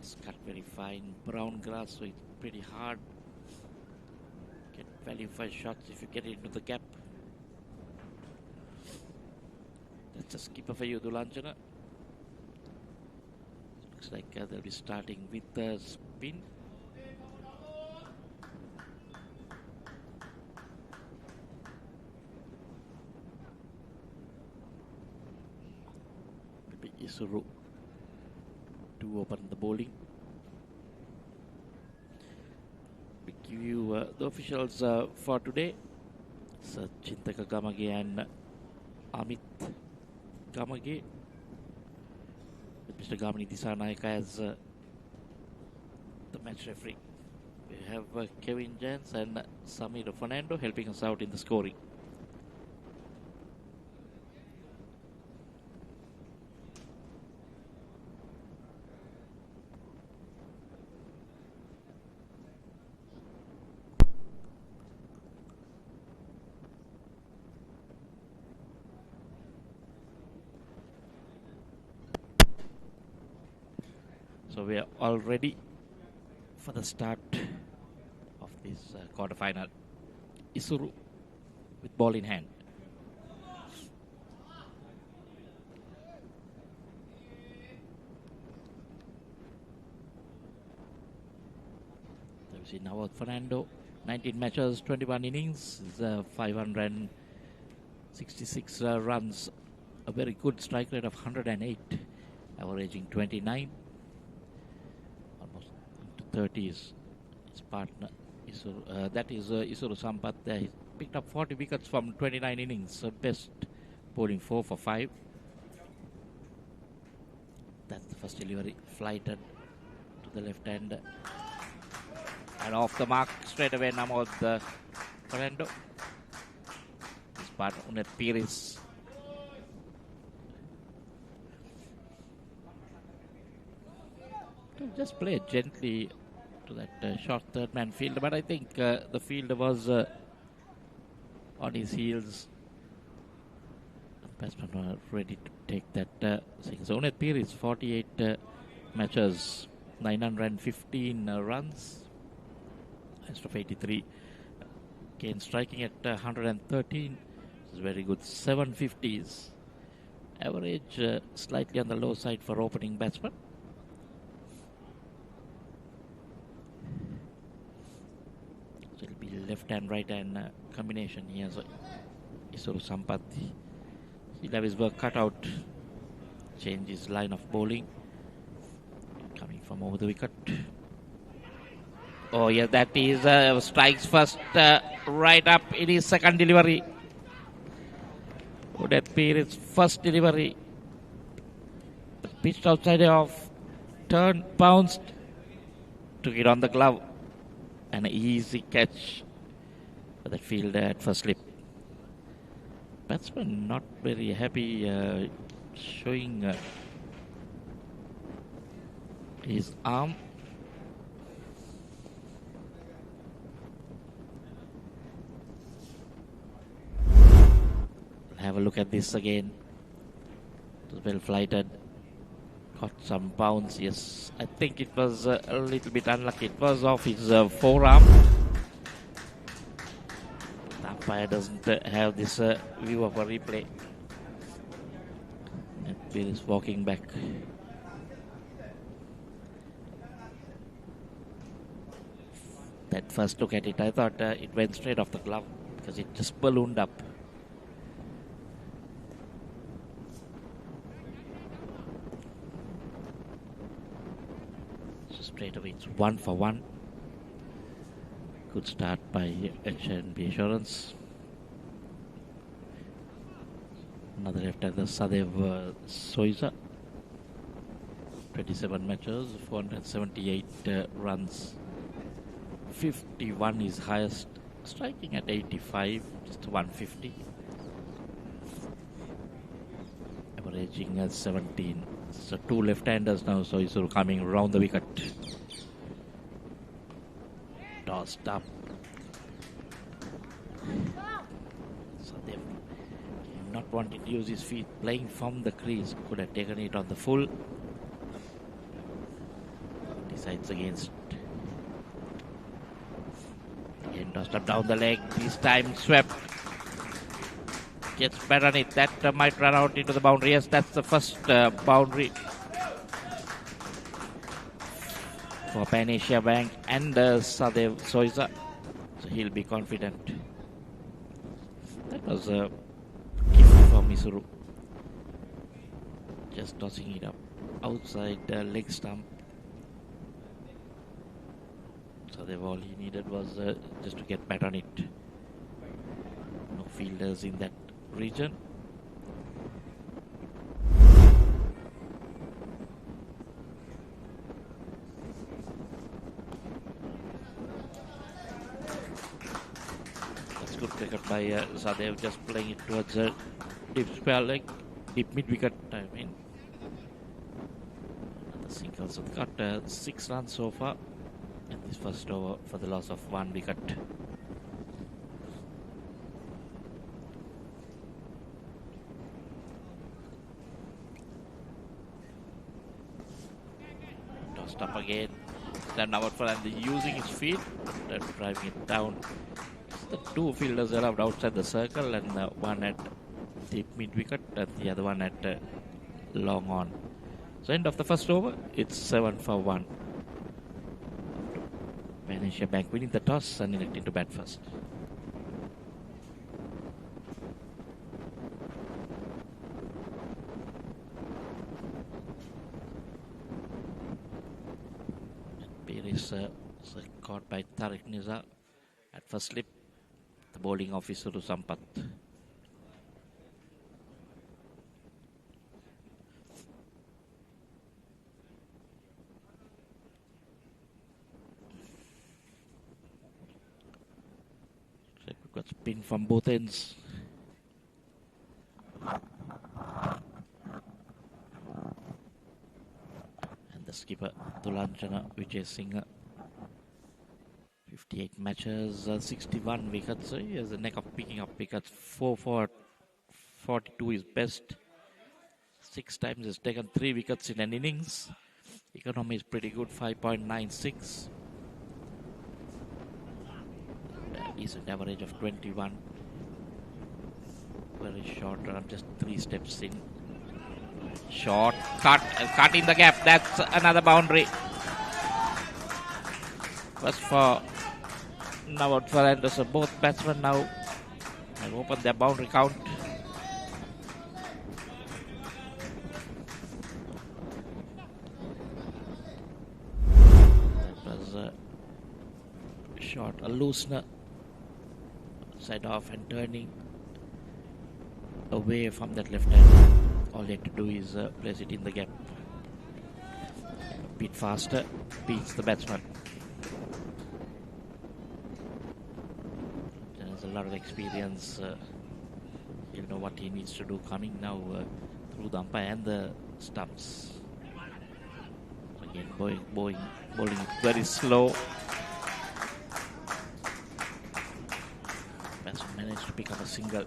grass cut very fine, brown grass, so it's pretty hard. Get value for shots if you get into the gap. That's a skipper for you, Dulanjana. Looks like they'll be starting with the spin. Maybe Isuru to open the bowling. We give you the officials for today. So Chintaka Gamage and Amit Gamage. Mr. Gamini Disanaika as the match referee. We have Kevin Jans and Samir Fernando helping us out in the scoring. So we are all ready for the start of this quarter-final. Isuru with ball in hand. There we see now Fernando, 19 matches, 21 innings, 566 runs, a very good strike rate of 108, averaging 29. 30s. His partner, that is Isuru Sampath. He picked up 40 wickets from 29 innings. Best bowling 4 for 5. That's the first delivery. Flighted to the left hand. And off the mark straight away. Now the Fernando. His partner Unet Pires. Just play gently to that short third man fielder, but I think the fielder was on his heels. The batsman were ready to take that single. So Unet Pires, 48 matches, 915 runs, highest of 83. Again, striking at 113. This is very good. 750s. Average slightly on the low side for opening batsman. It'll be left hand, right hand combination here. So Isuru Sampath, he'll have his work cut out. Change his line of bowling. Coming from over the wicket. Oh, yeah, that is strikes first, right up in his second delivery. Unet Pires' first delivery. Pitched outside off. Turned, bounced. Took it on the glove. An easy catch for that fielder at first slip. Batsman not very happy, showing his arm. Have a look at this again. It was well flighted. Got some bounce, yes. I think it was a little bit unlucky. It was off his forearm. The umpire doesn't have this view of a replay. And Bill is walking back. That first look at it, I thought it went straight off the glove because it just ballooned up. Straight away, it's 1 for 1. Good start by HNB Assurance. Another left the Sadev Soiza. 27 matches, 478 runs. 51 is highest. Striking at 85, just 150. Averaging at 17. So two left-handers now, so he's coming around the wicket. Tossed up. So they not wanting to use his feet, playing from the crease. Could have taken it on the full. Decides against. Again tossed up down the leg. This time swept. Gets better on it. That might run out into the boundary. Yes, that's the first boundary for Pan Asia Bank and Sadev Soiza. So he'll be confident. That was a gift for Misuru. Just tossing it up outside the leg stump. So all he needed was just to get back on it. No fielders in that region. That's good cricket by Sadev, just playing it towards deep square leg, deep mid wicket. I mean, another single. So they got 6 runs so far in this first over for the loss of 1 wicket. Tossed up again. Stand out for and using his feet, driving it down. The 2 fielders arrived outside the circle, and one at deep mid wicket and the other one at long on. So end of the first over, it's 7 for 1. Pan Asia Bank winning the toss and electing to bat first. Paris caught by Tariq Nizar at first slip. The bowling officer to Sampath. Got spin from both ends. And the skipper Tulanchana Vijay Singh. 58 matches, 61 wickets. So he has a knack of picking up wickets. 4 for 42 is best. 6 times he's taken 3 wickets in an innings. Economy is pretty good, 5.96. Decent average of 21. Very short run, just 3 steps in. Short, cut in the gap. That's another boundary. First for Nawat Fernandez. So both batsmen now have opened their boundary count. That was a shot, a loosener. Side off and turning away from that left hand. All you have to do is place it in the gap. A bit faster, beats the batsman. There's a lot of experience. He'll know what he needs to do coming now through the umpire and the stumps. Again, bowling very slow. Managed to pick up a single.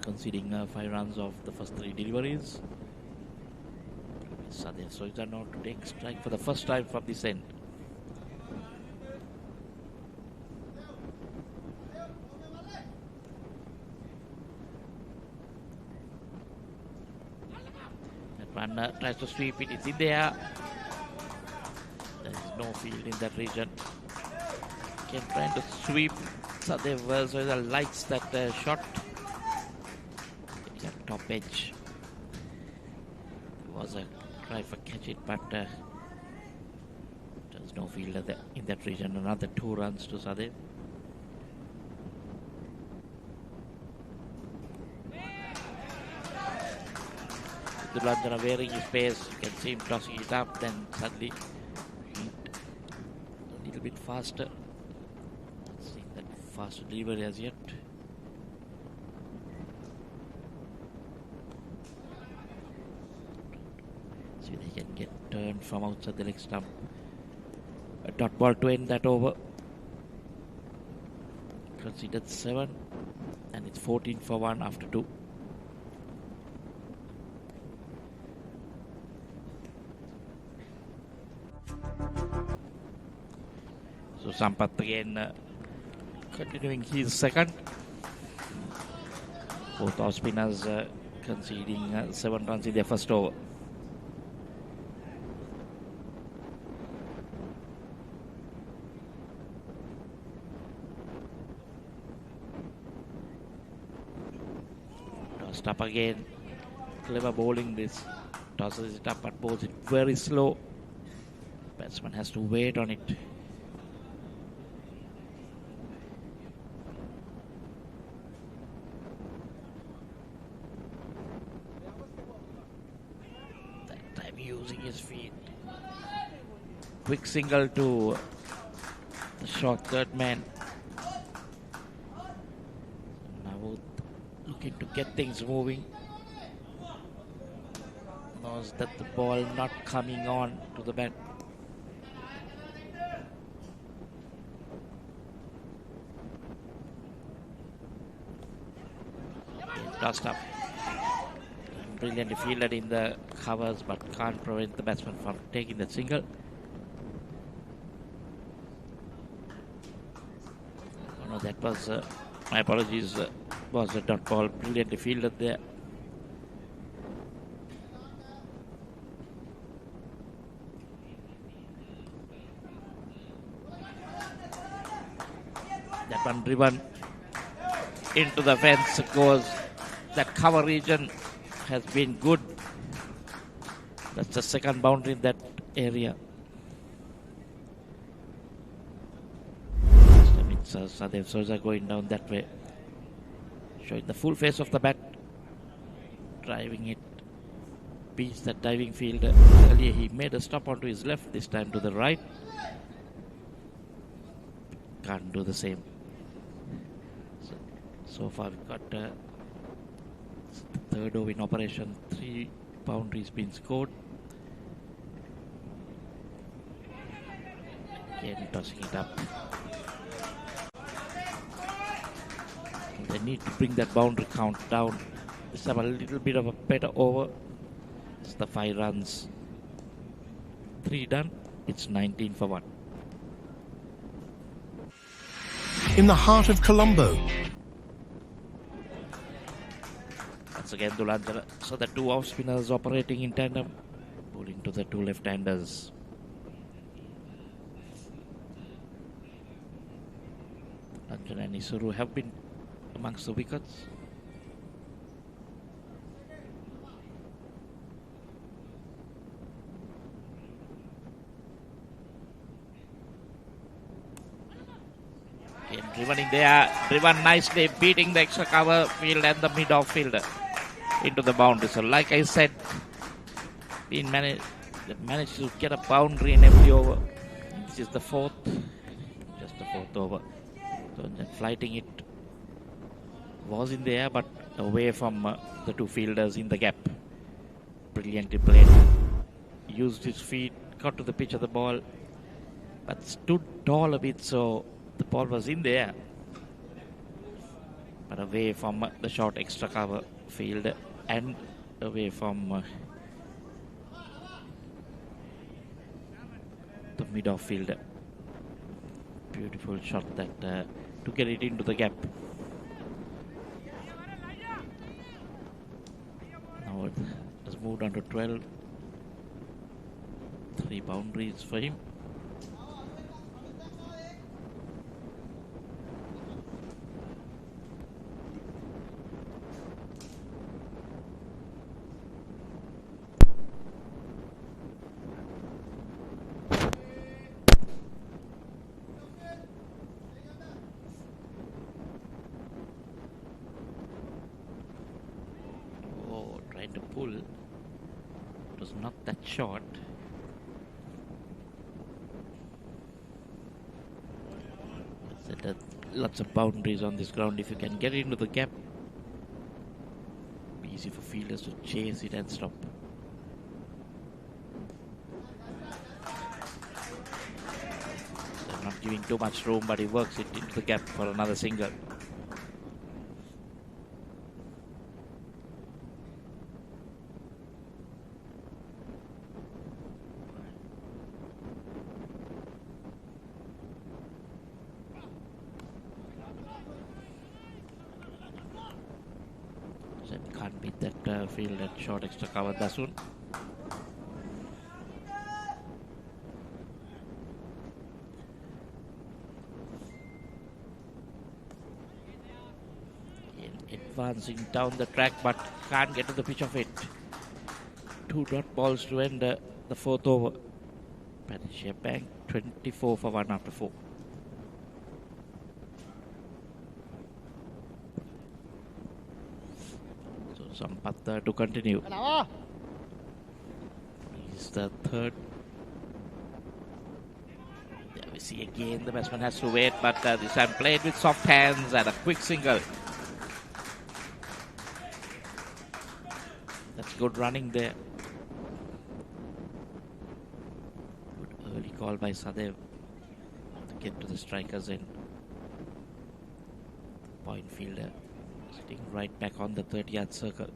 Conceding 5 runs of the first 3 deliveries. Sadev Soiza now to take strike for the first time from this end. That one tries to sweep it. It's in there. There is no field in that region. Again trying to sweep. Sadev Soiza likes that shot. Top edge. There was a try for catch it, but there's no fielder in that region. Another 2 runs to Sadev. Dulanjana varying his pace. You can see him tossing it up, then suddenly a little bit faster. Seeing that faster delivery as yet. See if they can get turned from outside the leg stump. A dot ball to end that over. Considered 7, and it's 14 for 1 after 2. So Sampath again continuing his second. Both off spinners conceding 7 runs in their first over. Tossed up again. Clever bowling this. Tosses it up but bowls it very slow. Batsman has to wait on it. Using his feet. Quick single to the short third man. Now looking to get things moving. Knows that the ball not coming on to the bat. Tossed up. Brilliantly fielded in the covers, but can't prevent the batsman from taking that single. Oh no, that was, my apologies, was a dot ball. Brilliantly fielded there. That one driven into the fence goes. That cover region has been good. That's the second boundary in that area. It's Sadev Souza going down that way. Showing the full face of the bat. Driving it. Beats that diving field. Earlier he made a stop onto his left, this time to the right. Can't do the same. So far we've got third over in operation, 3 boundaries been scored. Again tossing it up. They need to bring that boundary count down. Let's have a little bit of a better over. It's the 5 runs. 3 done. It's 19 for 1. In the heart of Colombo. Once again Dulanjana. So the 2 off spinners operating in tandem. Bowling to the 2 left-handers. Dulanjana and Isuru have been amongst the wickets. Again driven in there, driven nicely, beating the extra cover field and the mid-off fielder into the boundary. So like I said, managed to get a boundary in every over. This is the 4th, just the 4th over. So then flighting it was in the air but away from the 2 fielders in the gap. Brilliantly played. Used his feet, got to the pitch of the ball, but stood tall a bit, so the ball was in the air, but away from the short extra cover field and away from the mid-off field. Beautiful shot that to get it into the gap. Now it has moved on to 12. 3 boundaries for him. To pull. not that short. Lots of boundaries on this ground. If you can get into the gap, it'll be easy for fielders to chase it and stop. They're not giving too much room, but he works it into the gap for another single. Can't beat that field at short extra cover. Dasun. Advancing down the track, but can't get to the pitch of it. 2 dot balls to end the 4th over. Pabc Hnb 24 for 1 after 4. Sampath to continue. He's the 3rd. There we see again the batsman has to wait, but this time played with soft hands and a quick single. That's good running there. Good early call by Sadev to get to the striker's end. Point fielder sitting right back on the 30-yard circle.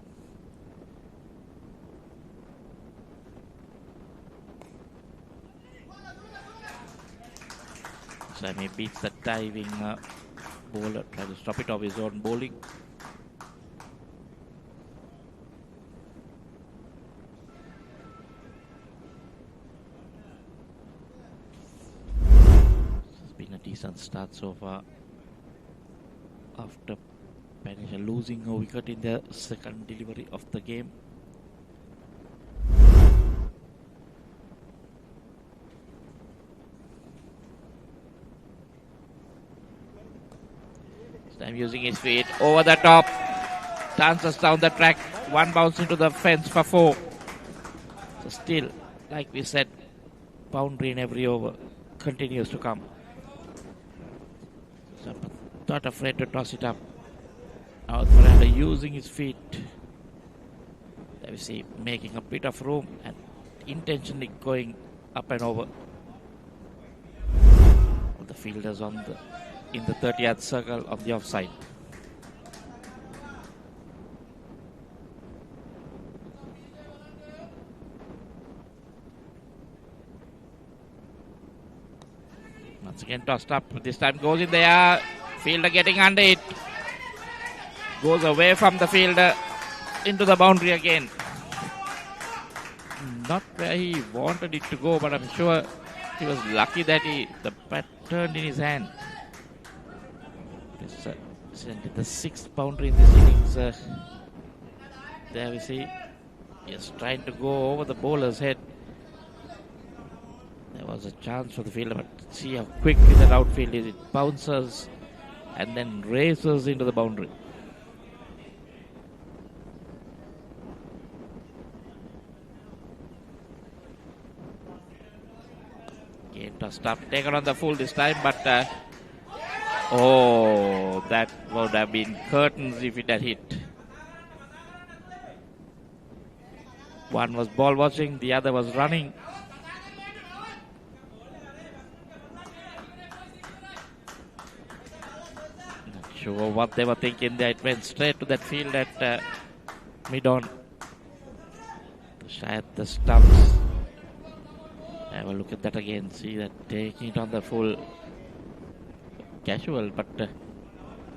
Sammy beats the diving bowler, tries to stop it off his own bowling. It's been a decent start so far after Pabc losing a wicket in the second delivery of the game. This time using his feet over the top, dances down the track, 1 bounce into the fence for 4. So still, like we said, boundary in every over continues to come. So not afraid to toss it up. Now Fernando using his feet. There we see making a bit of room and intentionally going up and over. All the fielders in the 30-yard circle of the offside. Once again tossed up. This time goes in there. Fielder getting under it. Goes away from the fielder into the boundary again. Not where he wanted it to go, but I'm sure he was lucky that the bat turned in his hand. This is the 6th boundary in this innings. There we see he's trying to go over the bowler's head. There was a chance for the fielder, but see how quickly that outfield is. It bounces and then races into the boundary. Game tossed up, taken on the full this time, but oh, that would have been curtains if it had hit. One was ball watching, the other was running. Not sure what they were thinking there. It went straight to that field at mid-on. Shy at the stumps. Have a look at that again. See that taking it on the full. Casual, but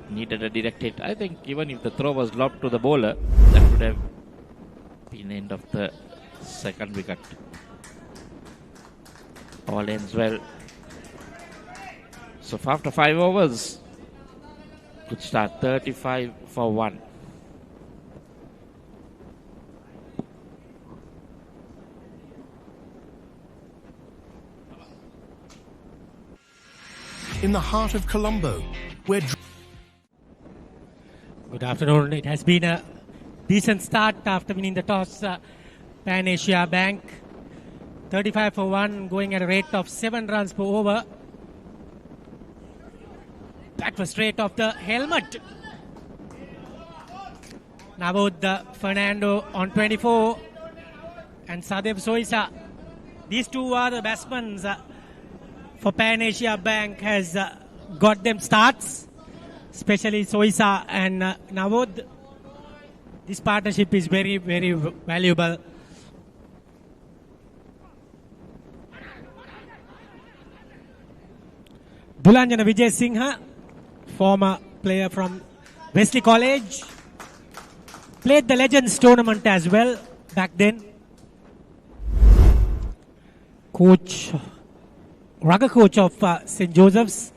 needed a direct hit. I think even if the throw was lobbed to the bowler, that would have been end of the second wicket. All ends well. So after 5 overs, good start. 35 for 1. In the heart of Colombo, where... Good afternoon. It has been a decent start after winning the toss. Pan Asia Bank. 35 for 1, going at a rate of 7 runs per over. That was straight off the helmet. Navod Fernando on 24 and Sadev Soisa. These two are the batsmen for Pan Asia Bank, has got them starts, especially Soisa and Navod. This partnership is very, very valuable. Dulanjana Vijay Singha, former player from Wesley College, played the Legends tournament as well back then. Coach, rugby coach of St. Joseph's,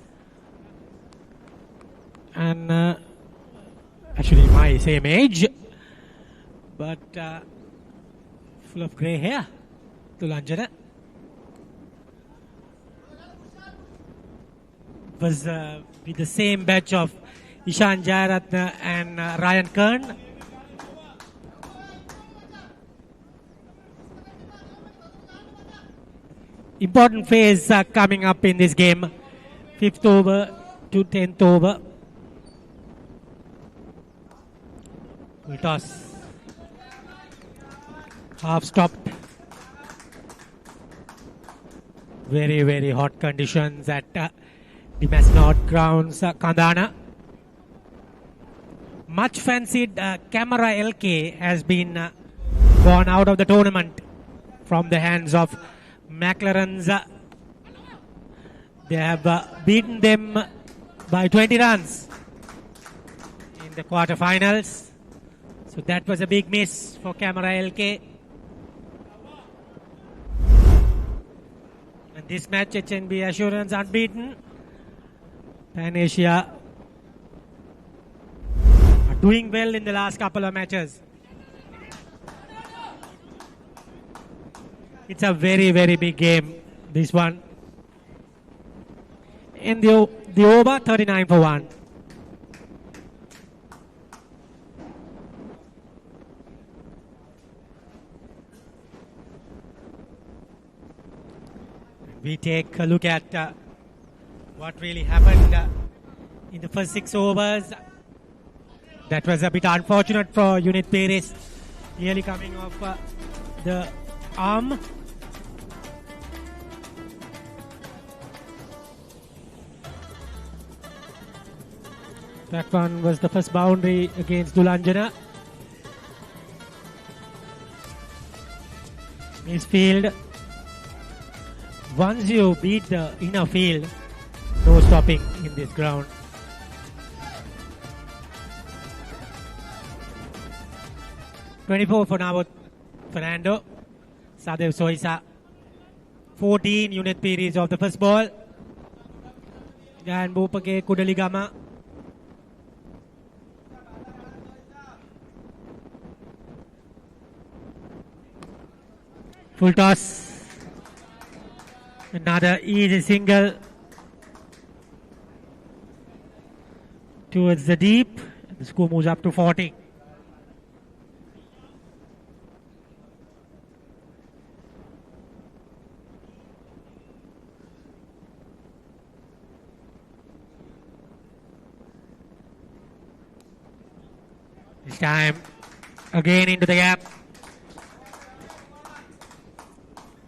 and actually my same age, but full of grey hair, Dulanjana. Was with the same batch of Ishan Jayaratne and Ryan Kern. Important phase coming up in this game. 5th over to 10th over. Full toss. Half stopped. Very, very hot conditions at the Masnod grounds, Kandana. Much fancied Camera LK has been gone out of the tournament from the hands of McLaren's. They have beaten them by 20 runs in the quarterfinals. So that was a big miss for Camera LK. And this match, HNB Assurance unbeaten. Pan Asia are doing well in the last couple of matches. It's a very, very big game, this one. In the over, 39 for 1. We take a look at what really happened in the first 6 overs. That was a bit unfortunate for Unit Perez, nearly coming off the arm. That one was the first boundary against Dulanjana. Misfield. Once you beat the inner field, no stopping in this ground. (24 for Navod Fernando. Sadev Soisa. 14 Unit Perez of the first ball. Dan Bupake Kudaligama. Full toss. Another easy single towards the deep. The score moves up to 40. This time again into the gap.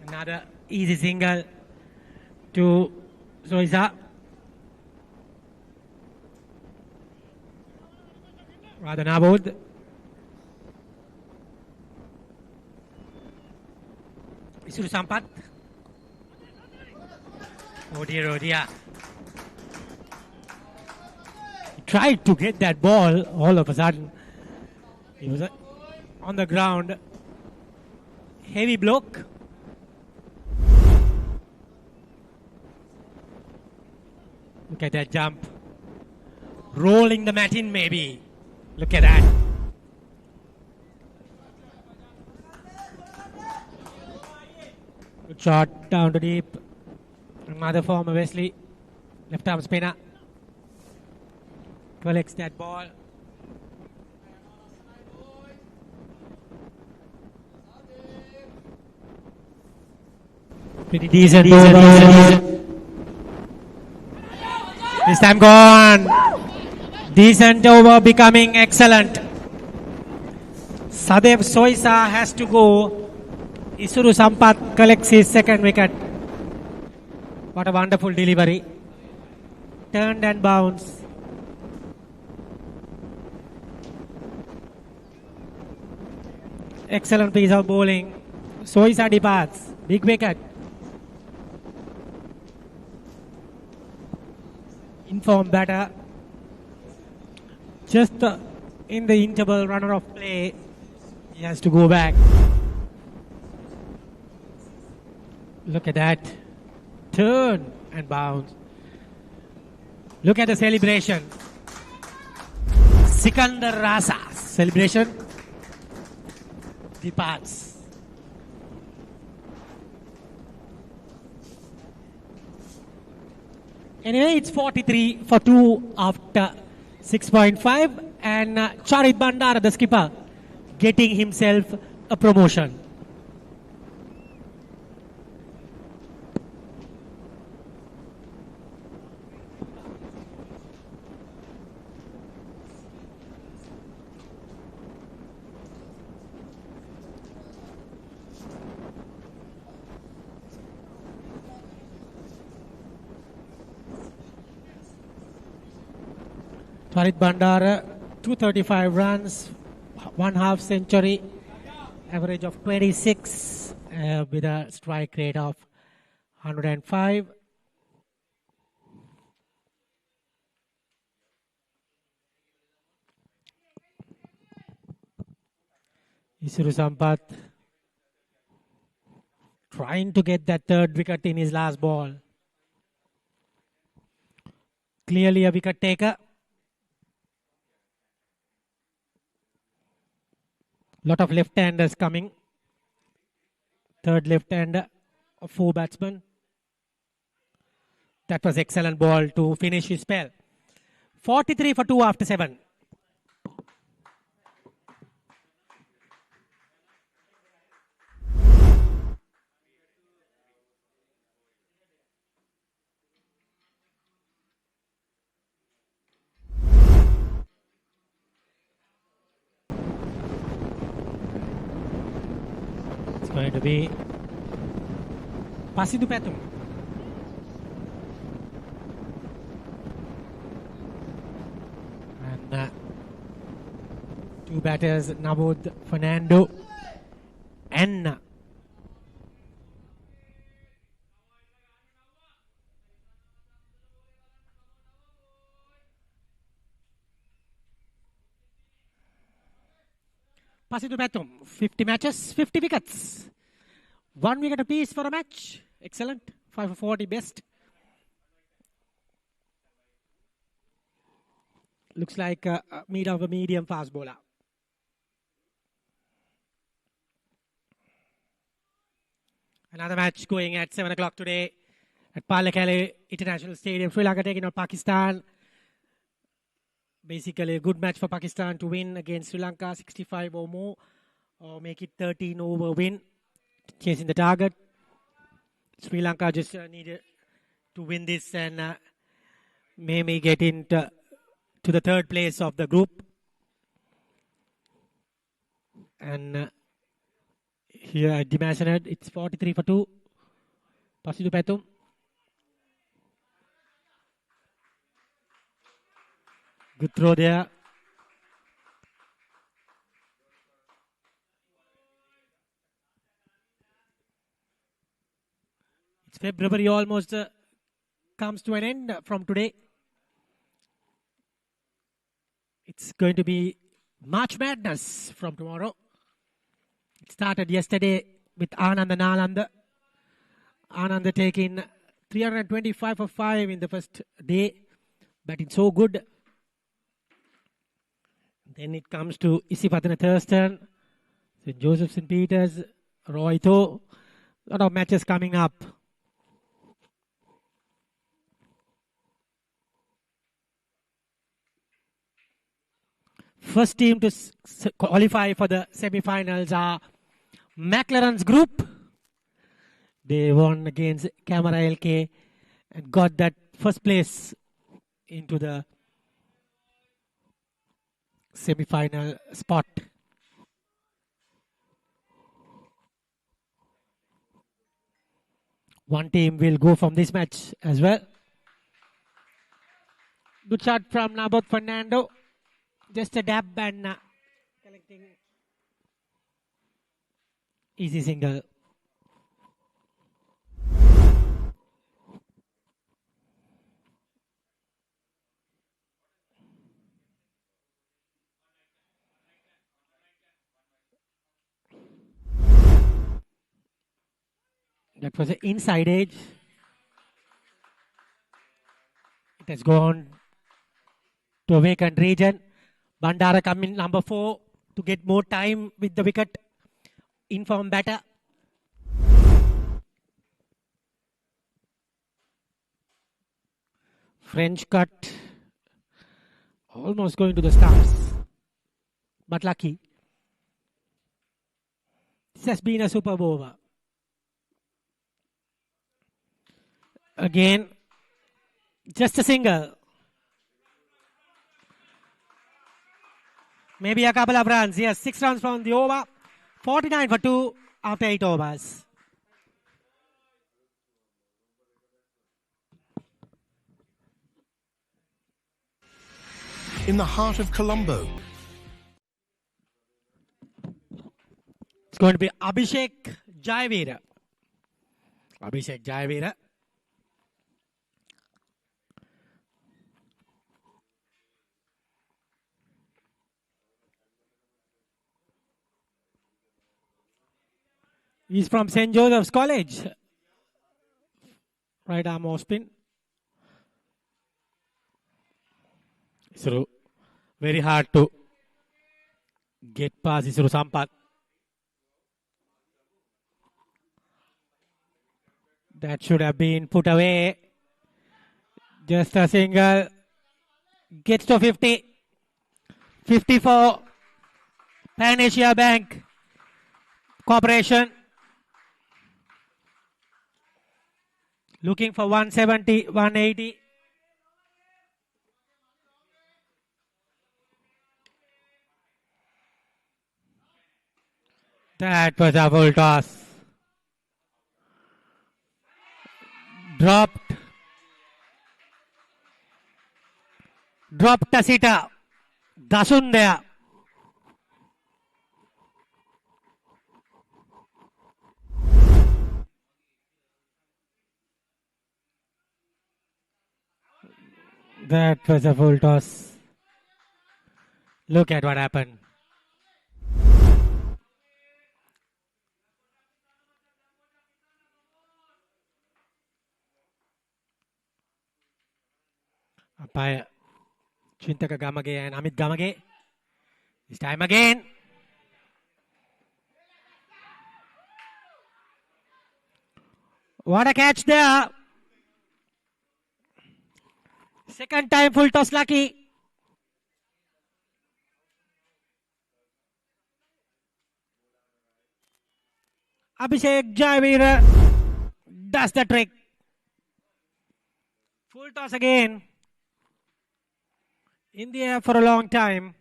Another easy single to Soisa. Rather Navod. Isuru Sampat. Oh dear, oh dear. He tried to get that ball, all of a sudden he was on the ground. Heavy block. Look at that jump. Rolling the mat in maybe. Look at that. Good shot down to deep. Another former Wesley. Left arm spinner. Collects that ball. Pretty decent ball. This time gone. Decent over becoming excellent. Sadev Soisa has to go. Isuru Sampath collects his second wicket. What a wonderful delivery. Turned and bounced. Excellent piece of bowling. Soisa departs. Big wicket. Informed batter. Just in the interval runner of play. He has to go back. Look at that. Turn and bounce. Look at the celebration. Sikandar Rasa celebration departs. Anyway, it's 43 for 2 after 6.5, and Charit Bandara, the skipper, getting himself a promotion. Charit Bandara, 235 runs, 1/2 century, average of 26 with a strike rate of 105. Isuru Sampath trying to get that third wicket in his last ball. Clearly a wicket taker. Lot of left-handers coming. Third left-hander of 4 batsmen. That was excellent ball to finish his spell. 43 for 2 after 7. Going to be Pasidu Petum. And 2 batters, Nabod Fernando and Pasidu Petum. 50 matches, 50 wickets. 1 wicket apiece for a match. Excellent. 5 for 40 best. Looks like a medium fast bowler. Another match going at 7 o'clock today at Pabc International Stadium. Sri Lanka taking on Pakistan. Basically a good match for Pakistan to win against Sri Lanka, 65 or more, or make it 13 over win, chasing the target. Sri Lanka just needed to win this and maybe get into to the third place of the group. And here at Dimashanet, it's 43 for 2. Pasidu Petum. Good throw there. It's February, almost comes to an end from today. It's going to be March Madness from tomorrow. It started yesterday with Anand and Nalanda. Anand taking 325 for 5 in the first day. Batting so good. Then it comes to Isipathana Thurston, St. Joseph St. Peter's, Rohito. A lot of matches coming up. First team to qualify for the semi-finals are McLaren's group. They won against Sporty.lk and got that first place into the semi-final spot. One team will go from this match as well. Good shot from Nabot Fernando. Just a dab and collecting easy single. That was an inside edge. It has gone to a vacant region. Bandara come in number 4 to get more time with the wicket. Inform batter. French cut. Almost going to the stumps. But lucky. This has been a superb over. Again, just a single. Maybe a couple of runs. Yes, 6 runs from the over. 49 for 2 after 8 overs. In the heart of Colombo. It's going to be Abhishek Jayavira. Abhishek Jayavira. He's from St. Joseph's College. Right arm off spin. Isru. Very hard to get past Isru Sampath. That should have been put away. Just a single. Gets to 50. 54. Pan Asia Bank Corporation. Looking for 170, 180. That was a full toss. Dropped a sitter. Dasun there. That was a full toss. Look at what happened. Umpire Chintaka Gamage and Amit Gamage. This time again. What a catch there. Second time full toss lucky. Abhishek Jayavira does the trick. Full toss again. In the air for a long time.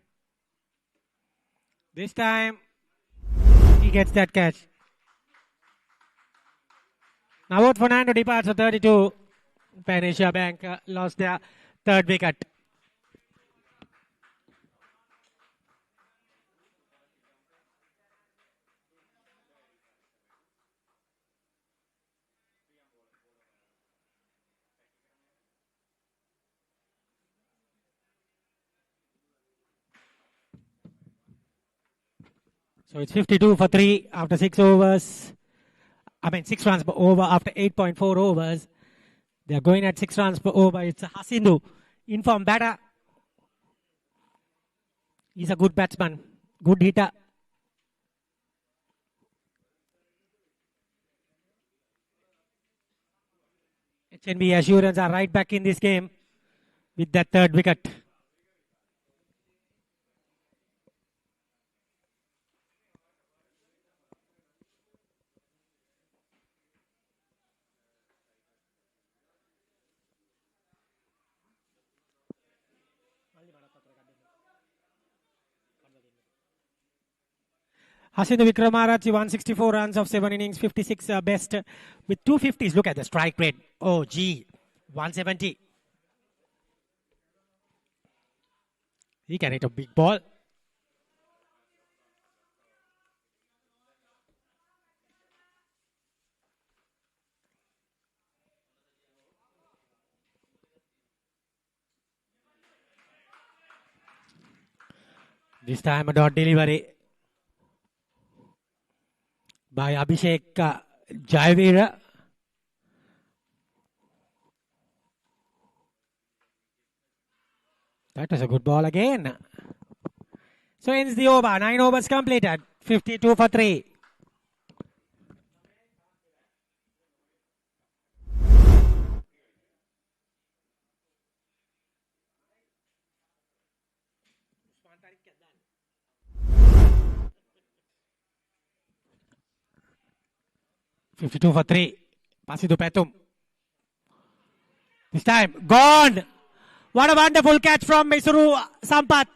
This time he gets that catch. Now what Fernando departs for 32. Pan Asia Bank lost their third wicket. So it's 52 for 3 after 6 overs. 6 runs per over after 8.4 overs. They are going at 6 runs per over. It's a Hasindu. Inform batter. He's a good batsman. Good hitter. HNB Assurance are right back in this game with that third wicket. Hasindu Wickramaratne 164 runs of 7 innings, 56 best with 250s. Look at the strike rate. Oh, gee, 170. He can hit a big ball. This time a dot delivery by Abhishek Jayavira. That was a good ball again. So ends the over. 9 overs completed. 52 for 3. $52 for 3. Pasidu Petum. This time, gone. What a wonderful catch from Misuru Sampath.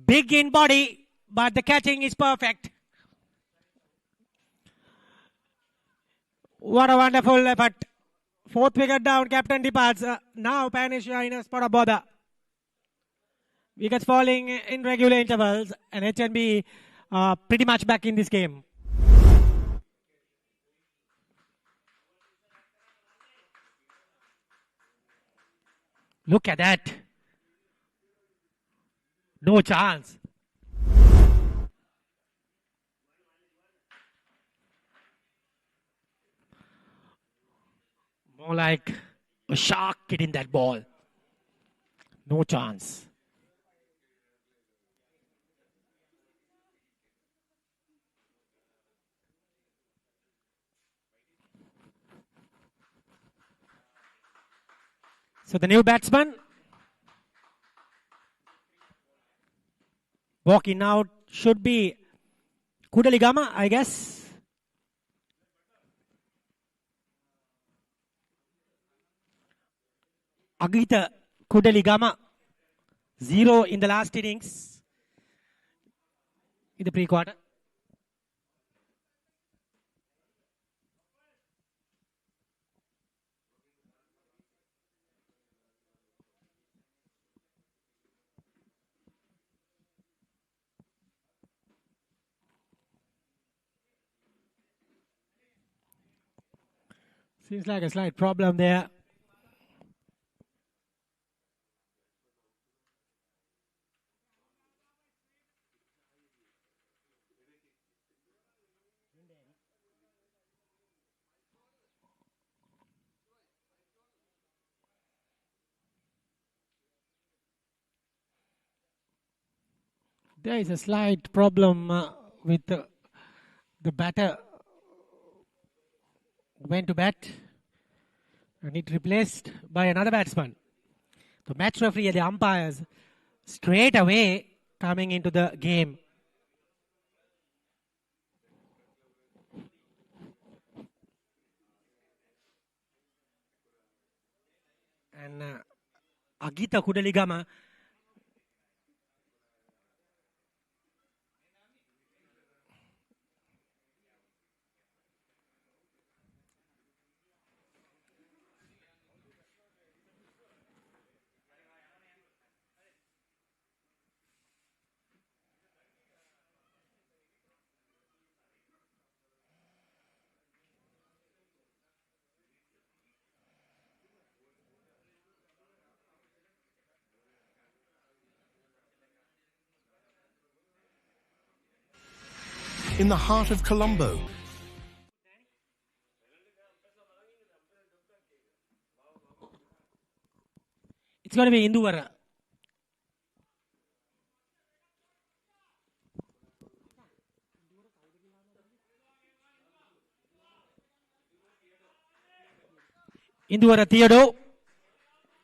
Big in body, but the catching is perfect. What a wonderful effort. 4th wicket down, captain departs. Now Pan Asia in a spot of bother. Wickets falling in regular intervals, and HNB pretty much back in this game. Look at that. No chance. More like a shark hitting that ball. No chance. So the new batsman walking out should be Kudaligama, I guess. Agita Kudaligama, 0 in the last innings in the pre-quarter. Seems like a slight problem there. There is a slight problem with the batter. Went to bat and it replaced by another batsman. The match referee and the umpires straight away coming into the game. And Agita Kudaligama in the heart of Colombo. It's going to be Induvara. Induvara Theodore,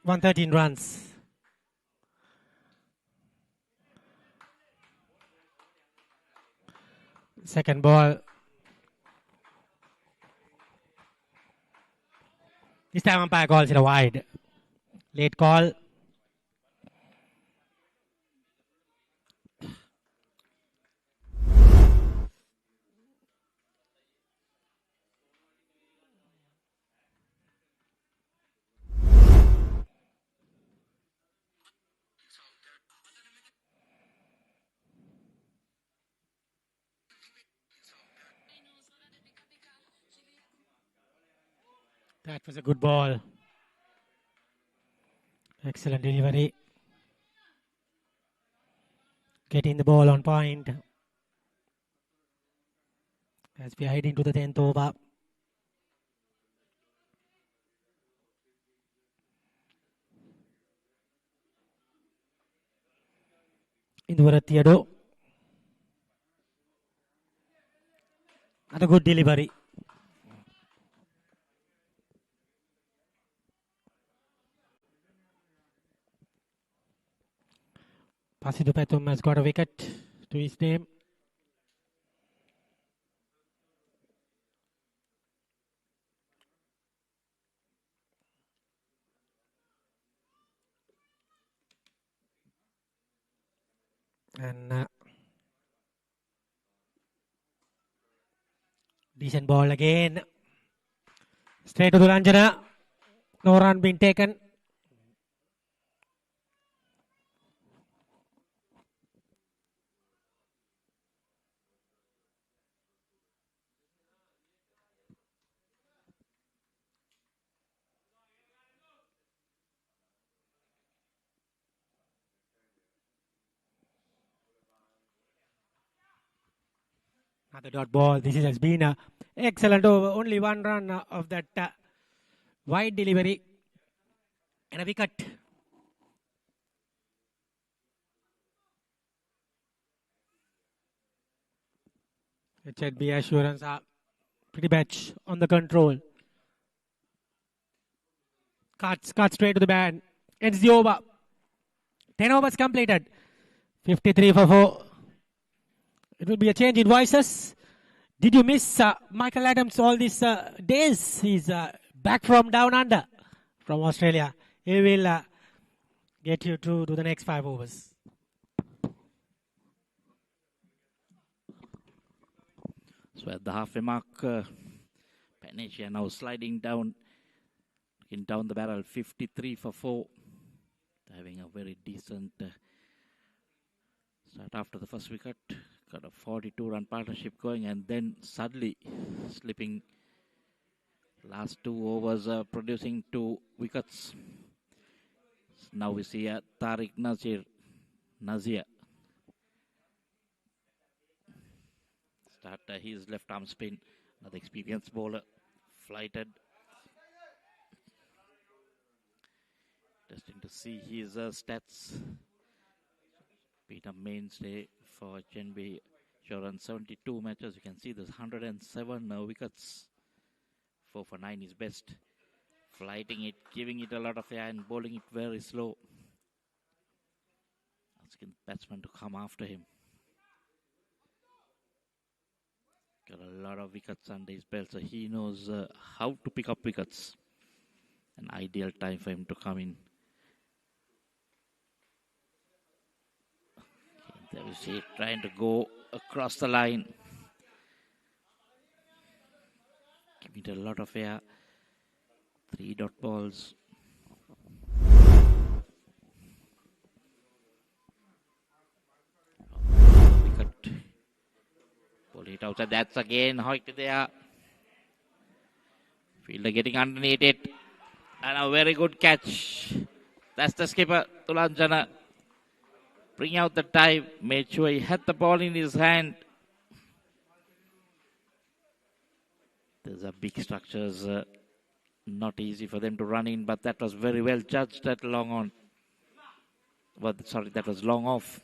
113 runs. Second ball. This time umpire calls it a wide. Late call. That was a good ball. Excellent delivery. Getting the ball on point. As we are heading to the 10th over. Theodore. And a good delivery. Pasidu Patum has got a wicket to his name. And decent ball again. Straight to the Ranjana. No run being taken. Another dot ball. This has been an excellent over. Only one run of that wide delivery. And a wicket. HNB Assurance are pretty much on the control. Cut straight to the band. Ends the over. 10 overs completed. 53 for 4. It will be a change in voices. Did you miss Michael Adams all these days? He's back from down under from Australia. He will get you to the next 5 overs. So at the halfway mark, Panasia now sliding down the barrel, 53 for 4. Having a very decent start after the first wicket. Got a 42-run partnership going, and then suddenly slipping. Last 2 overs producing 2 wickets. Now we see Tariq Nazir start his left arm spin. Another experienced bowler, flighted. Interesting to see his stats. Been a mainstay for HNB Assurance. 72 matches. You can see there's 107 wickets. 4 for 9 is best. Flighting it, giving it a lot of air and bowling it very slow. Asking the batsman to come after him. Got a lot of wickets under his belt, so he knows how to pick up wickets. An ideal time for him to come in. Okay, there we see it, trying to go across the line. Giving it a lot of air. 3 dot balls. Wicket. Pull it outside. That's again Hoyt there. Fielder getting underneath it. And a very good catch. That's the skipper, Tulanjana. Bring out the dive. Made sure he had the ball in his hand. There's a big structures. Not easy for them to run in, but that was very well judged at long on. Well, sorry, that was long off.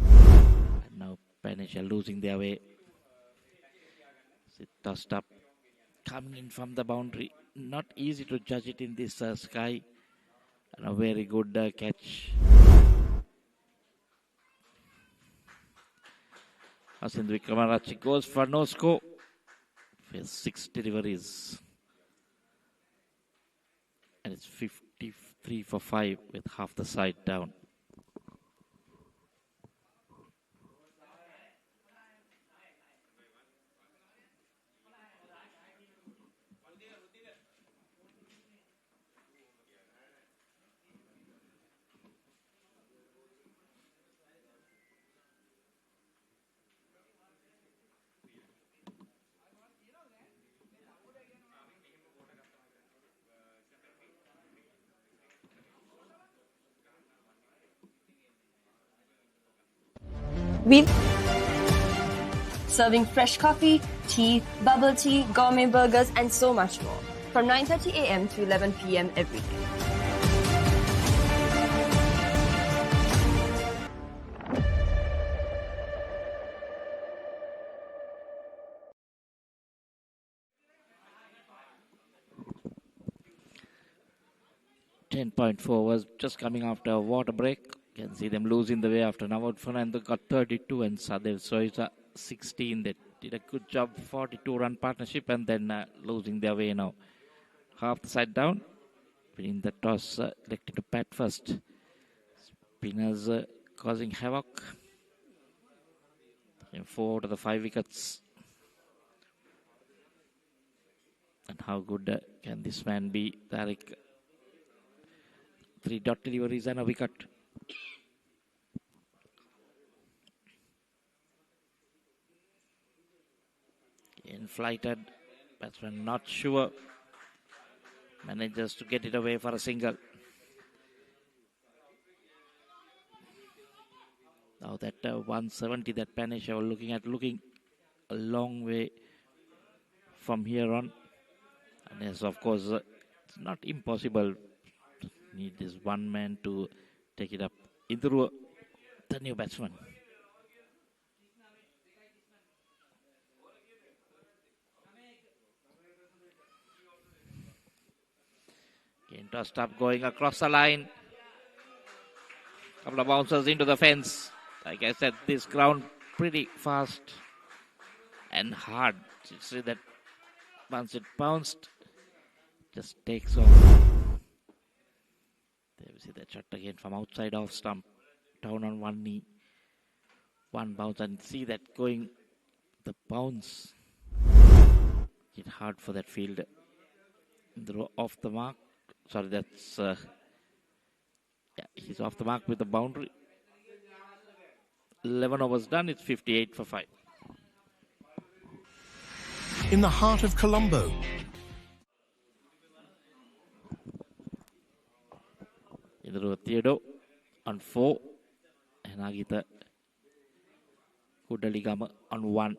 And now Panasia losing their way. It's tossed up. Coming in from the boundary. Not easy to judge it in this sky. And a very good catch. Hasin Wickramarachchi goes for no score. For 6 deliveries. And it's 53 for 5 with half the side down. We serving fresh coffee, tea, bubble tea, gourmet burgers, and so much more. From 9:30 a.m. to 11 p.m. every day. .4 was just coming after a water break. You can see them losing the way after Nawad Fernando got 32 and Sadev Soisa 16. They did a good job, 42-run partnership, and then losing their way now. Half the side down, winning the toss, elected to bat first. Spinners causing havoc. And 4 to the 5 wickets. And how good can this man be, Tariq? 3 dot deliveries and a wicket. Inflighted, batsman not sure. Manages to get it away for a single. Now that 170 that Panish are looking a long way from here on. And yes, of course, it's not impossible. Need this one man to take it up into the new batsman. Again, tossed up, going across the line. Couple of bouncers into the fence. Like I said, this ground pretty fast and hard. You see that once it bounced, just takes off. There we see that shot again from outside off stump, down on one knee. One bounce, and see that going, the bounce. It's hard for that field. Off the mark. Sorry, that's he's off the mark with the boundary. 11 overs done. It's 58 for 5. In the heart of Colombo. Theodore on 4. And Agita Kudaligama on 1.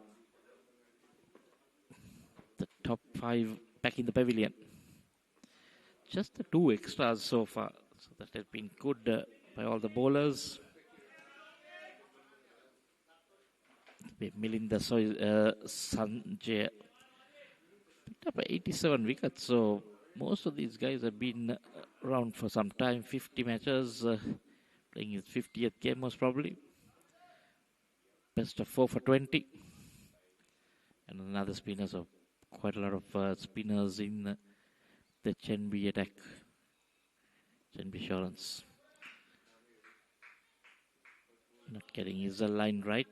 The top 5 back in the pavilion. Just the 2 extras so far. So that has been good by all the bowlers. Milinda Sanjay picked up 87 wickets. So most of these guys have been around for some time. 50 matches. Playing his 50th game most probably. Best of 4 for 20. And another spinner. So quite a lot of spinners in the HNB attack. HNB Assurance. Not getting his line right.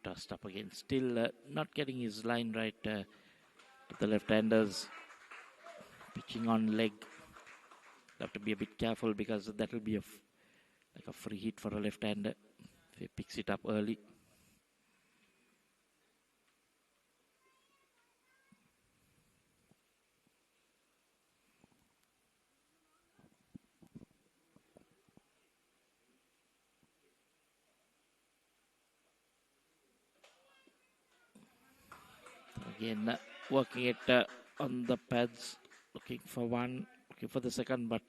Tossed up again, still not getting his line right to the left-handers. Pitching on leg. Have to be a bit careful because that will be like a free hit for a left-hander if he picks it up early. Again, working it on the pads, looking for one, looking for the second, but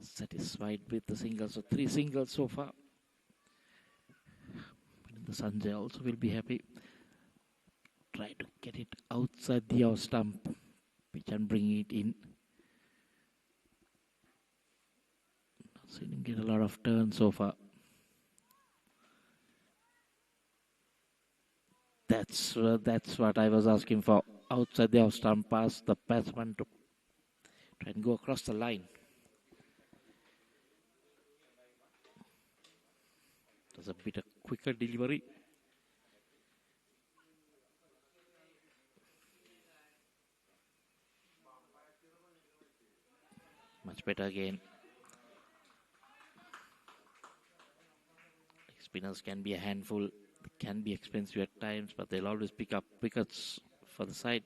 satisfied with the singles. So 3 singles so far. The Sanjay also will be happy. Try to get it outside the off stump, pitch and bring it in. Not seen him get a lot of turns so far. That's what I was asking for. Outside the off stump, pass the batsman to try and go across the line. There's a bit of quicker delivery. Much better again. Spinners can be a handful, can be expensive at times, but they'll always pick up wickets for the side.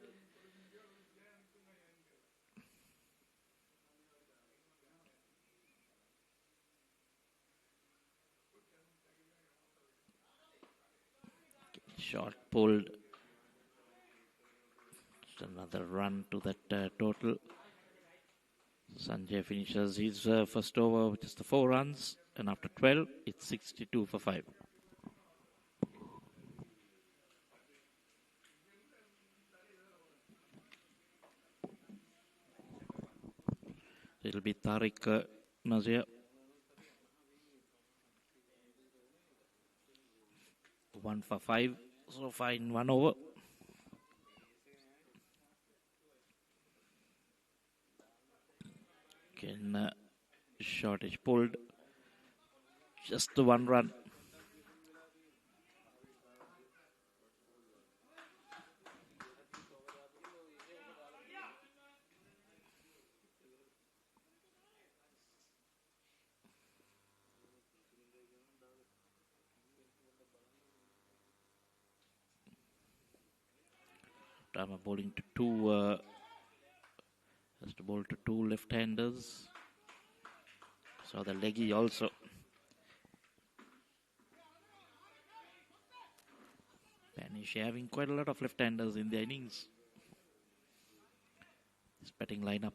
Shot pulled. Just another run to that total. Sanjay finishes his first over with just the 4 runs, and after 12, it's 62 for 5. It'll be Tariq Nazir. 1 for 5 so far in 1 over. Again, shot is pulled. Just the 1 run. Tama bowling to 2. Has to bowl to 2 left-handers. So the leggy also. Panish having quite a lot of left-handers in the innings. His batting lineup.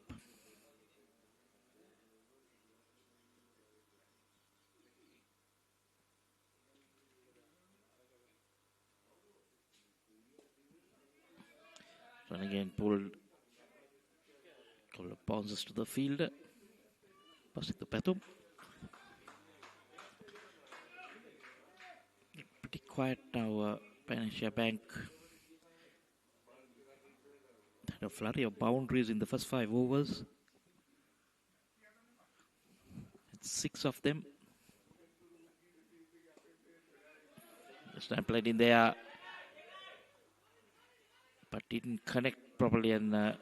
Run again pulled. Couple of bounces to the field. Passing the Patum. Pretty quiet now, Panasia Bank. Had a flurry of boundaries in the first 5 overs. It's 6 of them. This time played in there, but didn't connect properly, and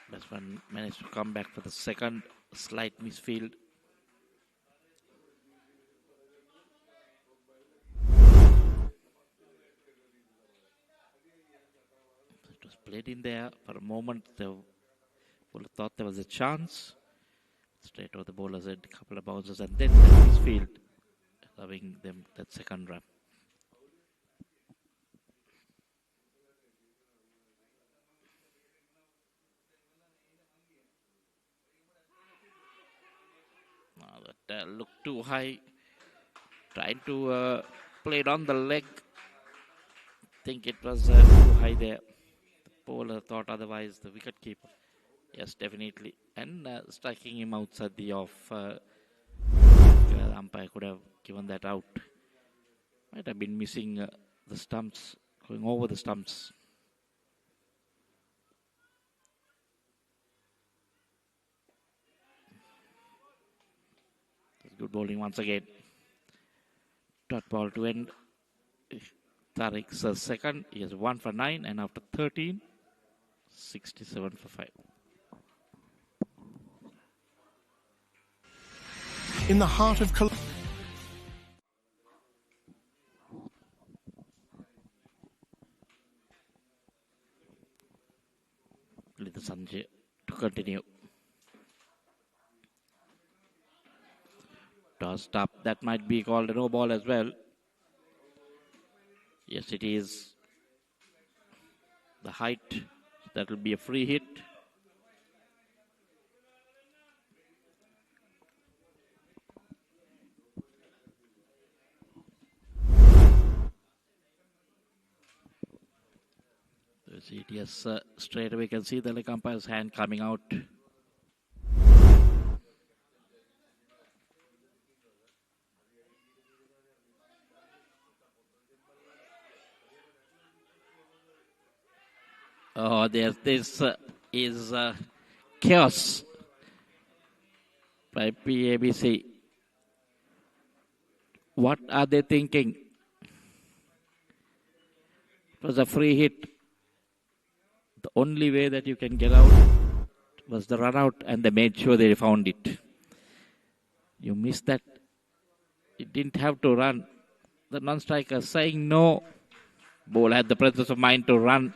batsman managed to come back for the second. Slight misfield. It was played in there. For a moment, the bowler thought there was a chance. Straight over the bowlers had a couple of bounces, and then the misfield, allowing them that second run. That looked too high. Trying to play it on the leg. Think it was too high there. The bowler thought otherwise. The wicket keeper, yes, definitely, and striking him outside the off. The umpire could have given that out. Might have been missing the stumps, going over the stumps. Good bowling once again. Dot ball to end. Tariq's second. He has 1 for 9, and after 13, 67 for 5. In the heart of Colombo. Little Sanjay to continue. Tossed up. That might be called a no ball as well. Yes, it is. The height. That will be a free hit. Yes, straight away you can see the leg umpire's hand coming out. Oh, this is chaos by Pabc. What are they thinking? It was a free hit. The only way that you can get out was the run out, and they made sure they found it. You missed that. It didn't have to run. The non-striker saying no. Ball had the presence of mind to run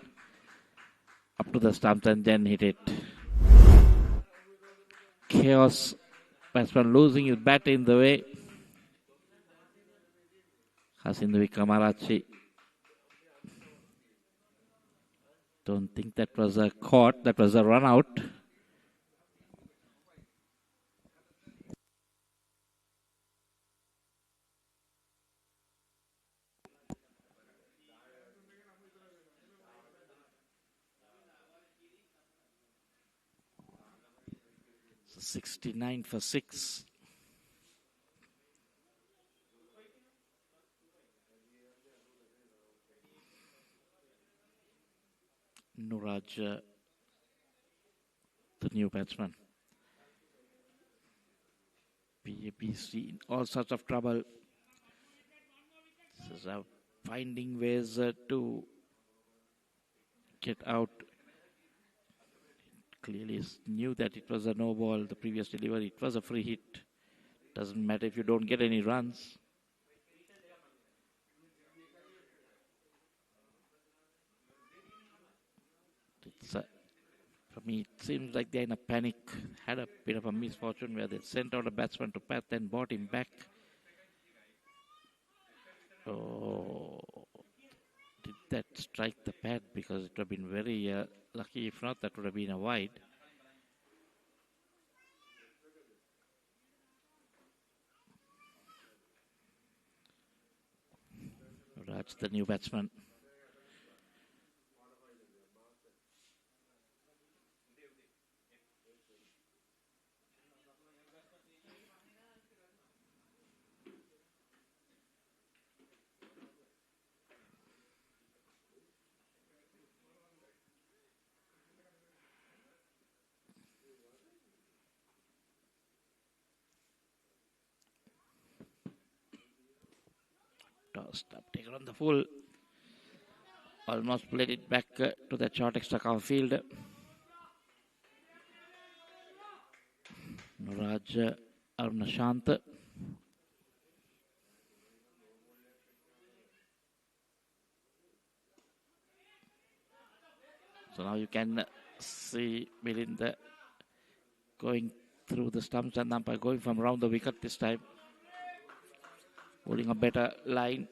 up to the stumps and then hit it. Chaos. Batsman losing his bat in the way. Hasindu Kamarachi. Don't think that was a caught. That was a run out. So 69 for 6. Nuraj, the new batsman. PABC in all sorts of trouble. This is finding ways to get out. Clearly knew that it was a no ball, the previous delivery. It was a free hit. Doesn't matter if you don't get any runs. For me, it seems like they're in a panic. Had a bit of a misfortune where they sent out a batsman to bat, then brought him back. Oh, did that strike the pad? Because it would have been very lucky. If not, that would have been a wide. That's the new batsman. Tossed up, taken on the full. Almost played it back to the short extra cover field. Nuraj Arunashant. So now you can see Milinda going through the stumps and umpire going from around the wicket this time. Holding a better line,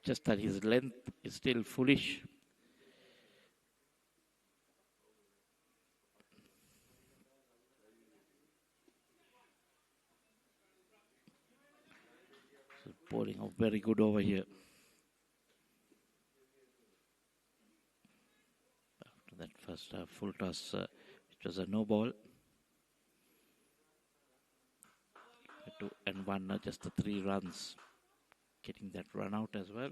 just that his length is still foolish. So bowling a very good over here. After that first full toss, which was a no ball. 2 and 1, just the 3 runs. Getting that run out as well.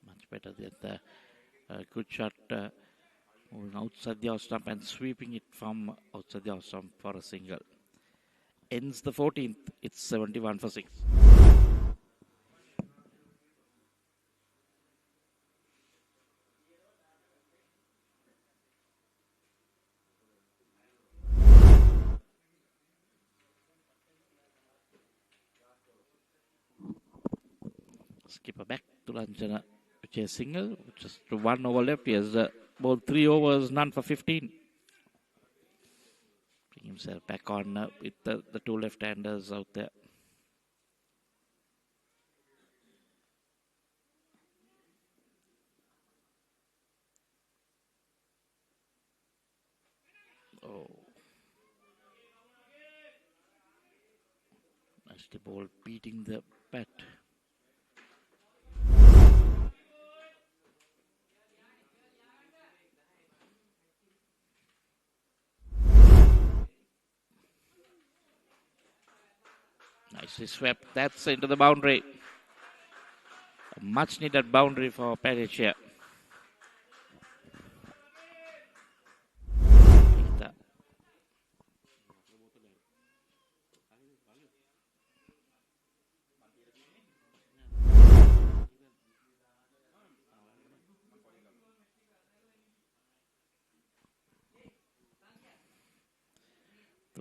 Much better than the good shot moving outside the off stump and sweeping it from outside the off stump for a single. Ends the 14th. It's 71 for 6. Skipper back to Lanjana, which is single, just 1 over left. He has bowled 3 overs, none for 15. Bring himself back on with the 2 left-handers out there. Oh. Nicely ball beating the bat. Nicely swept. That's into the boundary. A much needed boundary for Pabc.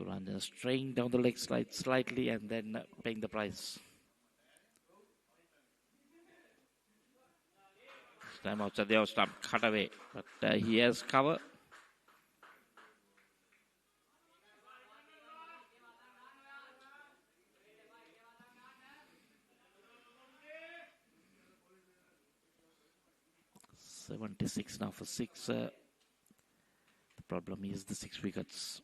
Suranjan straying down the leg slightly and then paying the price. This time outside the off stump, cut away, but he has cover. .76 now for 6. The problem is the 6 wickets.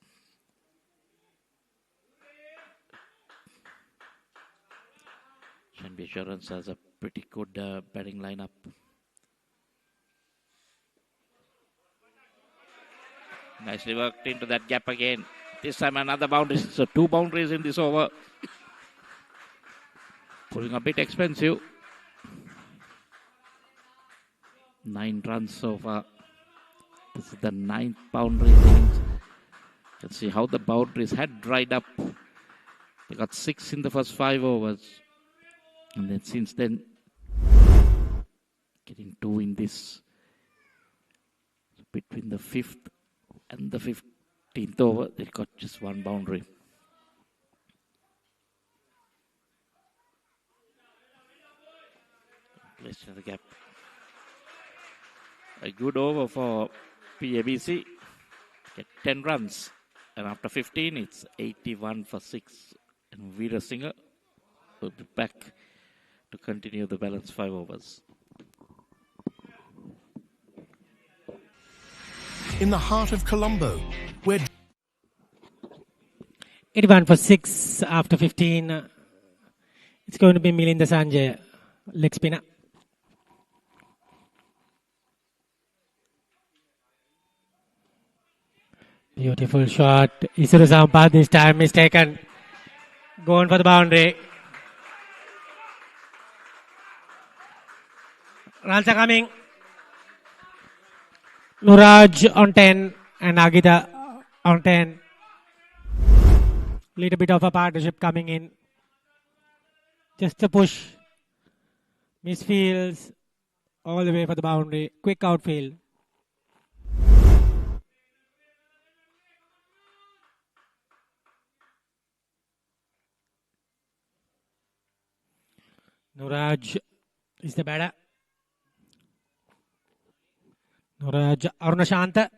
HNB Assurance has a pretty good batting lineup. Nicely worked into that gap again. This time another boundary. So 2 boundaries in this over. Pulling a bit expensive. 9 runs so far. This is the 9th boundary innings. You can see how the boundaries had dried up. They got 6 in the first 5 overs. And then since then, getting 2 in this. So between the 5th and the 15th over, they got just 1 boundary. Placed in the gap. A good over for Pabc. Get 10 runs. And after 15, it's 81 for 6. And Veera Singh will be back to continue the balance 5 overs. In the heart of Colombo, where 81 for 6 after 15. It's going to be Milinda Sanjay, leg spinner. Beautiful shot. Isuru Sampath this time mistaken. Going for the boundary. Runs are coming. Nuraj on 10 and Agita on 10. Little bit of a partnership coming in. Just a push. Misfields all the way for the boundary. Quick outfield. Nuraj is the batter. Nuraj Arunashanta.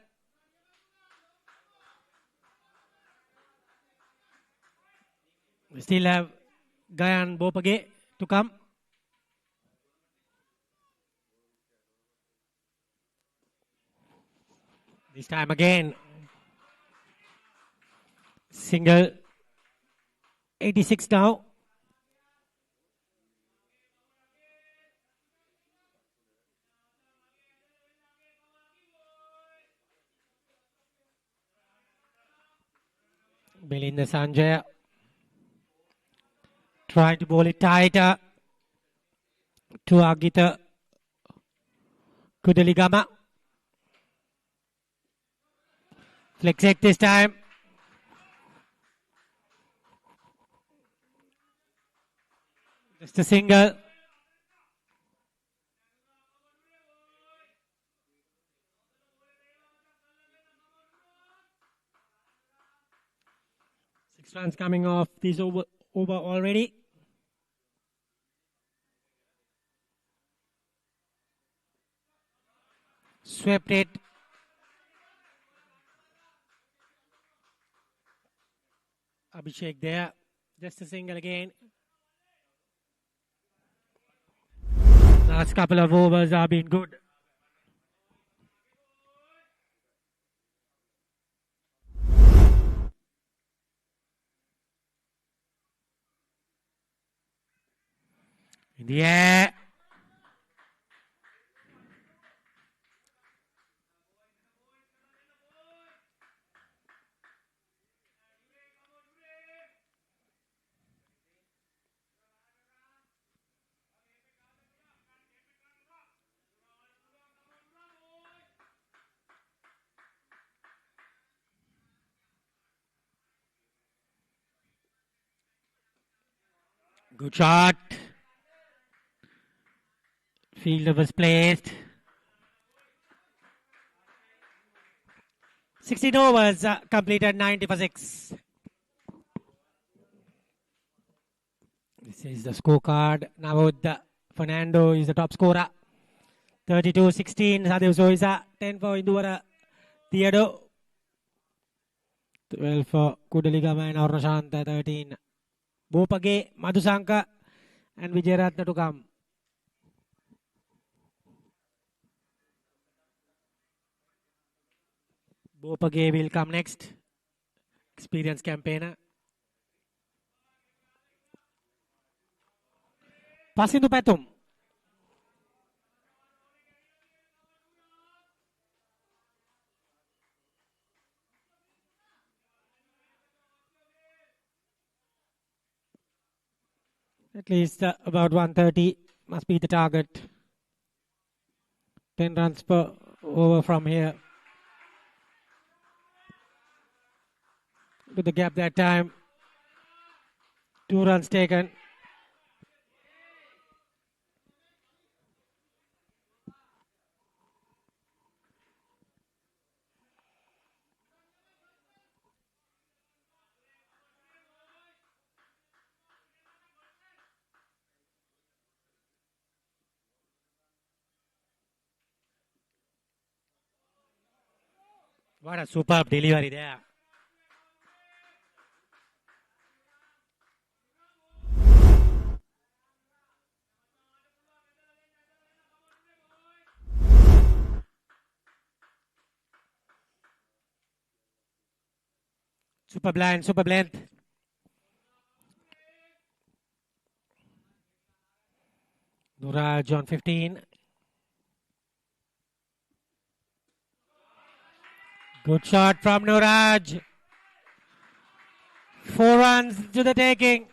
We still have Gayan Bopage to come. This time again. Single. 86 now. Milinda Sanjay trying to bowl it tighter to Agita Kudaligama. Flex it this time. Just a single. Runs coming off this over already. Swept it. Abhishek there. Just a single again. Last couple of overs have been good. In the air. Good shot. Fielder was placed. 16 overs completed, 90 for 6. This is the scorecard. Now Fernando is the top scorer. 32-16. Sadev Soisa. 10 for Indura Theodore. 12 for Kudaligama and Arnashanta. 13. Bopage, Madhusanka and Vijayaratna to come. Bopage will come next. Experienced campaigner. Pasindu Patum. At least about 130 must be the target. 10 runs per over from here. With the gap that time. 2 runs taken. What a superb delivery there. Super blind, super blend. Nuraj on 15. Good shot from Nuraj. 4 runs to the taking.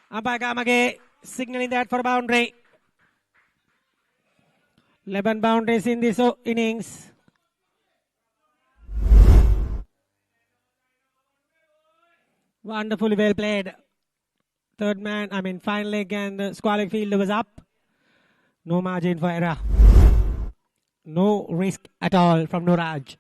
Umpire Gamage signaling that for a boundary. 11 boundaries in this innings. Wonderfully well played. Final leg and Sportylk fielder was up. No margin for error. No risk at all from Nuraj.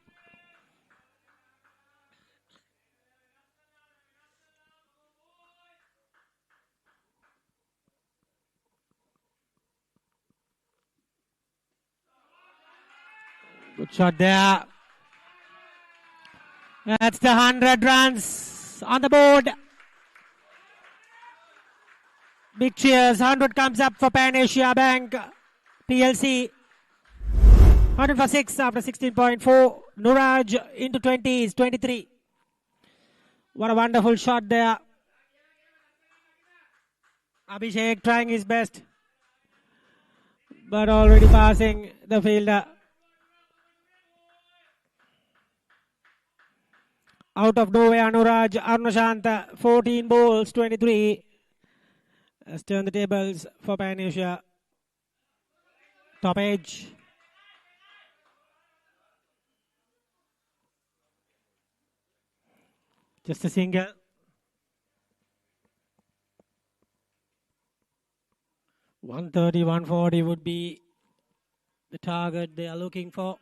Good shot there. That's the 100 runs on the board. Big cheers. 100 comes up for Pan Asia Bank PLC. 100 for 6 after 16.4. Nuraj into 20s, 23. What a wonderful shot there. Abhishek trying his best, but already passing the fielder. Out of nowhere, Nuraj Arnashanta, 14 balls, 23. Let's turn the tables for Pan Asia. Top edge. Just a single. 130, 140 would be the target they are looking for.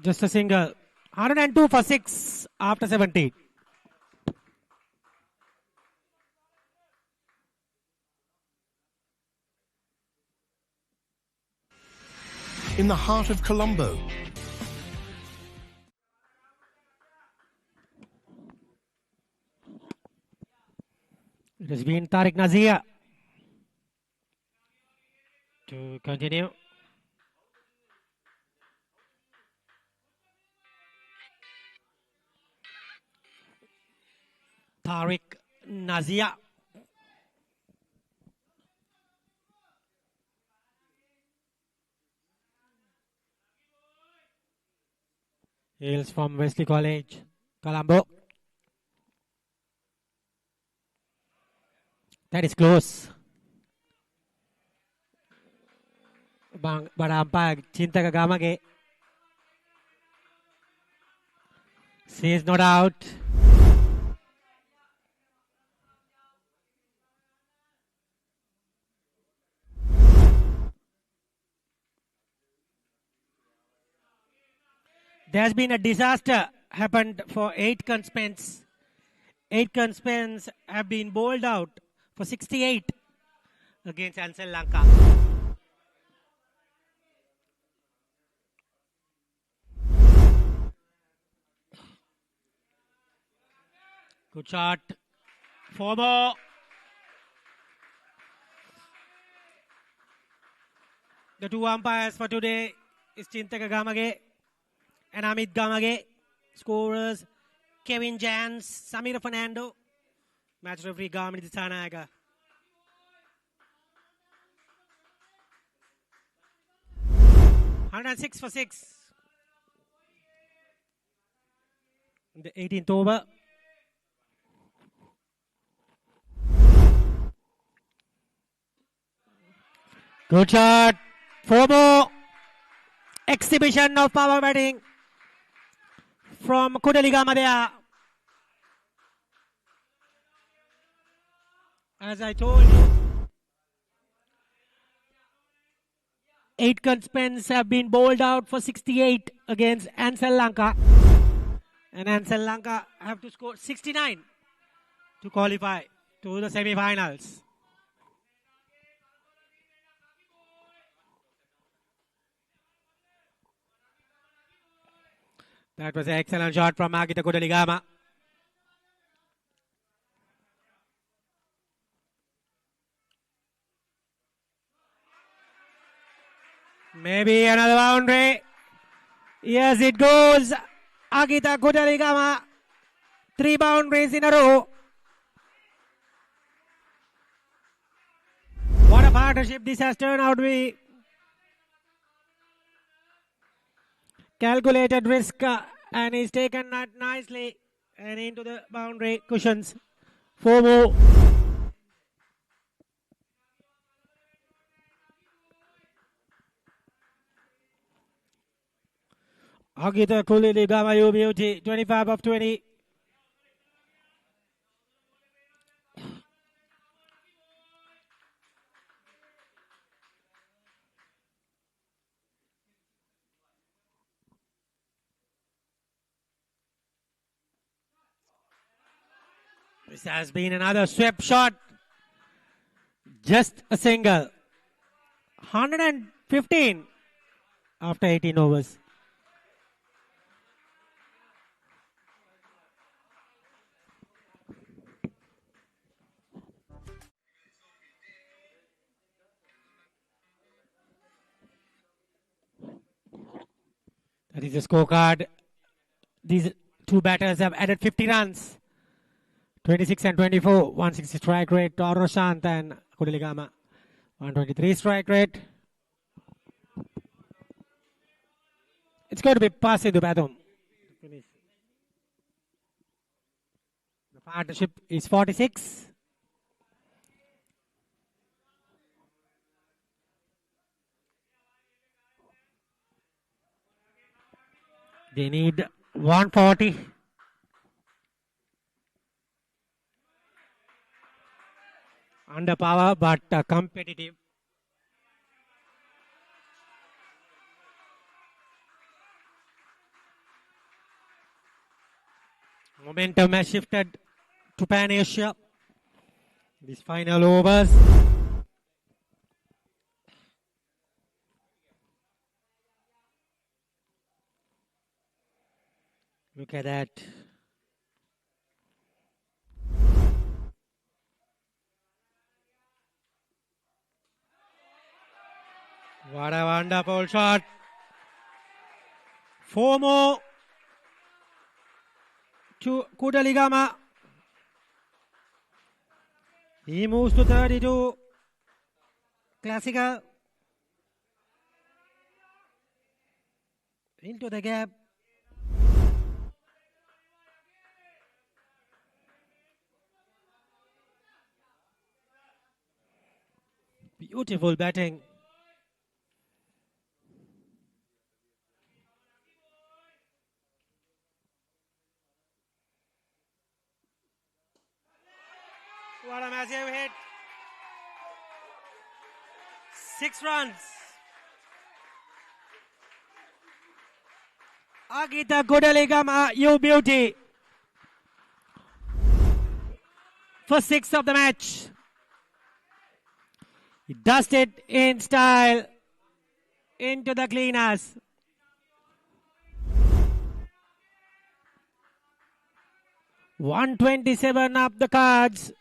Just a single. 102 for 6 after 17. In the heart of Colombo. It has been Tariq Nazia to continue. Tariq Nazia. Hails from Wesley College, Colombo. That is close. Bang Badampa Chinta Kagamage says not out. There's been a disaster happened for 8 contestants. 8 contestants have been bowled out for 68 against Sri Lanka. Good shot. 4 more. The 2 umpires for today is Chintaka Gamage and Amit Gamage. Scorers Kevin Jans, Samira Fernando. Match referee Gamini Disanaga. $106 for 6. In the 18th over. Good shot. 4 more. Exhibition of power batting from Kudaligama there. As I told you, 8 contestants have been bowled out for 68 against Sri Lanka. And Sri Lanka have to score 69 to qualify to the semi-finals. That was an excellent shot from Agita Kudaligama. Maybe another boundary. Yes, it goes. Agita Kudaligama. 3 boundaries in a row. What a partnership this has turned out to be. Calculated risk and he's taken that nicely and into the boundary cushions. 4 more. Agita Kudaligama, you beauty. 25 of 20. This has been another swept shot. Just a single. 115 after 18 overs. That is the scorecard. These 2 batters have added 50 runs. 26 and 24, 160 strike rate. Toro Shant and Kudaligama, 123 strike rate. It's going to be passing to Batum. The partnership is 46. They need 140. Under power, but competitive. Momentum has shifted to Pan Asia. These final overs. Look at that. What a wonderful shot. 4 more to Kudaligama. He moves to 32. Classical. Into the gap. Beautiful batting. What a massive hit. 6 runs. Agita Kudaligama, you beauty. First six of the match. He dusted in style into the cleaners. $127 up the cards.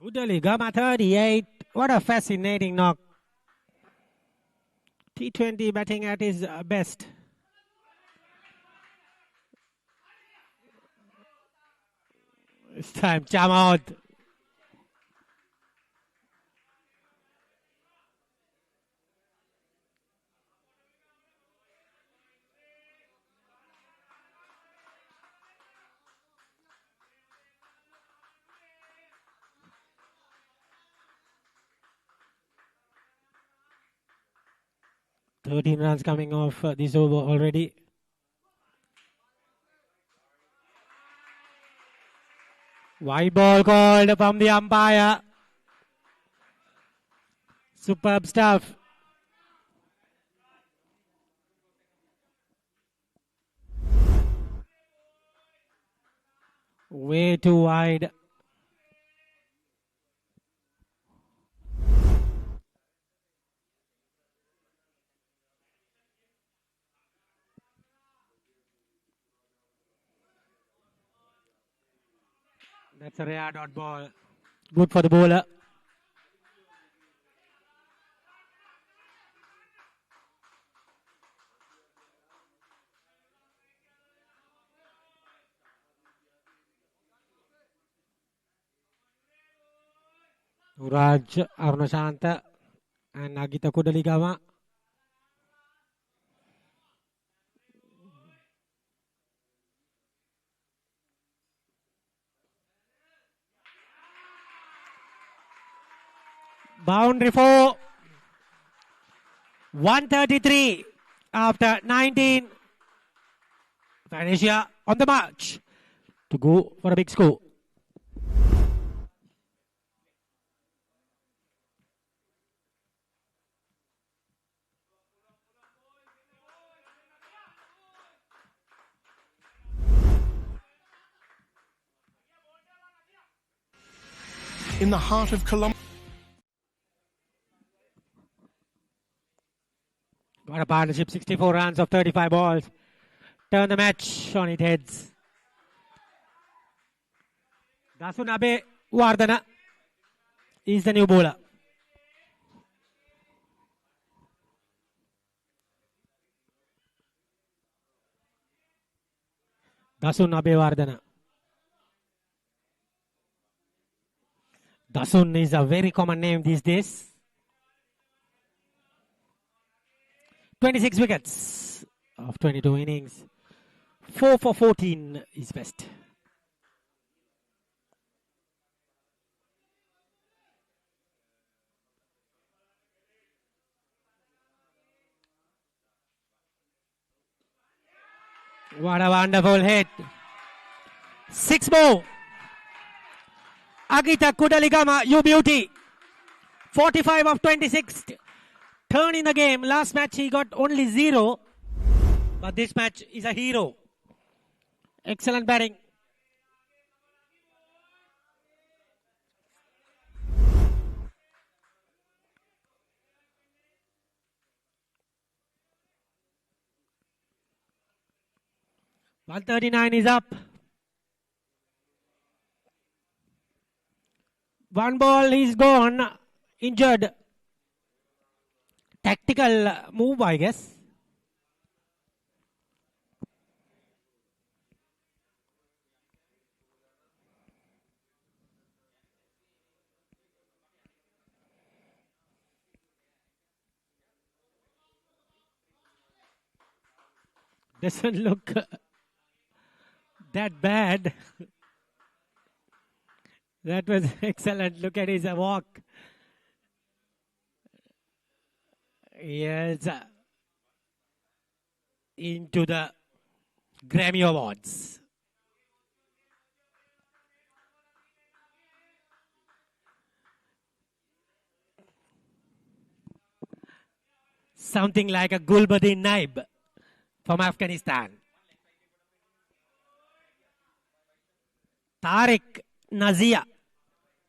Kudaligama 38. What a fascinating knock. T20 batting at his best. It's time, jam out. Runs coming off this over already. White ball called from the umpire. Superb stuff. Way too wide. That's a rare dot ball. Good for the bowler. Raj Arunashanta and Agita Kudaligama. Boundary for 133 after 19. Vanishia on the march to go for a big score. In the heart of Colombo. Got a partnership, 64 runs of 35 balls. Turn the match on its heads. Dasunabe Wardana is the new bowler. Dasunabe Wardana. Dasun is a very common name these days. 26 wickets of 22 innings. 4 for 14 is best. What a wonderful hit. 6 more. Agita Kudaligama, you beauty. 45 of 26. Turn in the game. Last match he got only 0. But this match is a hero. Excellent batting. $139 is up. One ball is gone. Injured. Tactical move, I guess. Doesn't look that bad. That was excellent. Look at his walk. Yes. Into the Grammy Awards. something like a Gulbuddin Naib from Afghanistan. Tariq Nazia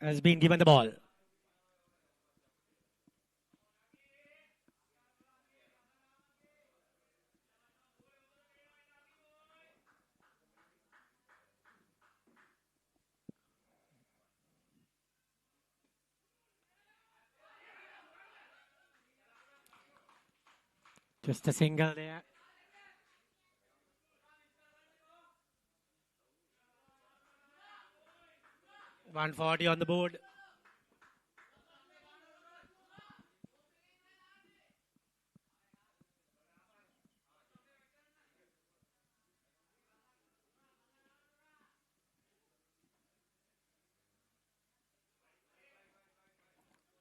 has been given the ball. Just a single there. $140 on the board.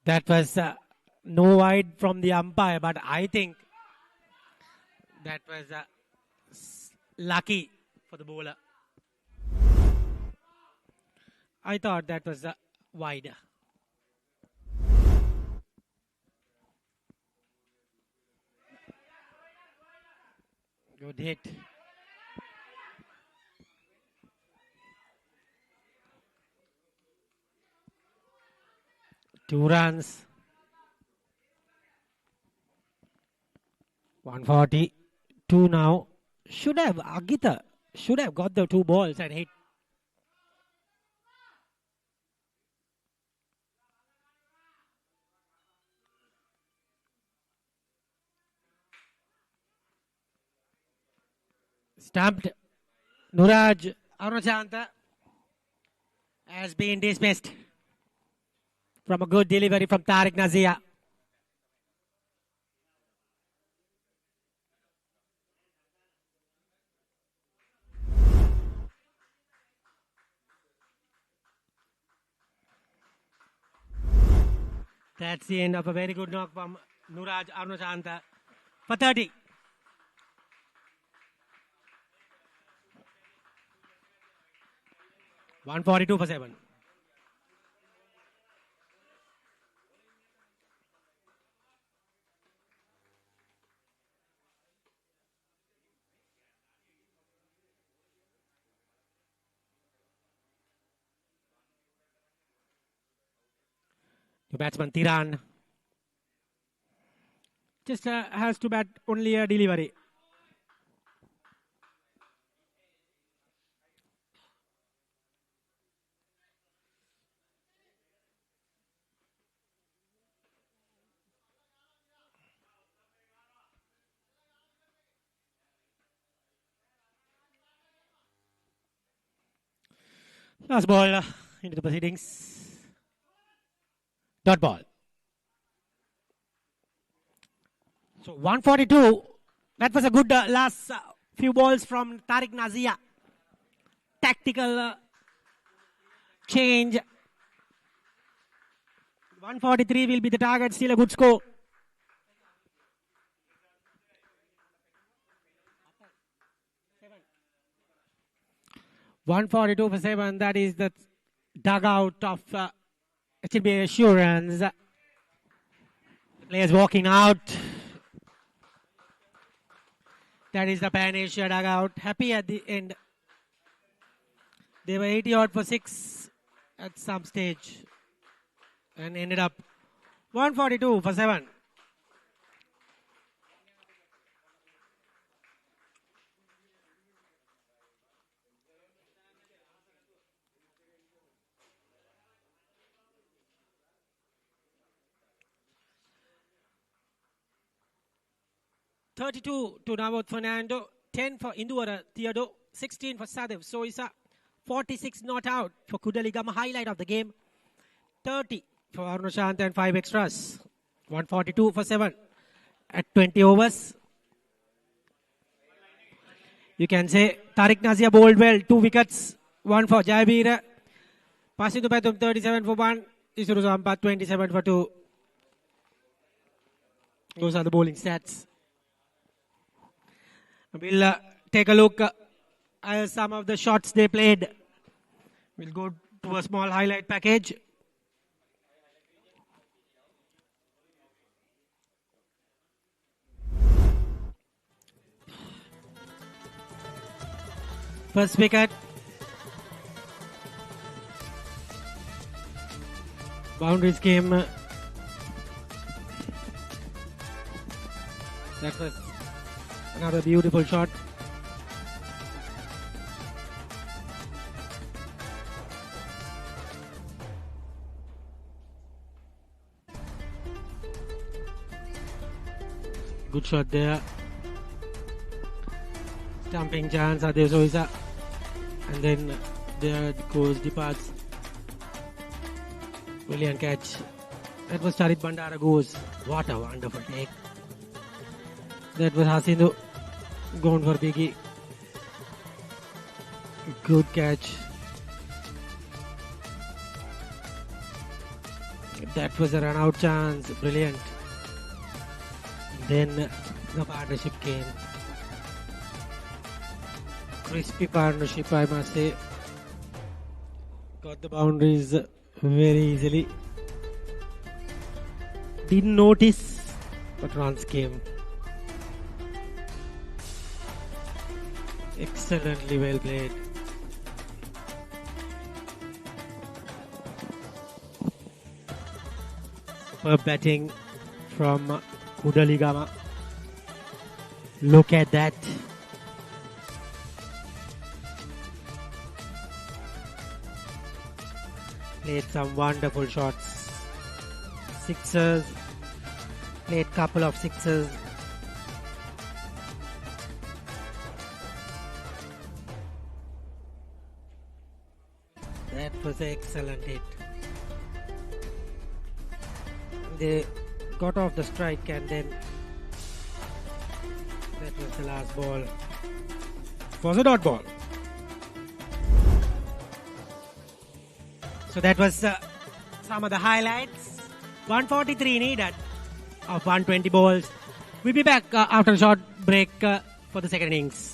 That was no wide from the umpire, but I think that was lucky for the bowler. I thought that was wide. Good hit. Two runs. 142 now. Agita should have got the 2 balls and hit. Stumped. Nuraj Arunachanta has been dismissed from a good delivery from Tariq Nazia. That's the end of a very good knock from Nuraj Arunachanta for 30. $142 for 7. New batsman Tiran just has to bat only a delivery. Last ball into the proceedings. Dot ball. So 142. That was a good last few balls from Tariq Nazia. Tactical change. 143 will be the target. Still a good score. $142 for 7. That is the dugout of HNB Assurance. The players walking out. That is the Pan Asia dugout. Happy at the end. They were 80 odd for 6 at some stage and ended up 142 for 7. $32 to Navot Fernando, 10 for Indura Theodore, 16 for Sadev Soisa, 46 not out for Kudaligam, highlight of the game, 30 for Arunashant and 5 extras, 142 for 7 at 20 overs. You can say Tariq Nazia bowled well, 2 wickets, 1 for Jayabir, Pasindu Patum 37 for 1, Isuru Zampa 27 for 2. Those are the bowling stats. We'll take a look at some of the shots they played. We'll go to a small highlight package. First wicket. Boundaries came. That was another beautiful shot. Good shot there. Stumping chance, Sadev Soisa. And then there goes departs. Brilliant catch. That was Charit Bandara goes. What a wonderful take. That was Hasindu going for Biggie. Good catch. That was a run out chance. Brilliant. Then the partnership came. Crispy partnership, I must say. Got the boundaries very easily. Didn't notice, but runs came. Excellently well played. Superb batting from Kudaligama. Look at that. Played some wonderful shots. Sixers. Played couple of sixers. That was an excellent hit. They got off the strike and then that was the last ball. Was a dot ball. So that was some of the highlights. 143 needed of 120 balls. We'll be back after a short break for the second innings.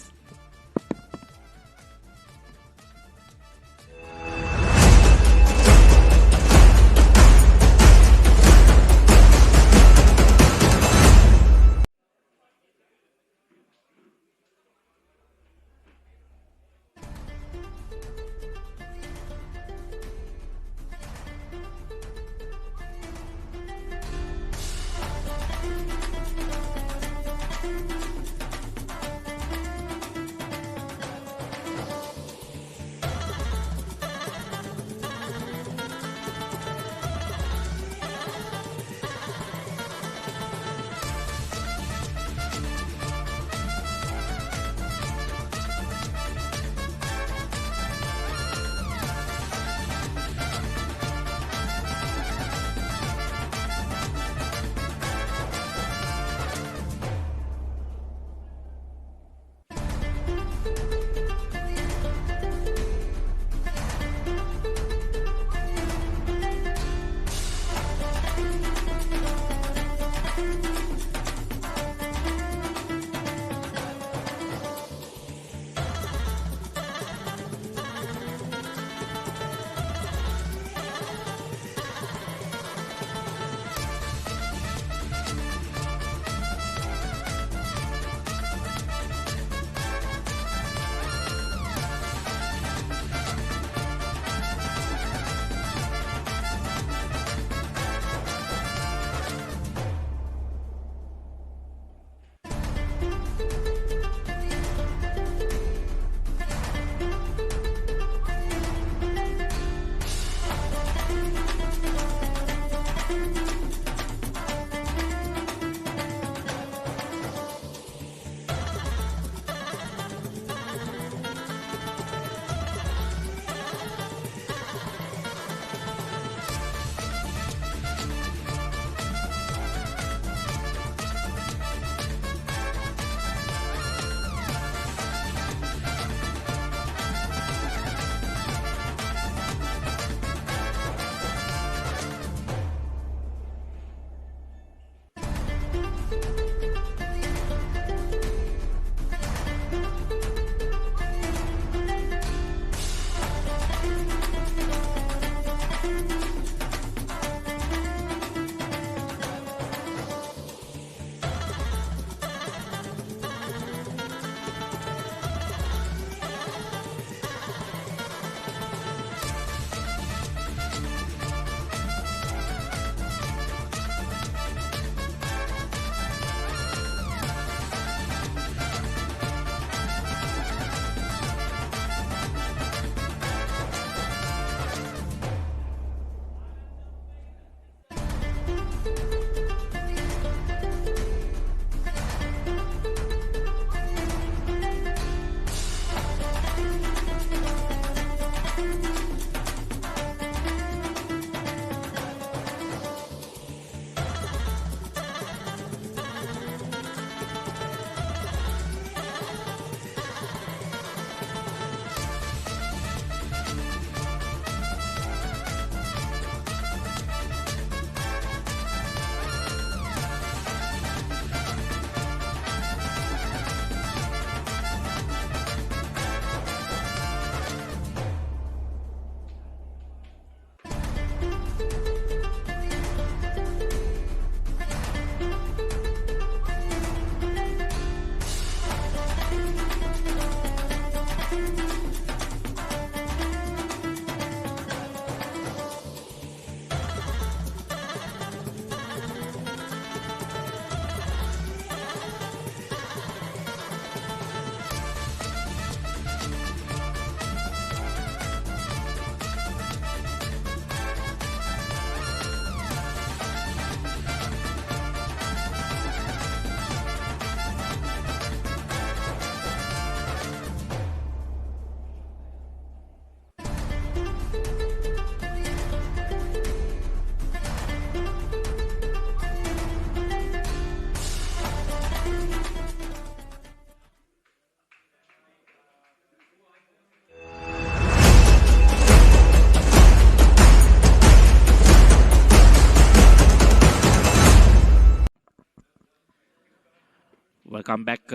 come back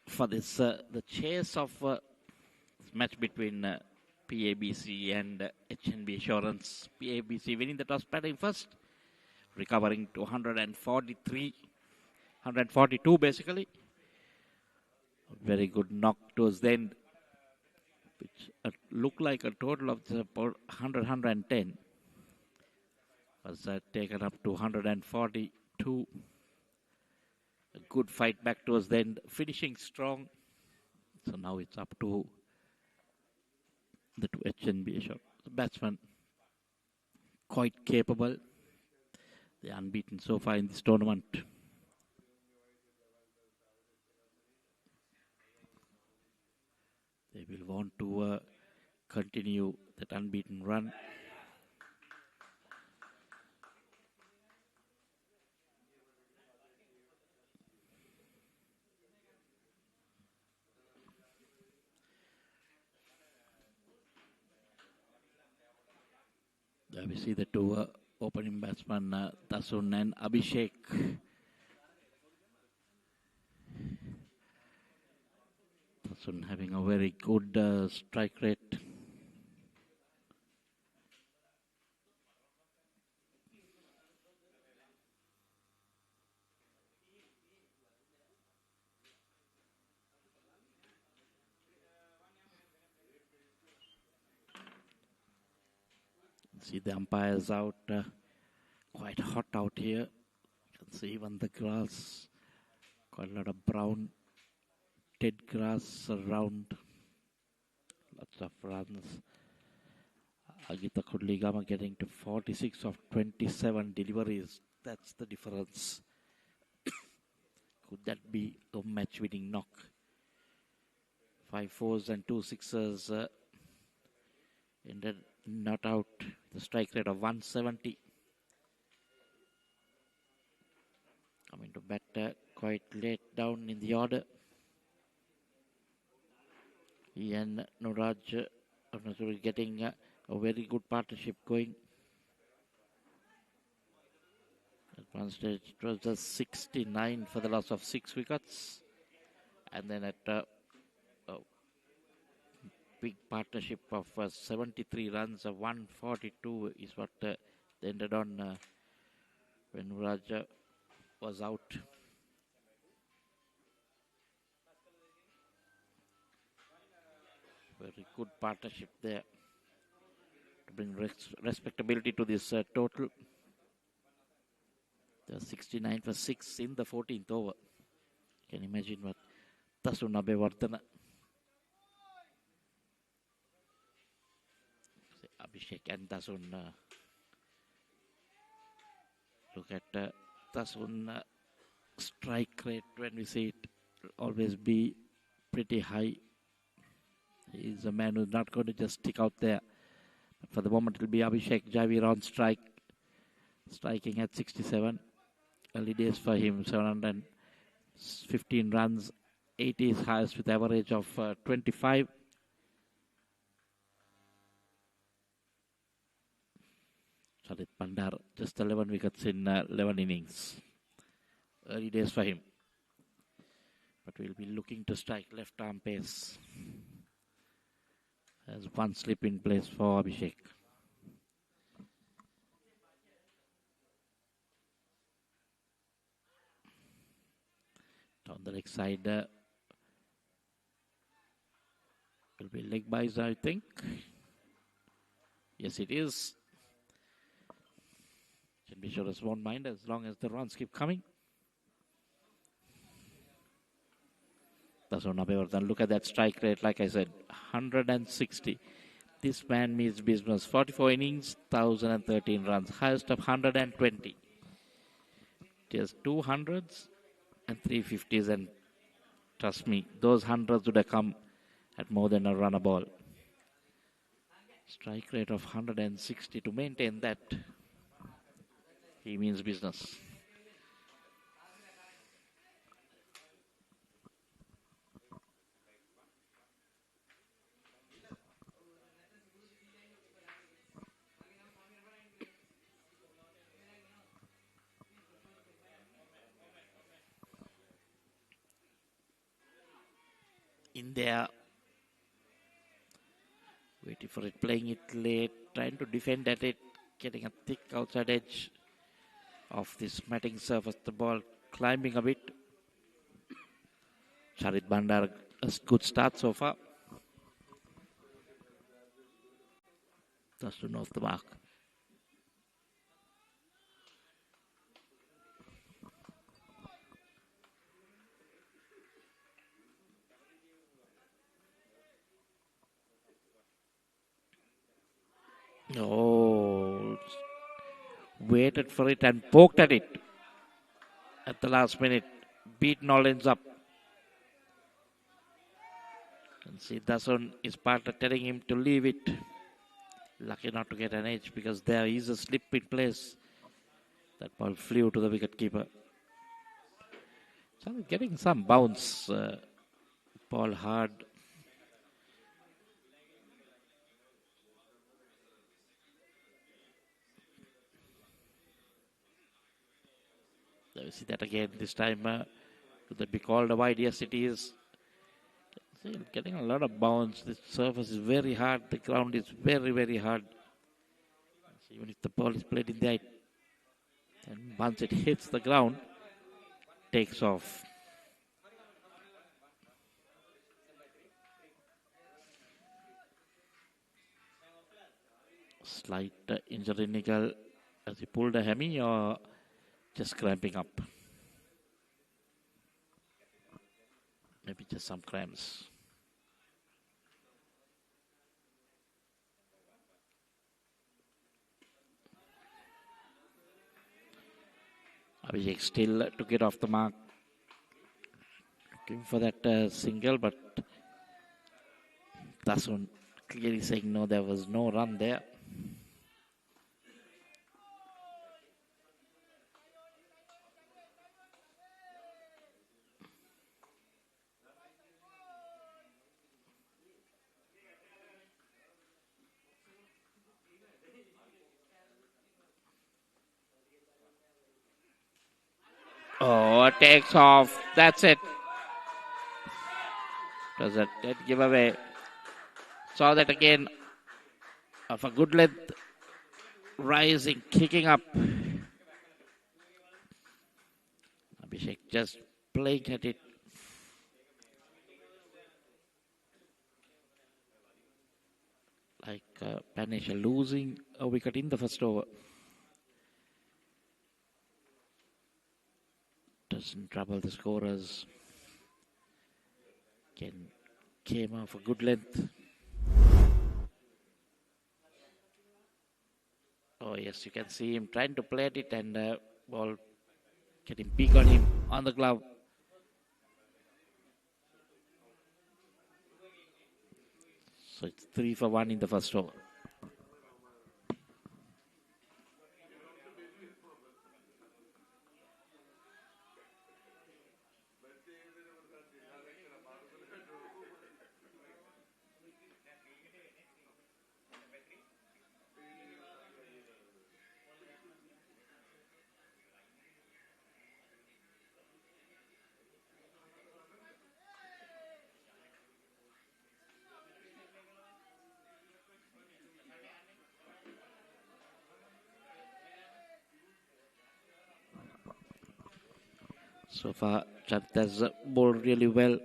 for this the chase of match between Pabc and HNB Assurance. Pabc winning the toss, batting first, recovering to 142 basically. Very good knock towards the end, which looked like a total of about 110. Was taken up to 142. A good fight back towards the end, finishing strong. So now it's up to the two HNB Assurance. The batsman quite capable. They are unbeaten so far in this tournament. They will want to continue that unbeaten run. There we see the two opening batsmen, Tasun and Abhishek. Tasun having a very good strike rate. See the umpires out, quite hot out here. You can see even the grass, quite a lot of brown dead grass around. Lots of runs. Agita Kudligama getting to 46 of 27 deliveries. That's the difference. Could that be a match-winning knock? 5 fours and 2 sixes. Ended not out. The strike rate of 170. Coming to bat quite late down in the order. He and Nuraj getting a very good partnership going. At one stage it was just 69 for the loss of 6 wickets. And then at a big partnership of 73 runs of 142 is what they ended on when Nuraj was out. Very good partnership there to bring respectability to this total. The 69 for 6 in the 14th over. You can imagine what Tasun Abhivardhana. Abhishek and Tasun. Look at Tasun strike rate when we see it always be pretty high. He's a man who's not going to just stick out there. But for the moment, it will be Abhishek Javir on strike. Striking at 67. Early days for him, 715 runs. 80 is highest with average of 25. Chalit Pandar, just 11 wickets in 11 innings. Early days for him. But we'll be looking to strike left arm pace. There's one slip in place for Abhishek. Down the leg side will be leg byes, I think. Yes, it is. Can be sure as won't mind as long as the runs keep coming. Tasun Abhivardhana, look at that strike rate, like I said, 160. This man means business. 44 innings, 1,013 runs, highest of 120. Just 200s and 350s, and trust me, those hundreds would have come at more than a run a ball. Strike rate of 160, to maintain that, he means business. in there. Waiting for it, playing it late, trying to defend at it, getting a thick outside edge of this matting surface. The ball climbing a bit. Charit Bandar, a good start so far. Just off the mark. Oh, waited for it and poked at it at the last minute. Beat Nollins up. And see, Dasun, his partner telling him to leave it. Lucky not to get an edge because there is a slip in place. That ball flew to the wicket keeper. So getting some bounce. Ball hard. There we see that again. This time, could that be called a wide? Yes, it is. See, getting a lot of bounce. The surface is very hard. The ground is very, very hard. See, even if the ball is played in there, and once it hits the ground, takes off. Slight injury niggle as he pulled a hammy or just cramping up. Maybe just some cramps. Abhishek still to get off the mark. Looking for that single, but Dasun clearly saying no, there was no run there. Oh, it takes off. That's it. Does a dead giveaway. Saw that again. Of a good length. Rising, kicking up. Abhishek just playing at it. Like Panesha losing a wicket in the first over. Doesn't trouble the scorers. Came off a good length. Oh yes, you can see him trying to play at it and ball getting big on him on the glove. So it's 3 for 1 in the first over. So far, Charit has bowled really well.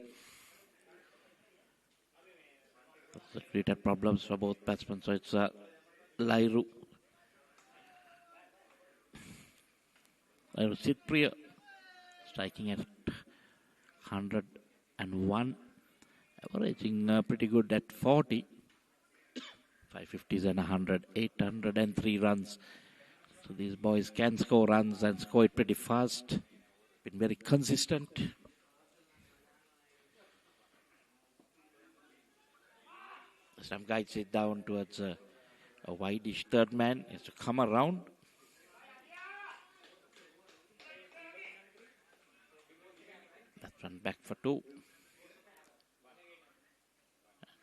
Created problems for both batsmen. So it's Lairu Sitpriya striking at 101, averaging pretty good at 40. 550s and 100, 803 runs. So these boys can score runs and score it pretty fast. Been very consistent. Some guides it down towards a wideish third man. He has to come around. That one back for 2.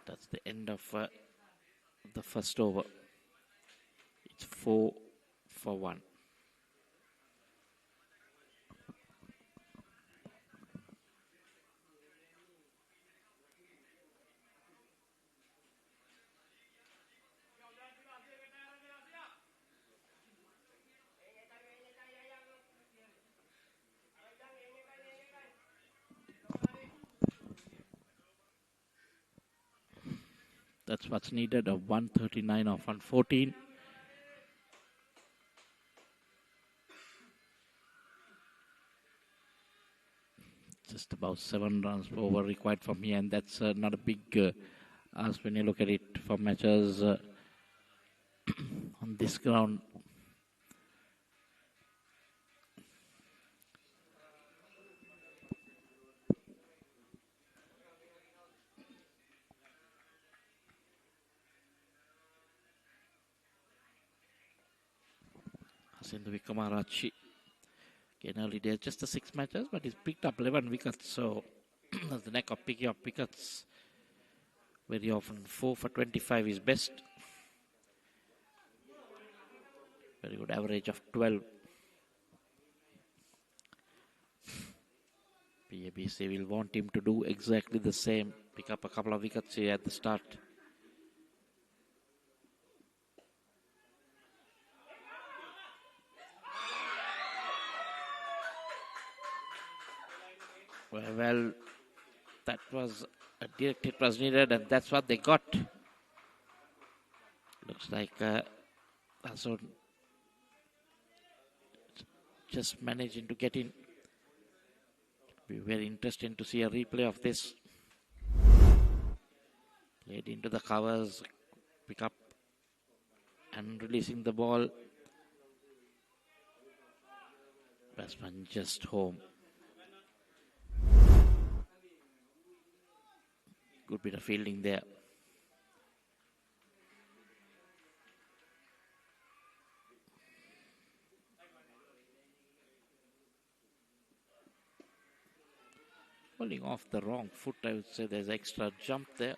That's the end of the first over. It's 4 for 1. That's what's needed, a 139 off 114. Just about 7 runs over required from here, and that's not a big ask when you look at it for matches on this ground. Hasindu Vikamarachi. In early days, just the 6 matches, but he's picked up 11 wickets, so that's the knack of picking up wickets. Very often 4 for 25 is best. Very good average of 12. Pabc will want him to do exactly the same. Pick up a couple of wickets here at the start. Well, that was a direct hit was needed, and that's what they got. Looks like Azon just managing to get in. Be very interesting to see a replay of this. Played into the covers, pick up and releasing the ball. Batsman just home. Good bit of fielding there. Holding off the wrong foot, I would say there's extra jump there.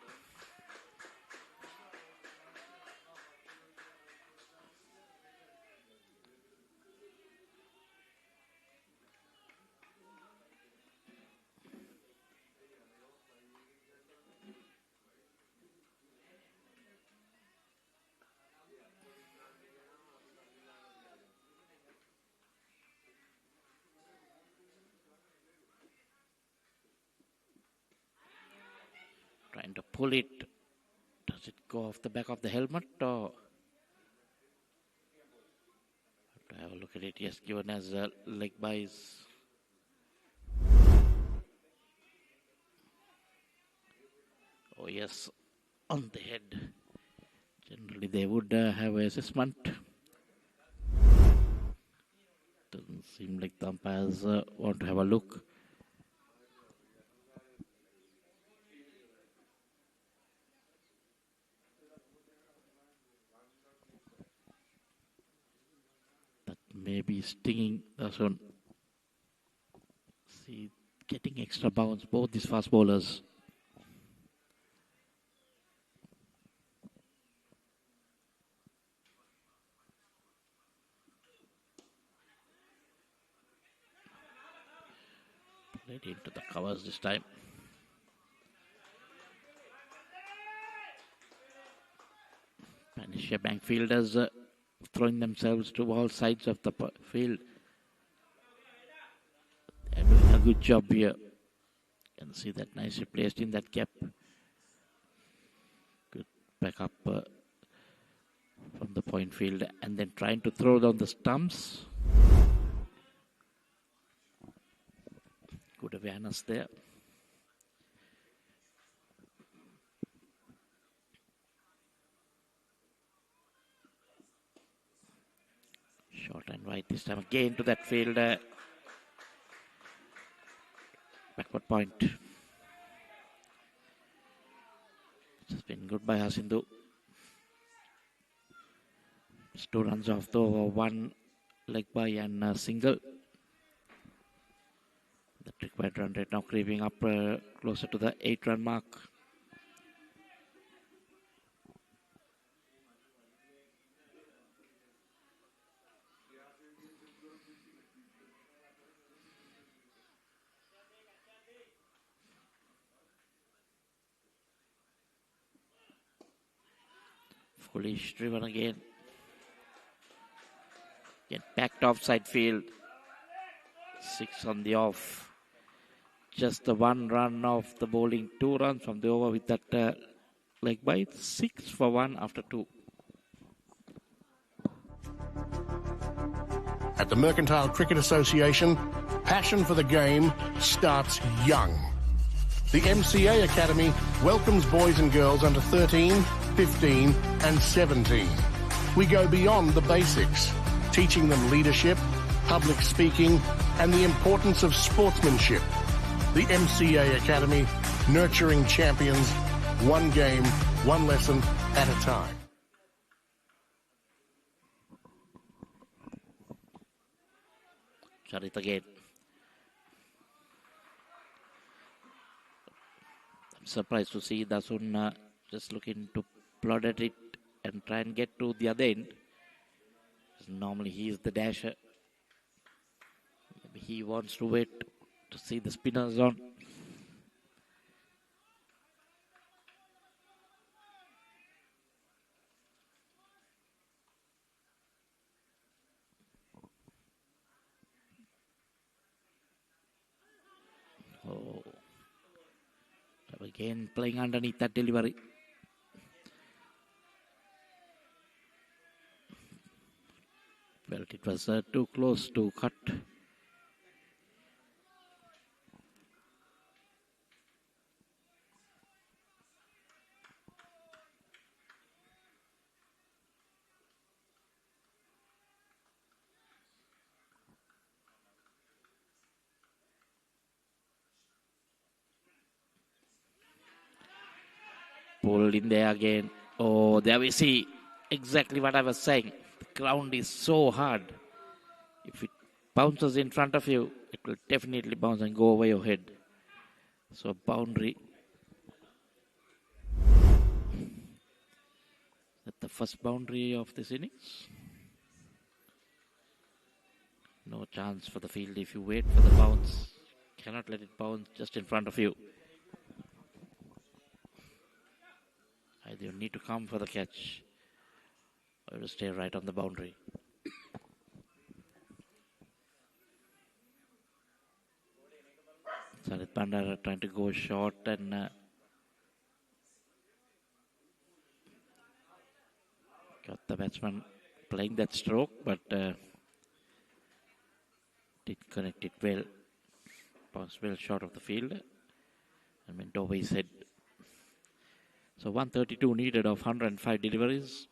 Trying to pull it. Does it go off the back of the helmet or? Have to have a look at it. Yes, given as leg byes. Oh yes, on the head. Generally they would have an assessment. Doesn't seem like the umpires want to have a look. Maybe stinging this one. See, getting extra bounce, both these fast bowlers. Played into the covers this time. Panacea Bank fielders throwing themselves to all sides of the field. They're doing a good job here. You can see that nicely placed in that gap. Good back up from the point field and then trying to throw down the stumps. Good awareness there. Short and right this time again to that field. Backward point. It's been good by Hasindu. It's 2 runs off the over, 1 leg by and a single. The required run rate now creeping up closer to the 8-run mark. Foolish driven again. Get backed offside field. 6 on the off. Just the 1 run off the bowling. 2 runs from the over with that leg by 6 for 1 after 2. At the Mercantile Cricket Association, passion for the game starts young. The MCA Academy welcomes boys and girls under 13, 15 and 17. We go beyond the basics, teaching them leadership, public speaking and the importance of sportsmanship. The MCA Academy, nurturing champions, one game, one lesson at a time. Charit again. I'm surprised to see Dasun just looking to plod at it and try and get to the other end. Normally he is the dasher. Maybe he wants to wait to see the spinners on. Oh, again playing underneath that delivery. Well, it was too close to cut. Pulled in there again. Oh, there we see exactly what I was saying. The ground is so hard. If it bounces in front of you, it will definitely bounce and go over your head. So boundary. That the first boundary of this innings. No chance for the field if you wait for the bounce. Cannot let it bounce just in front of you. Either you need to come for the catch or to stay right on the boundary. Sarit Bandara trying to go short and got the batsman playing that stroke, but did connect it well. Bounced well short of the field and went over his head. So 132 needed of 105 deliveries.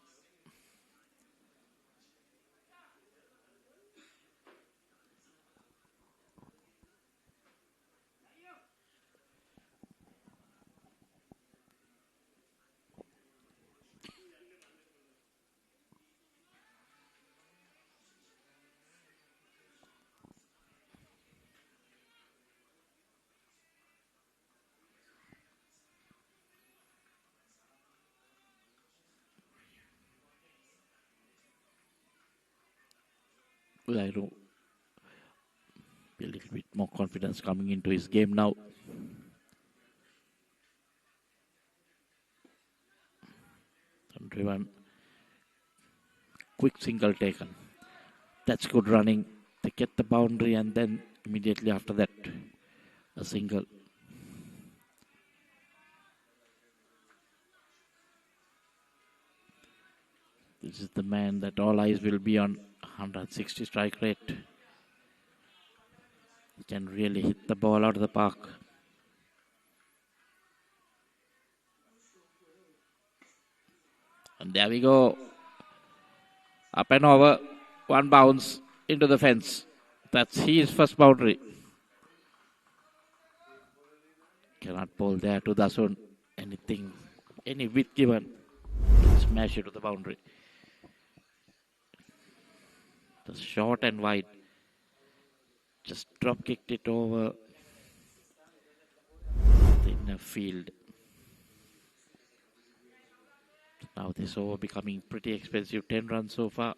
I know a little bit more confidence coming into his game now. And driven, quick single taken. That's good running. They get the boundary and then immediately after that, a single. This is the man that all eyes will be on. 160 strike rate. He can really hit the ball out of the park. And there we go. Up and over. One bounce into the fence. That's his first boundary. Cannot bowl there to Dasun. Anything, any width given. Smash it to the boundary. The short and wide. Just drop kicked it over the inner field. Now this over becoming pretty expensive. 10 runs so far.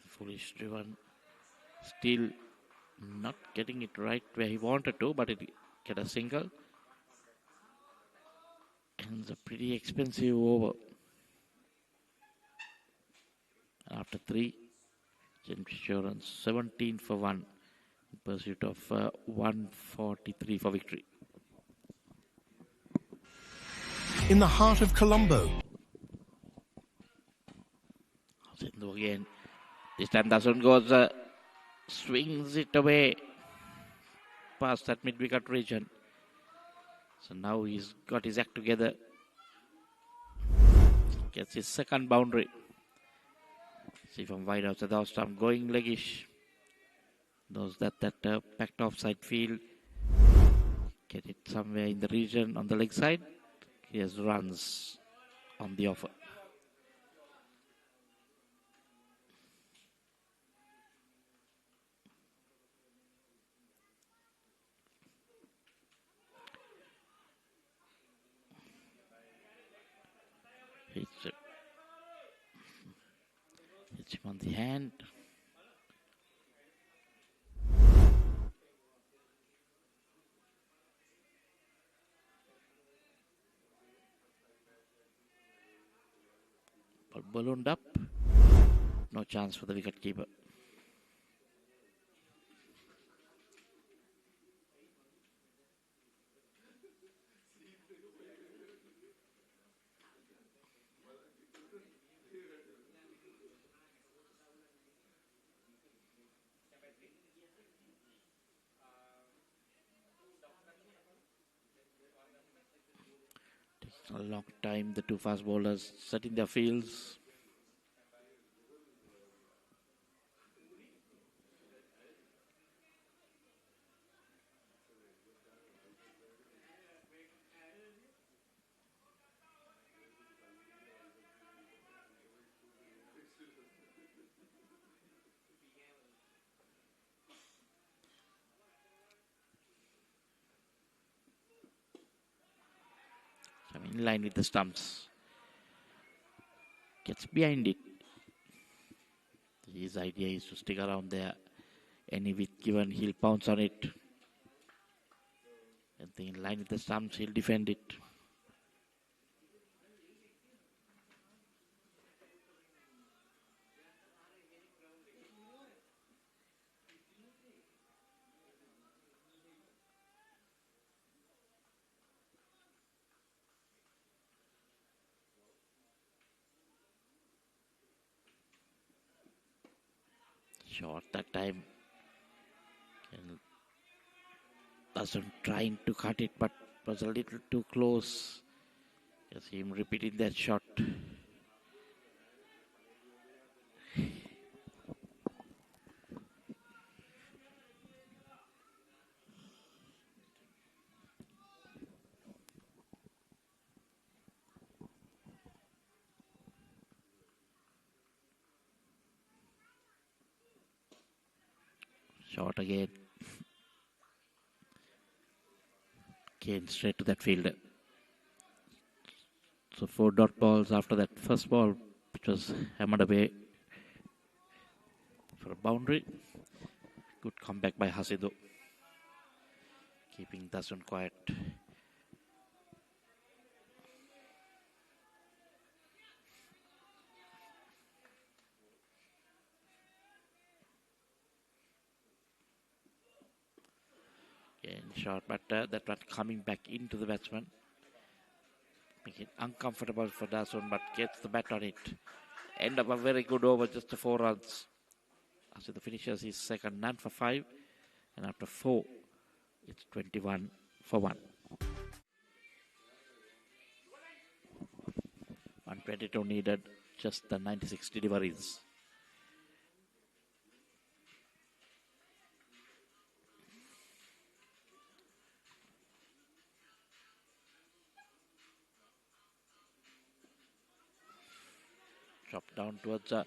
Foolish driven. Still not getting it right where he wanted to, but it get a single. And it's a pretty expensive over. After 3, HNB Assurance 17 for 1 in pursuit of 143 for victory. In the heart of Colombo. Sindhu again. This time Dasun goes, swings it away past that mid-wicket region. So now he's got his act together. Gets his second boundary. See from wide outside the off-stump, going leggish. Knows that packed offside field. Get it somewhere in the region on the leg side. He has runs on the offer. Hits him on the hand. But ballooned up. No chance for the wicketkeeper. Takes a long time, the two fast bowlers setting their fields. In line with the stumps. Gets behind it. His idea is to stick around there. Any width given, he'll pounce on it. And then in line with the stumps, he'll defend it. Short that time. Doesn't trying to cut it, but was a little too close. You see him repeating that shot. Short again. Again straight to that fielder. So 4 dot balls after that first ball, which was hammered away for a boundary. Good comeback by Hasidu. Keeping Dasun quiet. Again short, but that one coming back into the batsman. Make it uncomfortable for Dasun, but gets the bat on it. End of a very good over, just the 4 runs. After the finishes his second, none for 5. And after 4, it's 21 for 1. 122 needed, just the 96 deliveries. Drop down towards there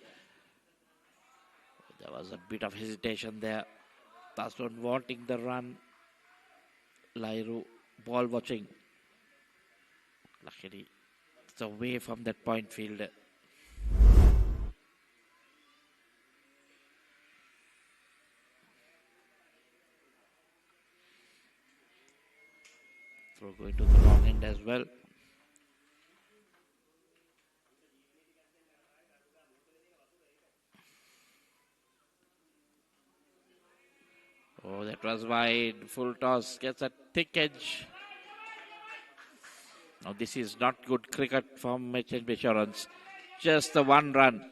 was a bit of hesitation there. Dasun wanting the run. Lairu ball watching. Luckily it's away from that point fielder. Going to the wrong end as well. Oh, that was wide. Full toss. Gets a thick edge. Now this is not good cricket from HNB Assurance. Just the one run.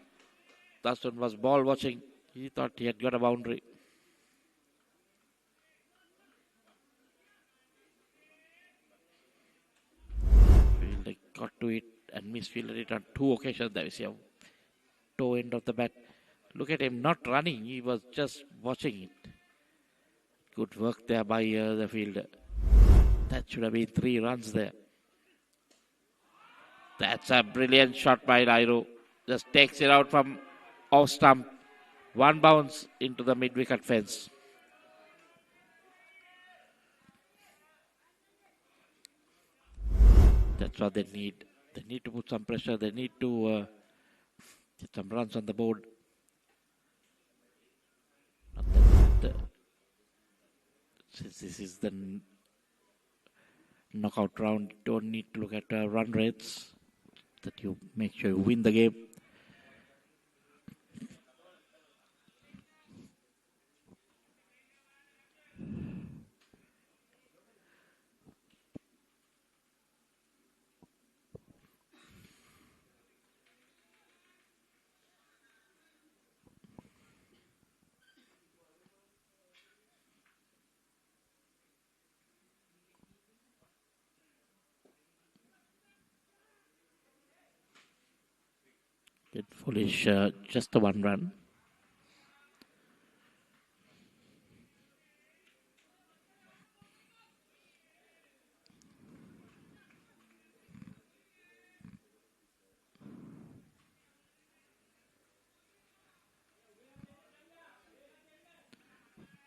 Dasun was ball watching. He thought he had got a boundary. Fielder got to it and misfielded it on 2 occasions. There we see a toe end of the bat. Look at him not running. He was just watching it. Good work there by the fielder. That should have been 3 runs there. That's a brilliant shot by Nairo. Just takes it out from off stump. 1 bounce into the mid-wicket fence. That's what they need. They need to put some pressure. They need to get some runs on the board. Since this is the knockout round, you don't need to look at run rates. That you make sure you win the game. Get foolish, just the 1 run.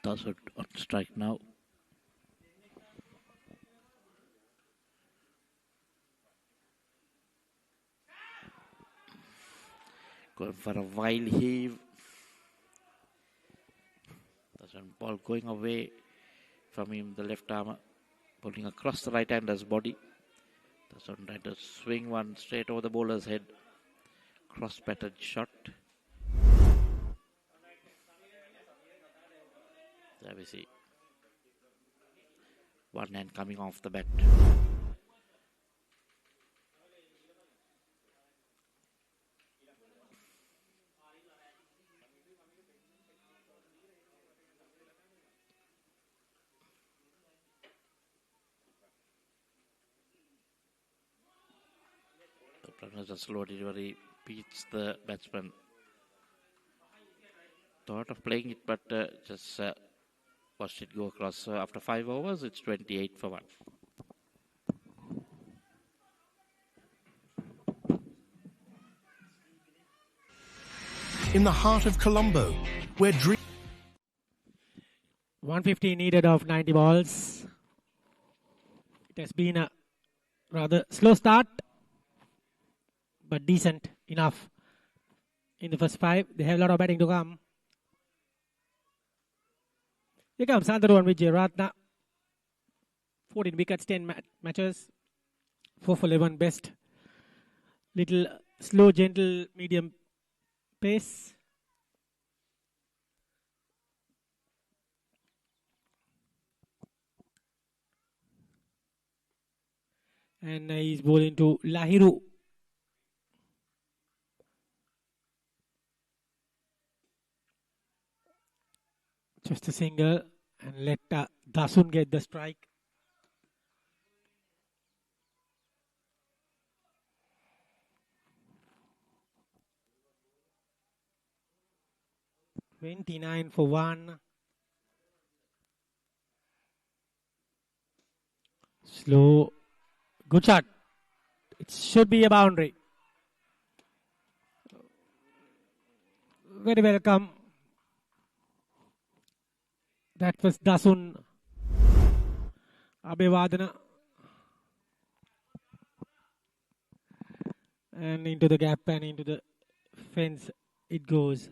Toss it on strike now. Going for a wild heave. That's one ball going away from him, the left arm, pulling across the right-hander's body. That's one trying to swing one straight over the bowler's head. Cross-batted shot. There we see. 1 hand coming off the bat. A slow delivery beats the batsman. Thought of playing it, but just watched it go across. After 5 overs, it's 28 for 1. In the heart of Colombo, where 150 needed of 90 balls. It has been a rather slow start, but decent enough in the first 5. They have a lot of batting to come. Here comes Sandaruan Vijay Ratna. 14 wickets, 10 matches. 4 for 11 best. Little slow, gentle, medium pace. And he's bowling to Lahiru. Just a single, and let Dasun get the strike. $29 for 1. Slow. Good shot. It should be a boundary. Very welcome. That was Dasun. Abhivadana. And into the gap and into the fence it goes.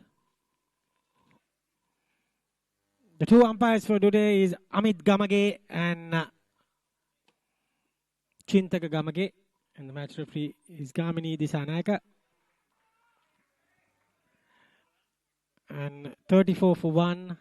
The 2 umpires for today is Amit Gamage and Chintaka Gamage, and the match referee is Gamini Disanayaka. And 34 for 1.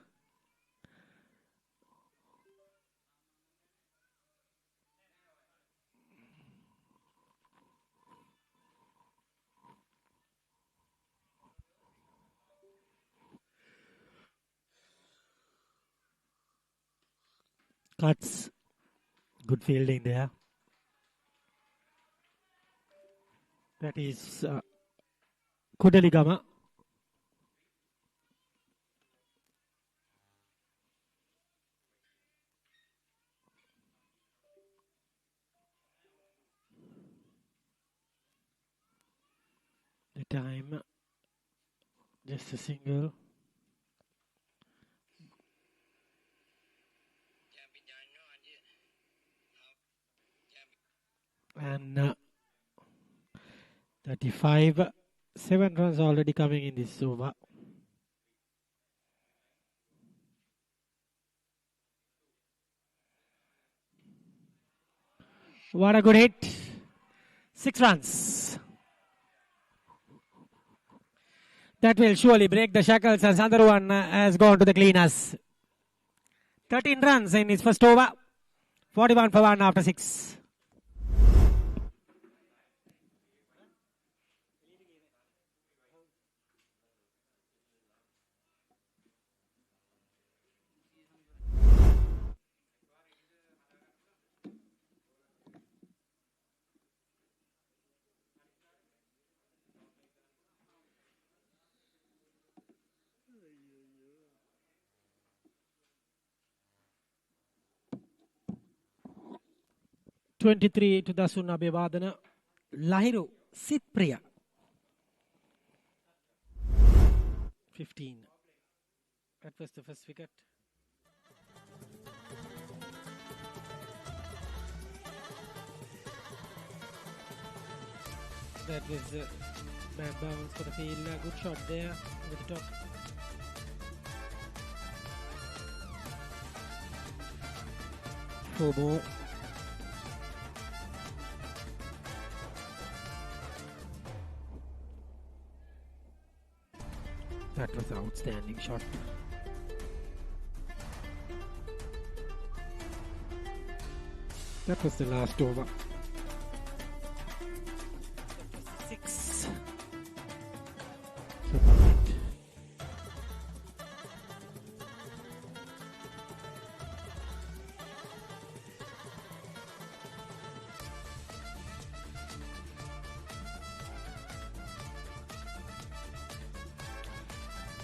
Cuts. Good fielding there. That is Kudaligama. The time, just a single. And 35, 7 runs already coming in this over. What a good hit. 6 runs. That will surely break the shackles as another one has gone to the cleaners. 13 runs in his first over. 41 for 1 after 6. $23 to Dasuna Bevadana. Lahiru Sitpriya. 15. That was the first wicket. That was a bad bounce for the field. Good shot there with the top. Four more. That was an outstanding shot. That was the last over. That was 6. So perfect.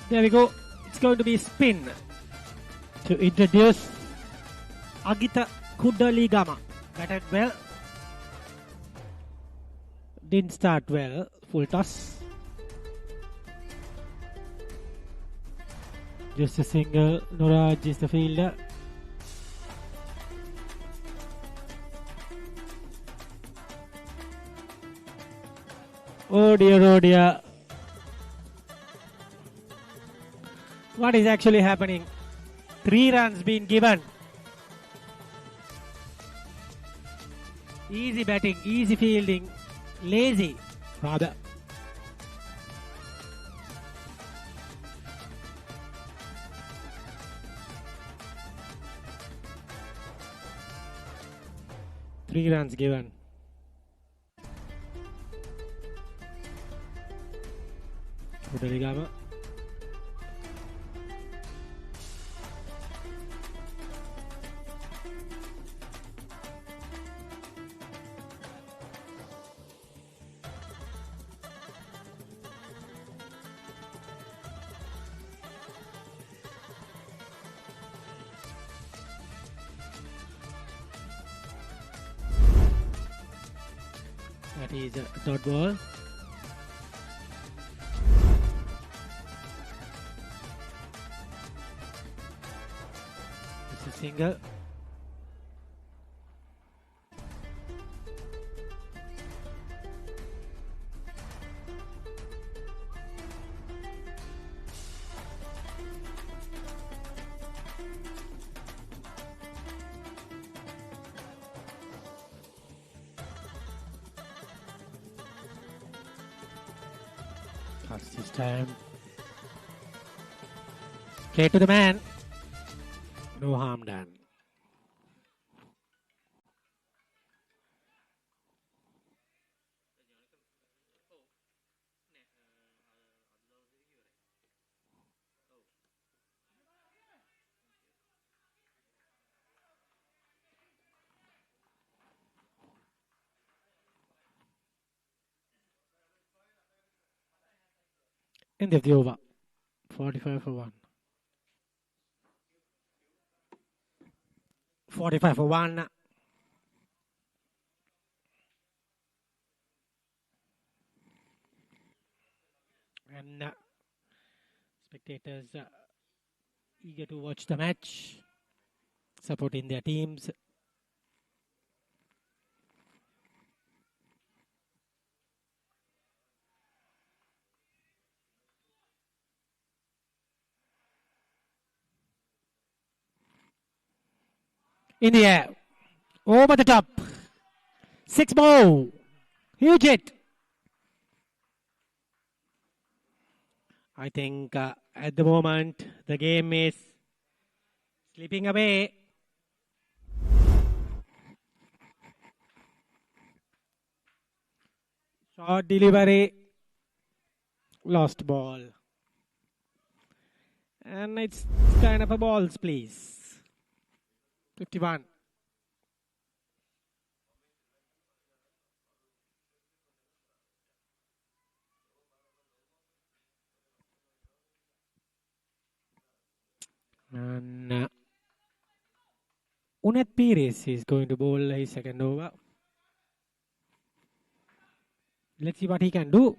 There we go. It's going to be spin to introduce Agita Kudaligama. Batted well. Didn't start well. Full toss. Just a single. Nuraj is the fielder. Oh dear, oh dear. What is actually happening? 3 runs being given. Easy batting, easy fielding, lazy rather. Three runs given. Kudaligama. That is a dot ball. It's a single. Starts this time. Straight to the man. No harm done. End of the over. 45 for 1. 45 for 1. And spectators eager to watch the match, supporting their teams. In the air, over the top, 6 more, huge hit. I think at the moment the game is slipping away. Short delivery, lost ball. And it's kind of a balls, please. 51. And Unet Pires is going to bowl his second over. Let's see what he can do.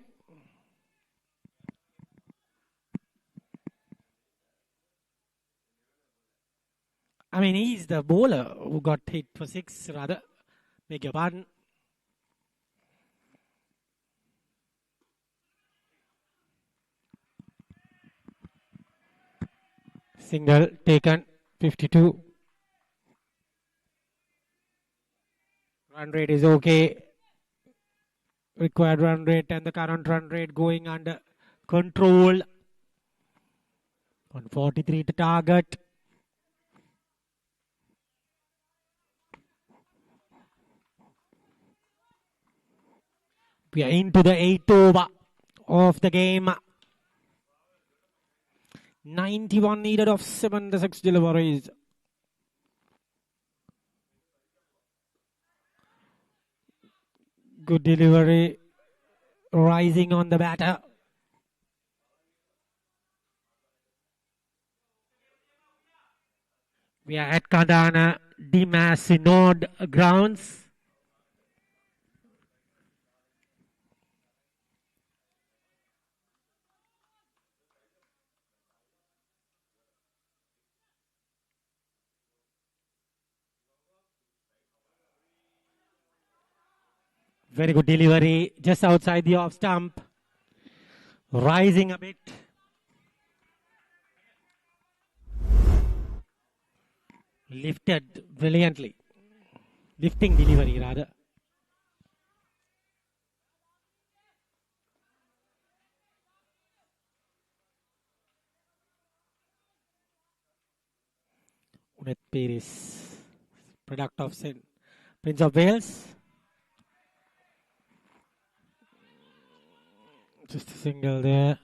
I mean, he's the bowler who got hit for 6, rather. Beg your pardon. Single taken, 52. Run rate is okay. Required run rate and the current run rate going under control. 143 to target. We are into the 8th over of the game. 91 needed of 76 deliveries. Good delivery. Rising on the batter. We are at Kadana Dimasinod grounds. Very good delivery, just outside the off stump. Rising a bit. Lifted brilliantly. Lifting delivery rather. Unet Pires, product of Prince of Wales. Just a single there.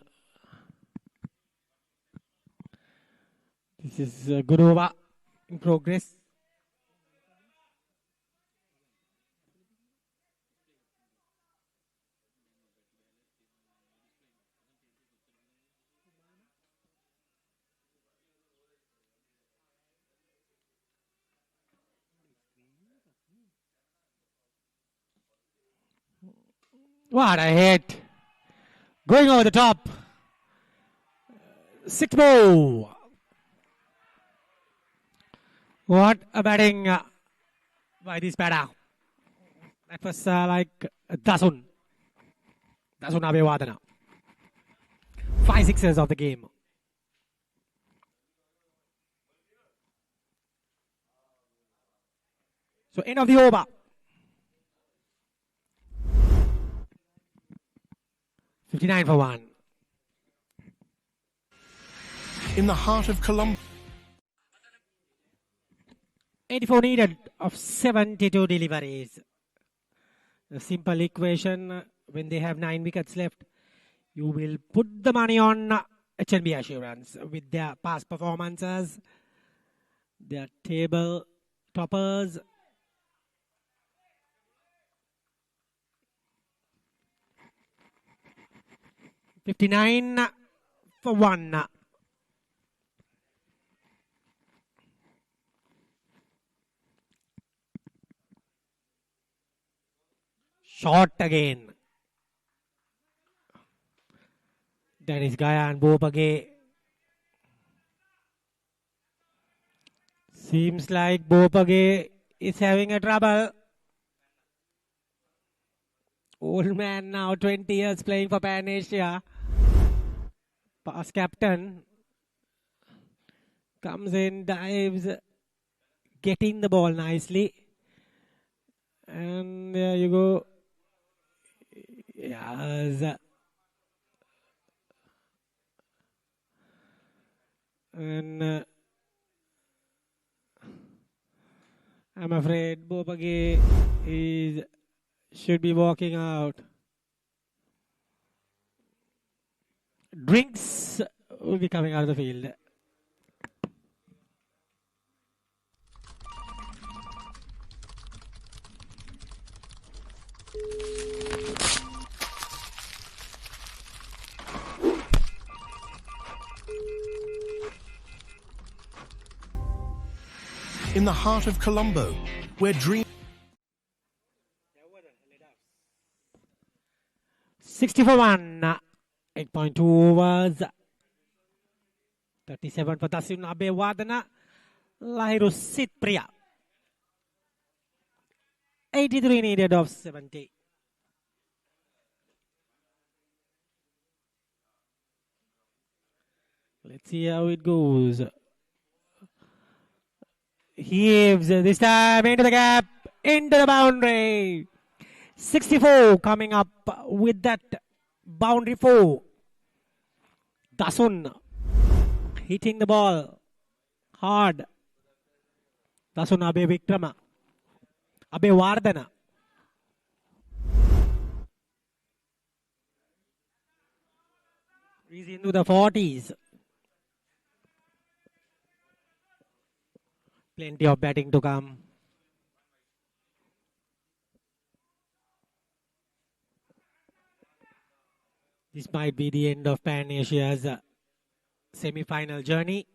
This is a good over in progress. What a hit. Going over the top. 6 more. What a batting by this batter. That was like Dasun. Dasun Abhiwadana. 5 sixes of the game. So end of the over. 59 for 1. In the heart of Colombo. 84 needed of 72 deliveries. A simple equation, when they have 9 wickets left, you will put the money on HNB Assurance with their past performances, their table toppers. $59 for 1. Short again. That is Gayan Pabc. Seems like Pabc is having a trouble. Old man now, 20 years playing for Pan Asia. Past captain. Comes in, dives, getting the ball nicely. And there you go. Yes. And I'm afraid Pabc should be walking out. Drinks will be coming out of the field. In the heart of Colombo, where dreams... 60 for 1. 8.2 overs. 37 for Dasun Abewadana. Lahiru Sitpriya. 83 needed of 70. Let's see how it goes. Heaves this time into the gap, into the boundary. 64 coming up with that boundary 4. Dasun hitting the ball hard. Dasun Abewardana. He's into the 40s. Plenty of batting to come. This might be the end of Pan Asia's semi-final journey.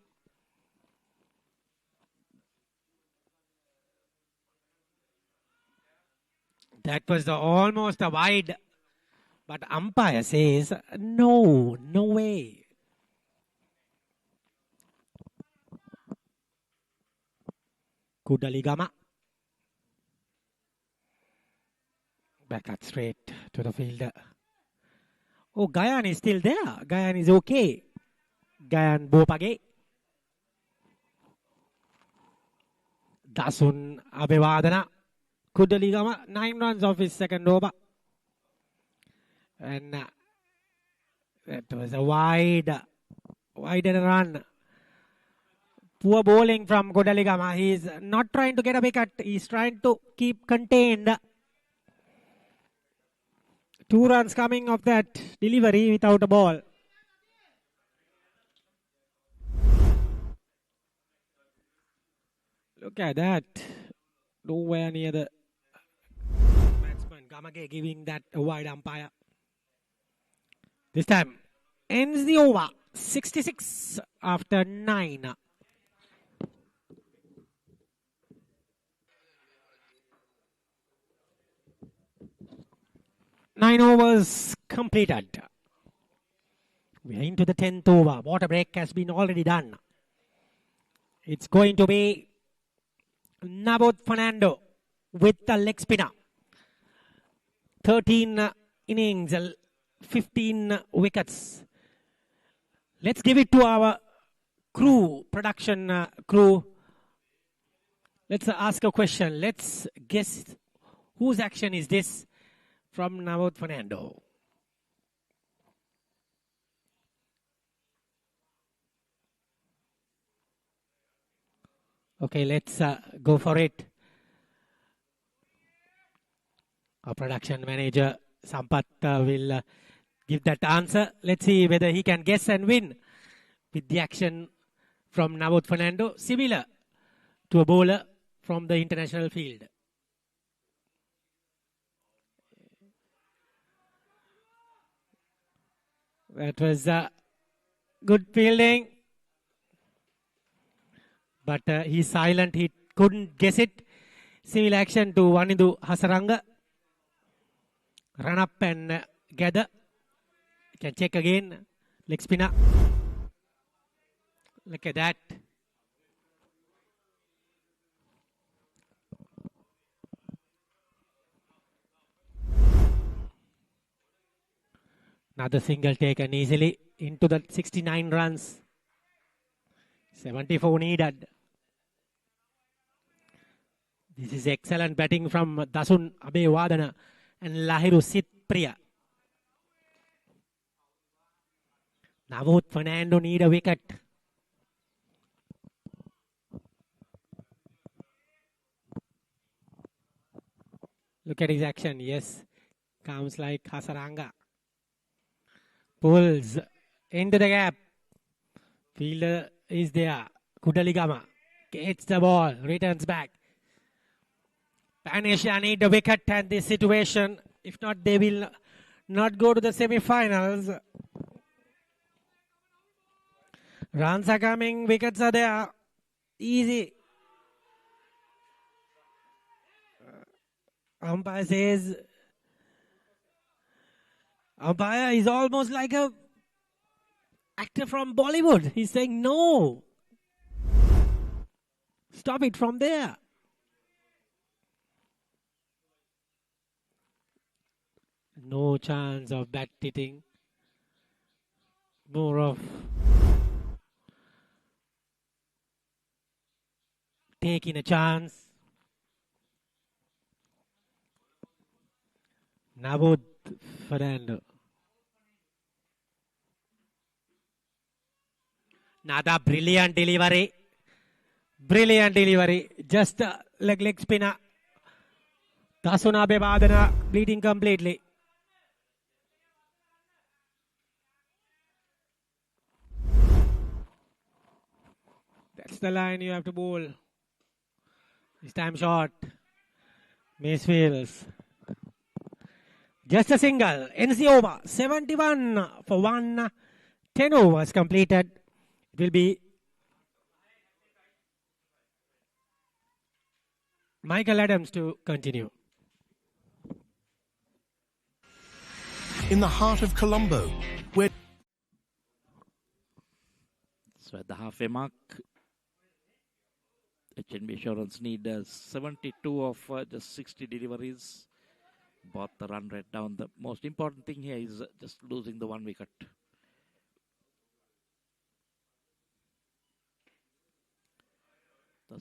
That was almost a wide, but umpire says no, no way. Kudaligama. Back out straight to the fielder. Oh, Gayan is still there. Gayan is okay. Gayan Pabc. Dasun Abewardana. Kudaligama, 9 runs off his second over. And that was a wide run. Poor bowling from Kudaligama. He's not trying to get a wicket. He's trying to keep contained. 2 runs coming off that delivery without a ball. Look at that. Nowhere near the batsman. Gamage giving that a wide umpire. This time ends the over. 66 after 9. Nine overs completed. We are into the 10th over. Water break has been already done. It's going to be Nabot Fernando with the leg spinner. 13 innings, 15 wickets. Let's give it to our crew, production crew. Let's ask a question. Let's guess whose action is this from Nabot Fernando. Okay, let's go for it. Our production manager Sampath will give that answer. Let's see whether he can guess and win with the action from Navot Fernando, similar to a bowler from the international field. That was good fielding, but he's silent. He couldn't guess it. Civil action to Wanindu Hasaranga. Run up and gather. Can check again. Leg spinner. Look at that. Another single taken easily into the 69 runs. 74 needed. This is excellent batting from Dasun Abewadana and Lahiru Sitpriya. Navot Fernando need a wicket. Look at his action. Yes. Comes like Hasaranga. Pulls into the gap. Fielder is there. Kudaligama gets the ball. Returns back. Pan Asia need a wicket at this situation. If not, they will not go to the semi-finals. Runs are coming. Wickets are there. Easy. Umpire says, umpire is almost like a actor from Bollywood. He's saying no. Stop it from there. No chance of bat hitting. More of taking a chance. Navot Fernando. Another brilliant delivery. Brilliant delivery. Just leg spinner. Dasuna Bebadana bleeding completely. That's the line you have to bowl. This time short. Misfields. Just a single. NC over. 71 for 1. 10 overs completed. It will be Michael Adams to continue. In the heart of Colombo, where... So at the halfway mark, HNB Assurance need 72 of just 60 deliveries. Brought the run rate down. The most important thing here is just losing the 1 wicket.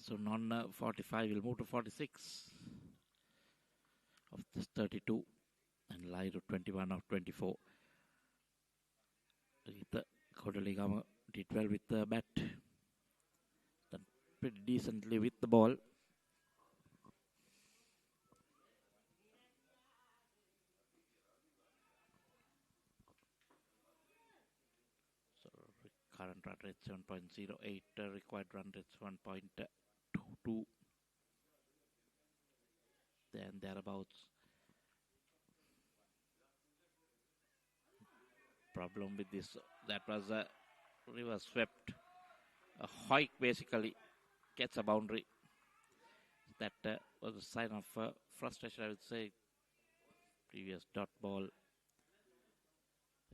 So on 45 will move to 46 of this 32 and lie to 21 of 24. Kodaligama did well with the bat. Done pretty decently with the ball. So current run rate 7.08, required run rate 1.22. Then thereabouts. Problem with this, that was a reverse swept. A hoik basically gets a boundary. That was a sign of frustration, I would say. Previous dot ball.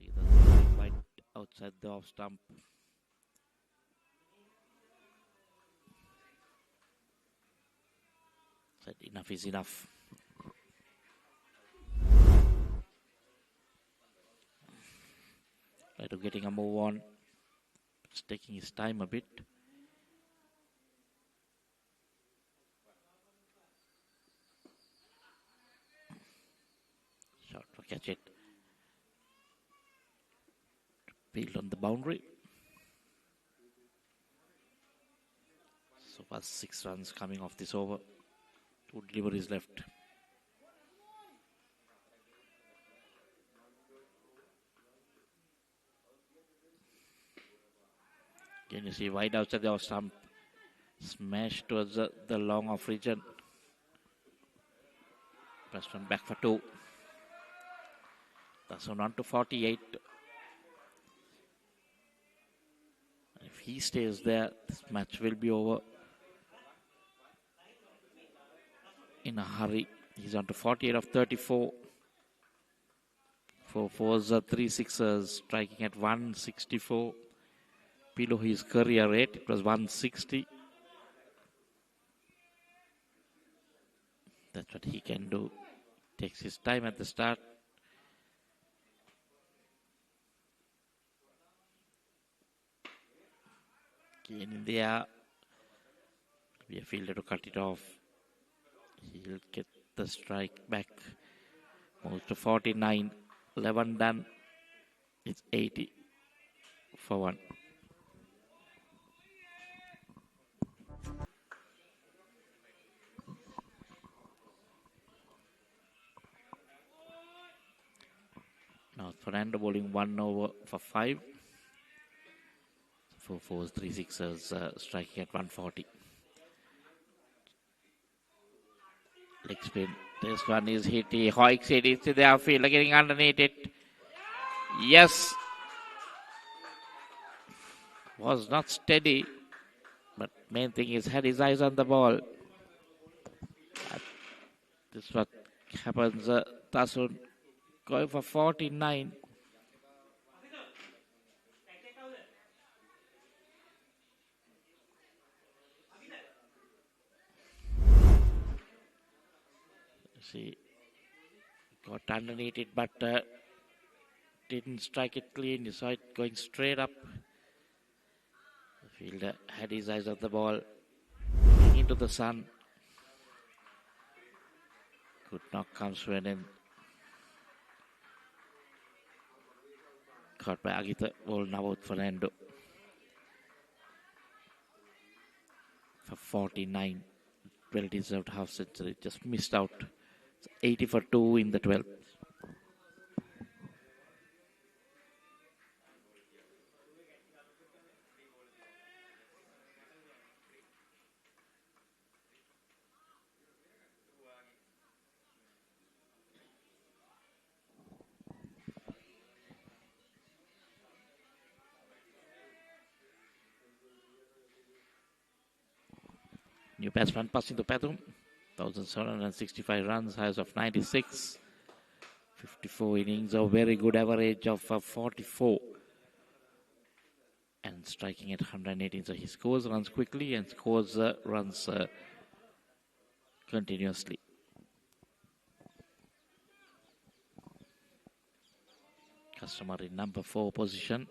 Either right outside the off stump. Said enough is enough. Try to getting a move on. It's taking his time a bit. Shot to catch it. Field on the boundary. So Was 6 runs coming off this over. 2 deliveries left. Can you see wide outside the off stump? Smash towards the long off region. First one back for 2. That's on to 48. If he stays there, this match will be over in a hurry. He's on to 48 of 34. 4 fours, 3 sixes, striking at 164. Below his career rate, it was 160. That's what he can do. Takes his time at the start. Again in the air. Be a fielder to cut it off. He'll get the strike back. Moves to 49. 11 done. It's 80 for 1. Now Fernando bowling 1 over for 5. 4 fours, 3 sixes, striking at 140. Leg spin. This one is hit. He hoiks it into the outfield, getting underneath it. Yes. Was not steady. But main thing is had his eyes on the ball. This is what happens. Tasun going for 49. See, got underneath it, but didn't strike it clean. You saw it going straight up. The fielder had his eyes on the ball, into the sun. Good knock comes Sweden. Caught by Agita, ball now out Fernando. For 49, well deserved half century, just missed out. 80 for 2 in the 12th. New batsman passing to Pathum. 1,765 runs, highs of 96. 54 innings, a very good average of 44. And striking at 118. So he scores runs quickly and scores runs continuously. Customer in number 4 position.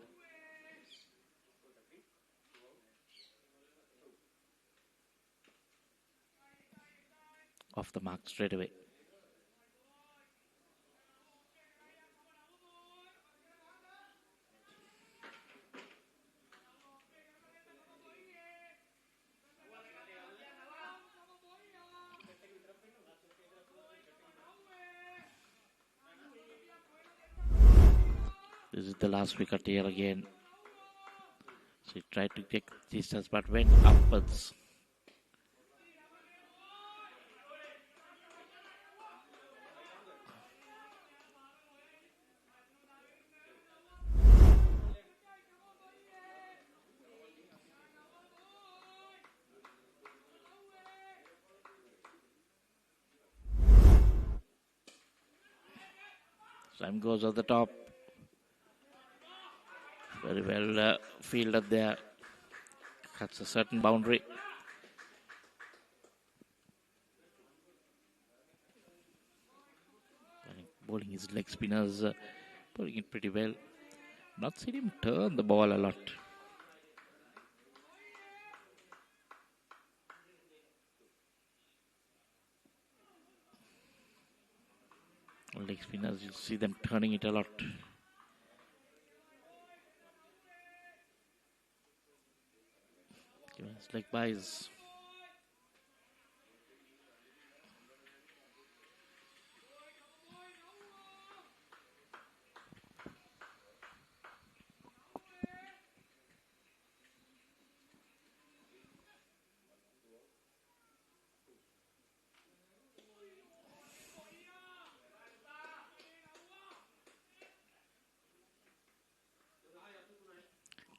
Off the mark straight away. This is the last wicket here again. So he tried to take distance but went upwards. Sam goes on the top. Very well fielded there. Cuts a certain boundary. Bowling his leg spinners, bowling it pretty well. Not seen him turn the ball a lot. Leg spinners, you see them turning it a lot. Giving his leg buys.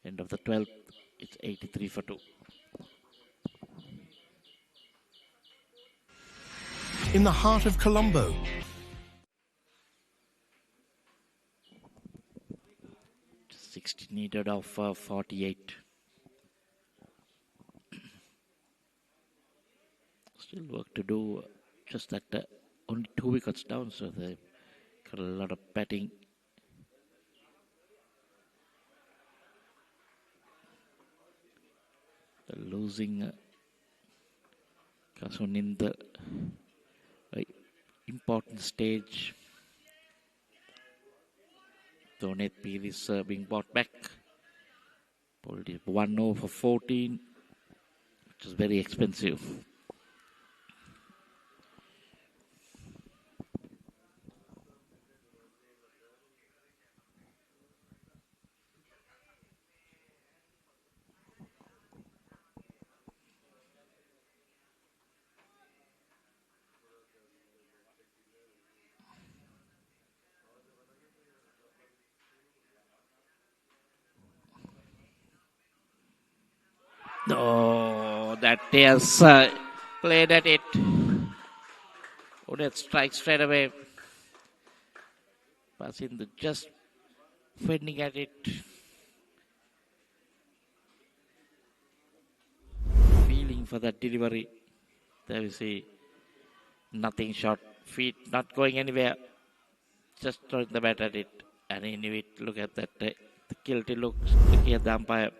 End of the 12th, it's 83 for 2. In the heart of Colombo, 60 needed of 48. Still work to do, just that only 2 wickets down, so they've got a lot of batting. They're losing Kasun in the important stage. Donate Peel is being bought back. Pulled it 1 over 14, which is very expensive. Oh, that is played at it. Oh, that strike straight away. Pasindu just fending at it. Feeling for that delivery. There we see nothing short. Feet not going anywhere. Just throwing the bat at it. And he knew it. Look at that. The guilty look. Looking at the umpire.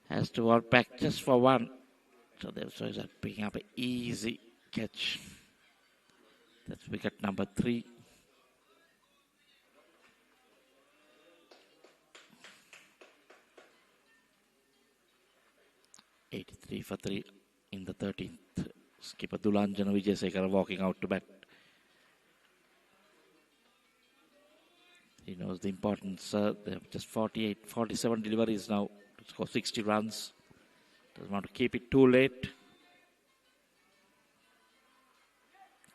Has to walk back just for 1. So there's that picking up an easy catch. That's wicket number 3. (83 for 3) in the 13th. Skipper Dulanjana Wijayasekara walking out to bat. He knows the importance. They have just 47 deliveries now to score 60 runs. Doesn't want to keep it too late.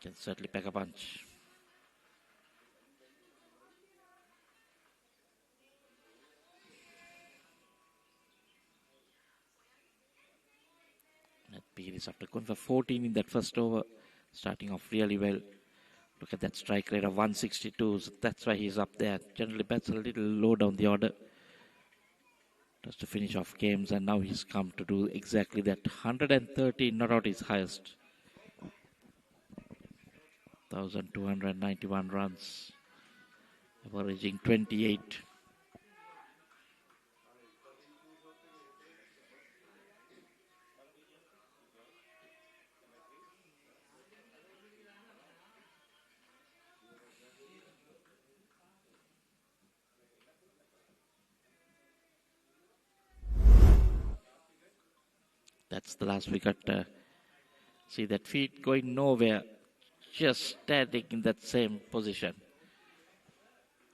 Can certainly pack a punch. That Peel is after going for 14 in that first over, starting off really well. Look at that strike rate of 162. So that's why he's up there. Generally bats a little low down the order, just to finish off games, and now he's come to do exactly that. 113, not out his highest. 1,291 runs, averaging 28. That's the last wicket. See that feet going nowhere. Just standing in that same position.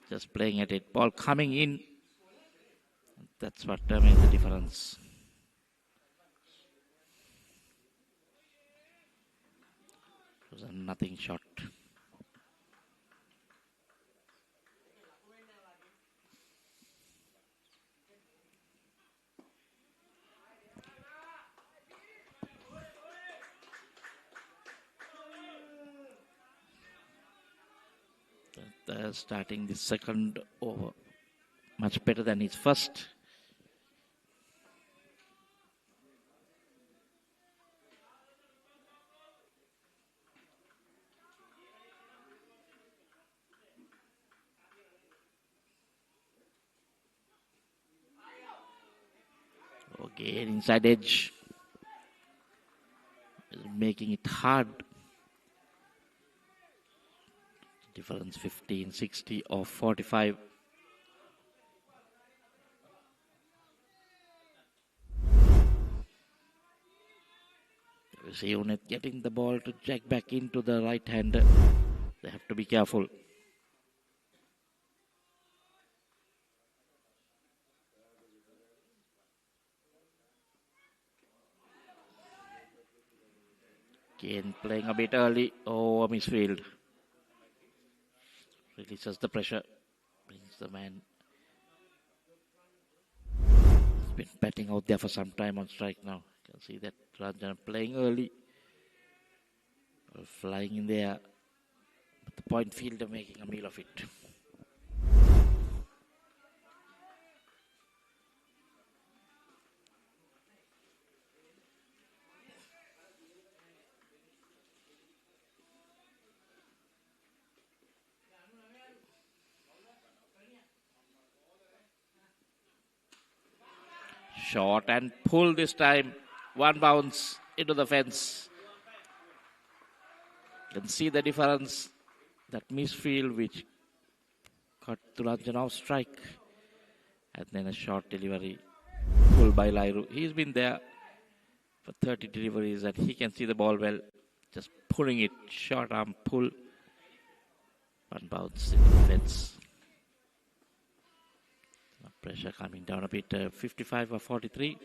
Just playing at it. Ball coming in. That's what made the difference. It was a nothing shot. Starting the second over, much better than his first. Again, inside edge, making it hard. Difference 15, 60 or 45. We see Unit getting the ball to jack back into the right hander. They have to be careful. Again playing a bit early. Oh, a misfield. Releases the pressure. Brings the man been batting out there for some time on strike now. You can see that Ranjan playing early. Flying in there. But the point fielder making a meal of it. Short and pull this time. One bounce into the fence. You can see the difference. That misfield which got Tulanjan off strike. And then a short delivery. Pulled by Lairu. He's been there for 30 deliveries and he can see the ball well. Just pulling it. Short arm pull. One bounce into the fence. Pressure coming down a bit. 55 or 43.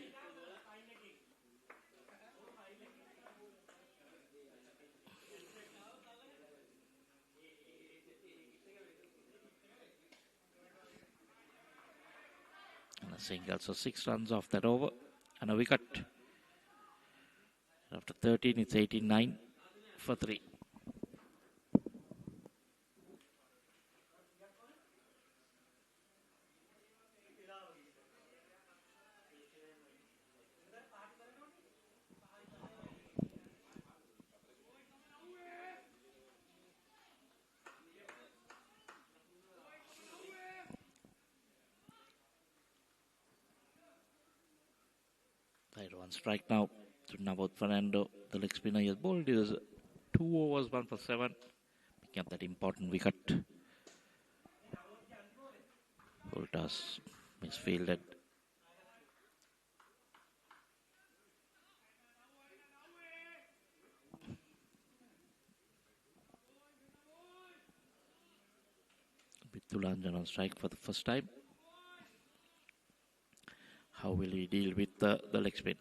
And a single, so 6 runs off that over. And a wicket. After 13, it's 18-9 for 3. One strike now to Navod Fernando. The leg spinner he has bowled is 2 overs, 1 for 7. Picking up that important wicket. Full toss misfielded. With Tulanjan on strike for the first time. How will he deal with the leg spin?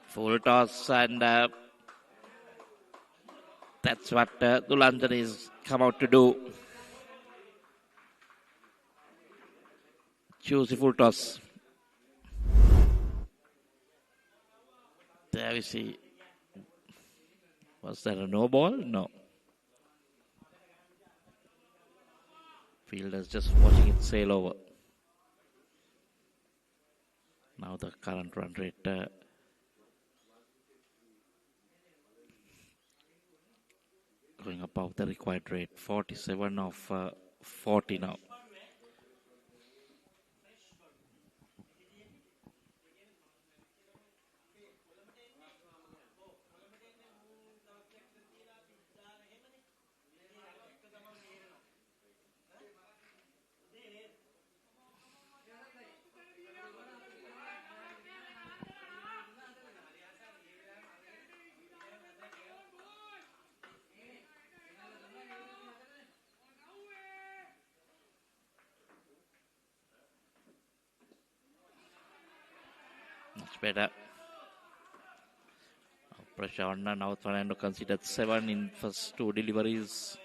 Full toss and that's what Tulanjan is come out to do. Choose the full toss. There we see. Was that a no ball? No. Fielders just watching it sail over. Now the current run rate going above the required rate. 47 of 40 now. Much better. Pressure on now. Fernando considered 7 in first 2 deliveries.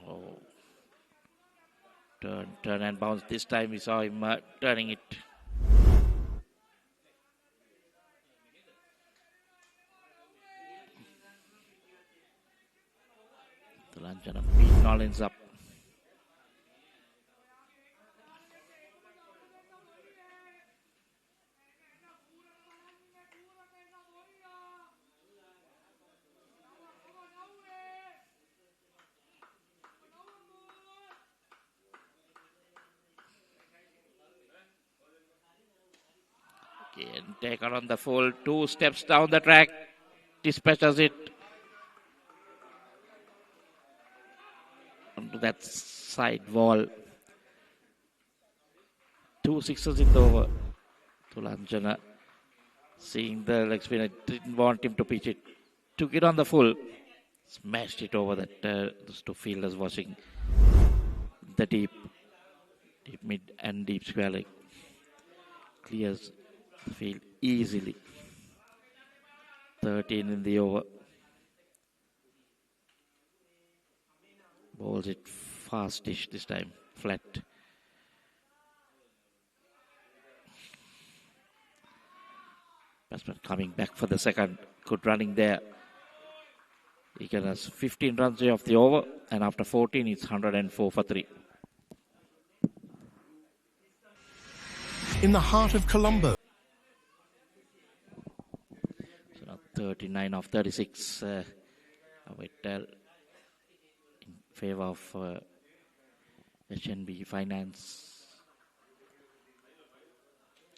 Oh. Turn and bounce. This time we saw him turning it. Tulanjan beat Nolins up. Again, taker on the full, 2 steps down the track, dispatches it onto that side wall. 2 sixes in the over. Thulanjana, seeing the leg spinner, didn't want him to pitch it. Took it on the full. Smashed it over that. Those two fielders watching the deep mid and deep square leg. Clears the field easily. 13 in the over. Bowls it fastish this time. Flat. Batsman coming back for the second. Good running there. He has 15 runs off the over, and after 14, it's 104 for 3. In the heart of Colombo. So now 39 of 36. Vittel in favor of HNB Finance.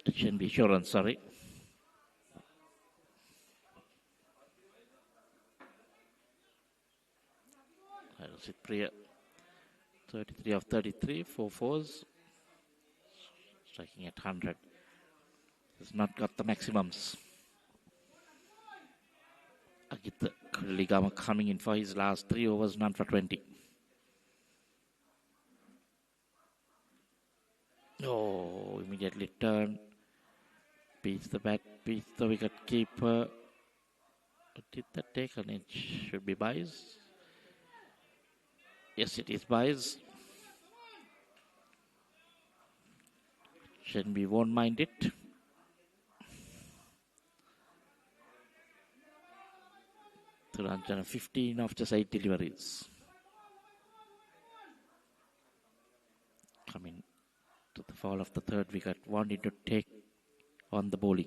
HNB Assurance, sorry. Priya, 33 of 33, 4 fours, striking at 100. Has not got the maximums. Agita Kuriligama coming in for his last 3 overs, none for 20. Oh, immediately turn. Beats the bat, beats the wicket keeper. Did that take an inch? Should be buys. Yes, it is buys. HNB won't mind it. Thulanjana 15 of just 8 deliveries. Coming to the fall of the third wicket, wanting to take on the bowling.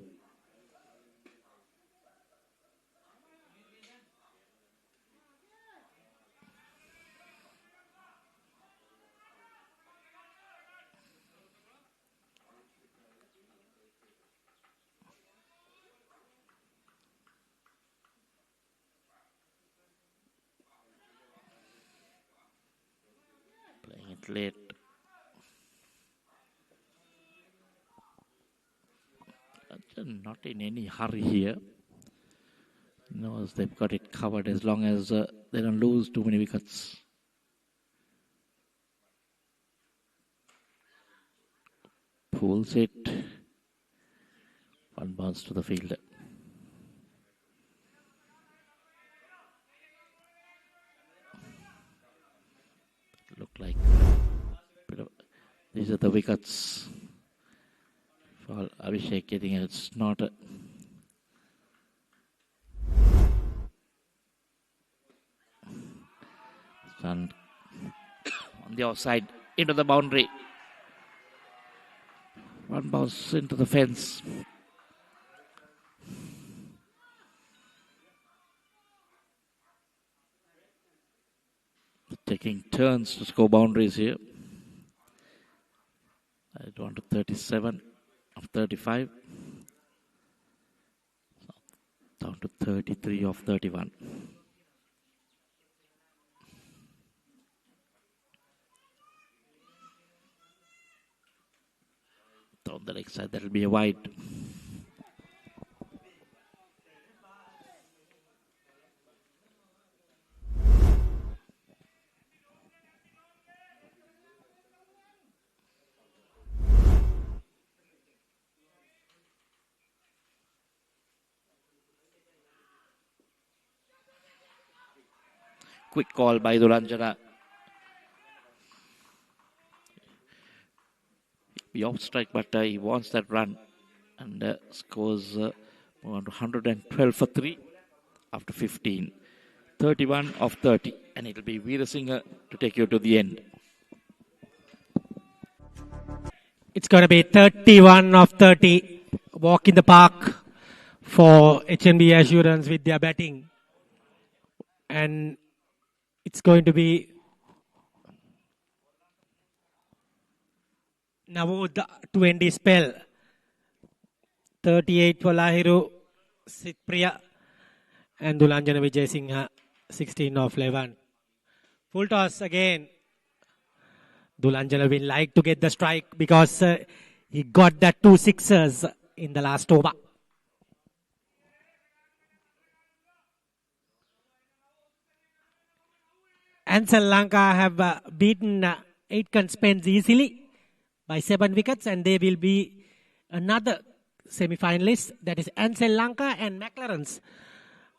Late. Not in any hurry here. Knows they've got it covered as long as they don't lose too many wickets. Pulls it. One bounce to the fielder. Look like these are the wickets for Abhishek getting it. It's not a and on the outside into the boundary. One bounce into the fence. Taking turns to score boundaries here. Down to 37 of 35. Down to 33 of 31. Down the leg side, that'll be a wide. Quick call by Thulanjana. Be off strike, but he wants that run and scores 112 for 3 after 15. 31 of 30, and it'll be Veerasinghe to take you to the end. It's going to be 31 of 30. Walk in the park for HNB Assurance with their batting. And it's going to be Navod to end his spell. 38 for Lahiru, Sitpriya, and Thulanjana Vijayasinghe, 16 of 11. Full toss again. Thulanjana will like to get the strike because He got that 2 sixers in the last over. And Sri Lanka have beaten 8 contestants easily by 7 wickets, and they will be another semi-finalist, that is Sri Lanka and McLaren's,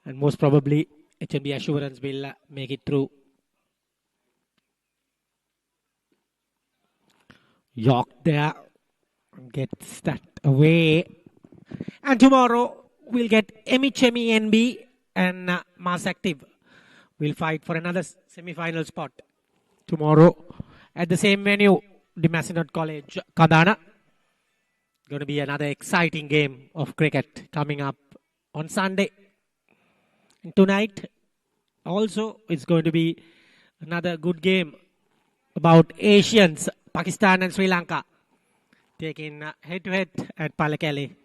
and most probably HNB Assurance will make it through. York there gets that away, and tomorrow we'll get HNB NB and Mass Active will fight for another semi-final spot tomorrow at the same venue, the Massinod College, Kadana. Going to be another exciting game of cricket coming up on Sunday. And tonight also it's going to be another good game about Asians, Pakistan and Sri Lanka taking head-to-head at Pabc.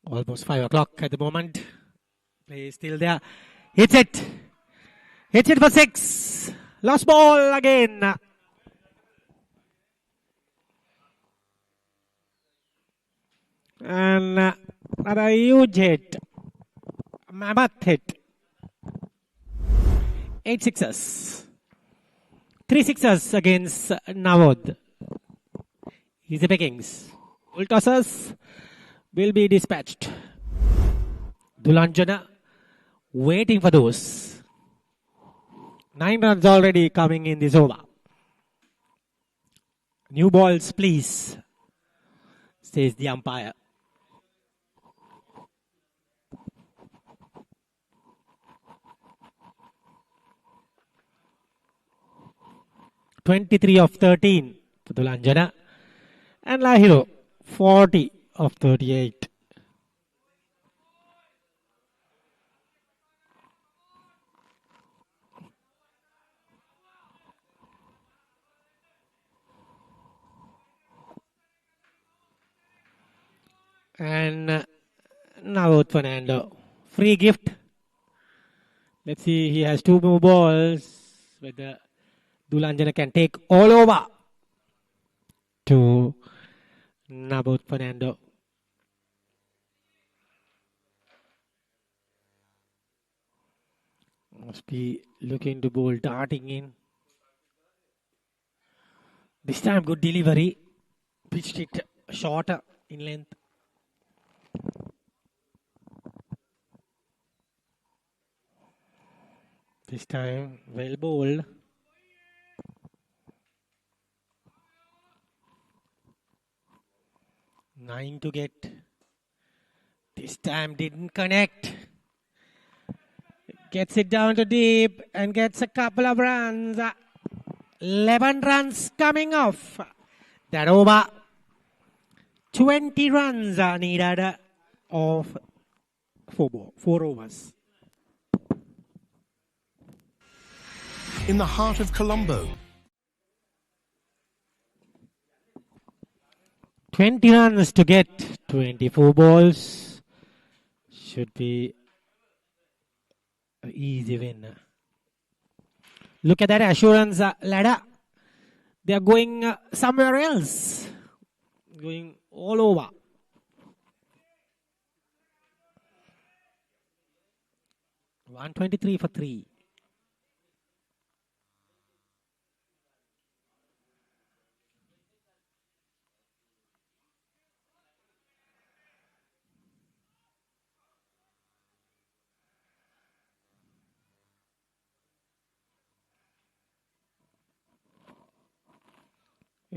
Almost 5 o'clock at the moment. Play is still there. Hits it. Hits it for 6. Lost ball again. And another huge hit. Mammoth hit. 8 sixes. 3 sixes against Navod. Easy pickings. Full tossers will be dispatched. Dulanjana waiting for those. 9 runs already coming in this over. New balls, please, says the umpire. (23 of 13 for Dulanjana, and Lahiro 40 of 38. And now Fernando. Free gift. Let's see, he has 2 more balls. Whether Dulanjana can take all over to Nabot Fernando. Must be looking to bowl darting in. This time good delivery. Pitched it shorter in length. This time well bowled. Nine to get. This time didn't connect. Gets it down to deep and gets a couple of runs. 11 runs coming off that over. 20 runs are needed of 4 overs. In the heart of Colombo, 20 runs to get 24 balls. Should be an easy win. Look at that Assurance ladder. They are going somewhere else. Going all over. (123 for 3).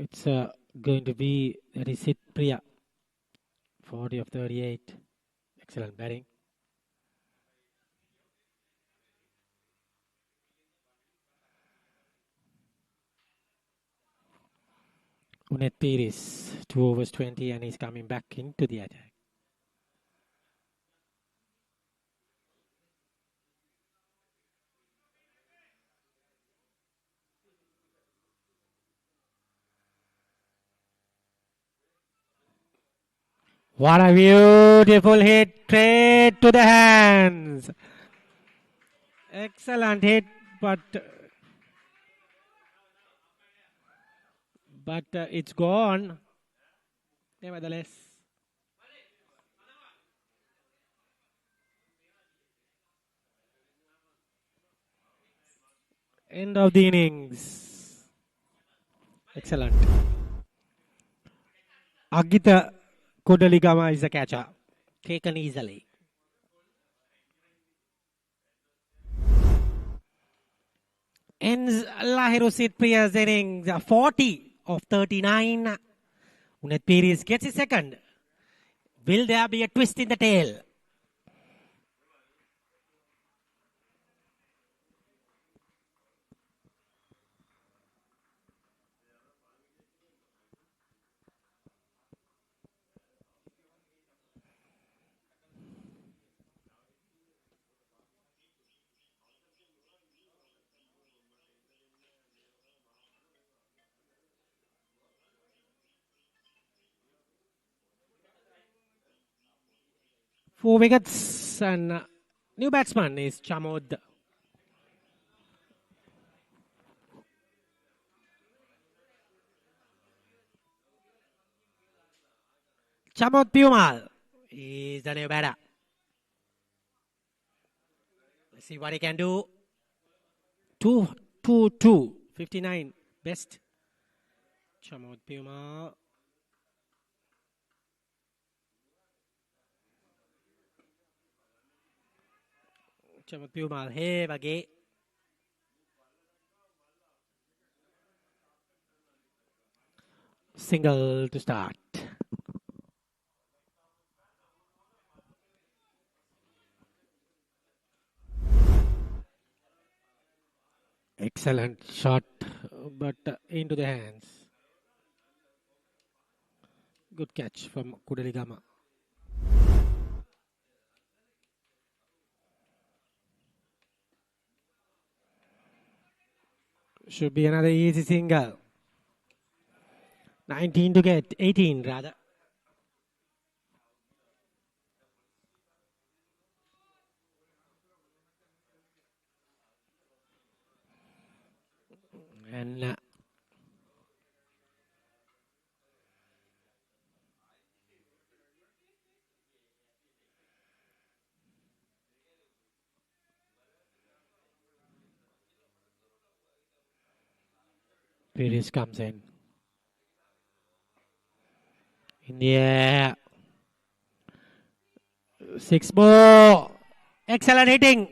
It's going to be, that is it, Priya. 40 of 38. Excellent batting. Unet Piris, 2 overs 20, and he's coming back into the attack. What a beautiful hit, straight to the hands. Excellent hit, but it's gone. Nevertheless, end of the innings. Excellent. Agita Kodaligama is the catcher. Taken easily. Ends Lahirusit Priya's innings 40 of 39. Unet Pires gets his second. Will there be a twist in the tail? Four wickets and new batsman is Chamod. Chamod Piumal is the new batter. Let's see what he can do. 2-2-2, 59 best. Chamod Piumal. Chamod Piumal, hey, bagi. Single to start. Excellent shot, but into the hands. Good catch from Kodaligama. Should be another easy single. 19 to get, 18 rather. And Pires comes in. In the air. 6 more. Excellent hitting.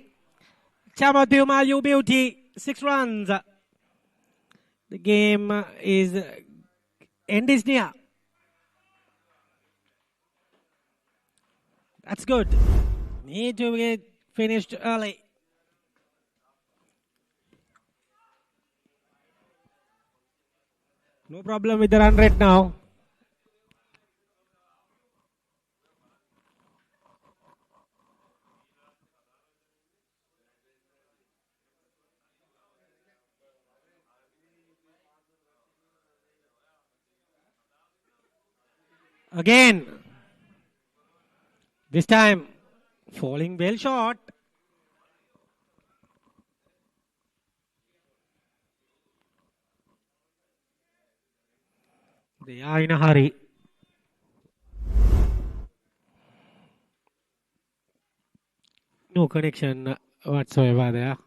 Chamod Piumal, you beauty. 6 runs. The game is end is near. That's good. Need to get finished early. No problem with the run rate now. Again. This time falling well short. They are in a hurry. No connection whatsoever there.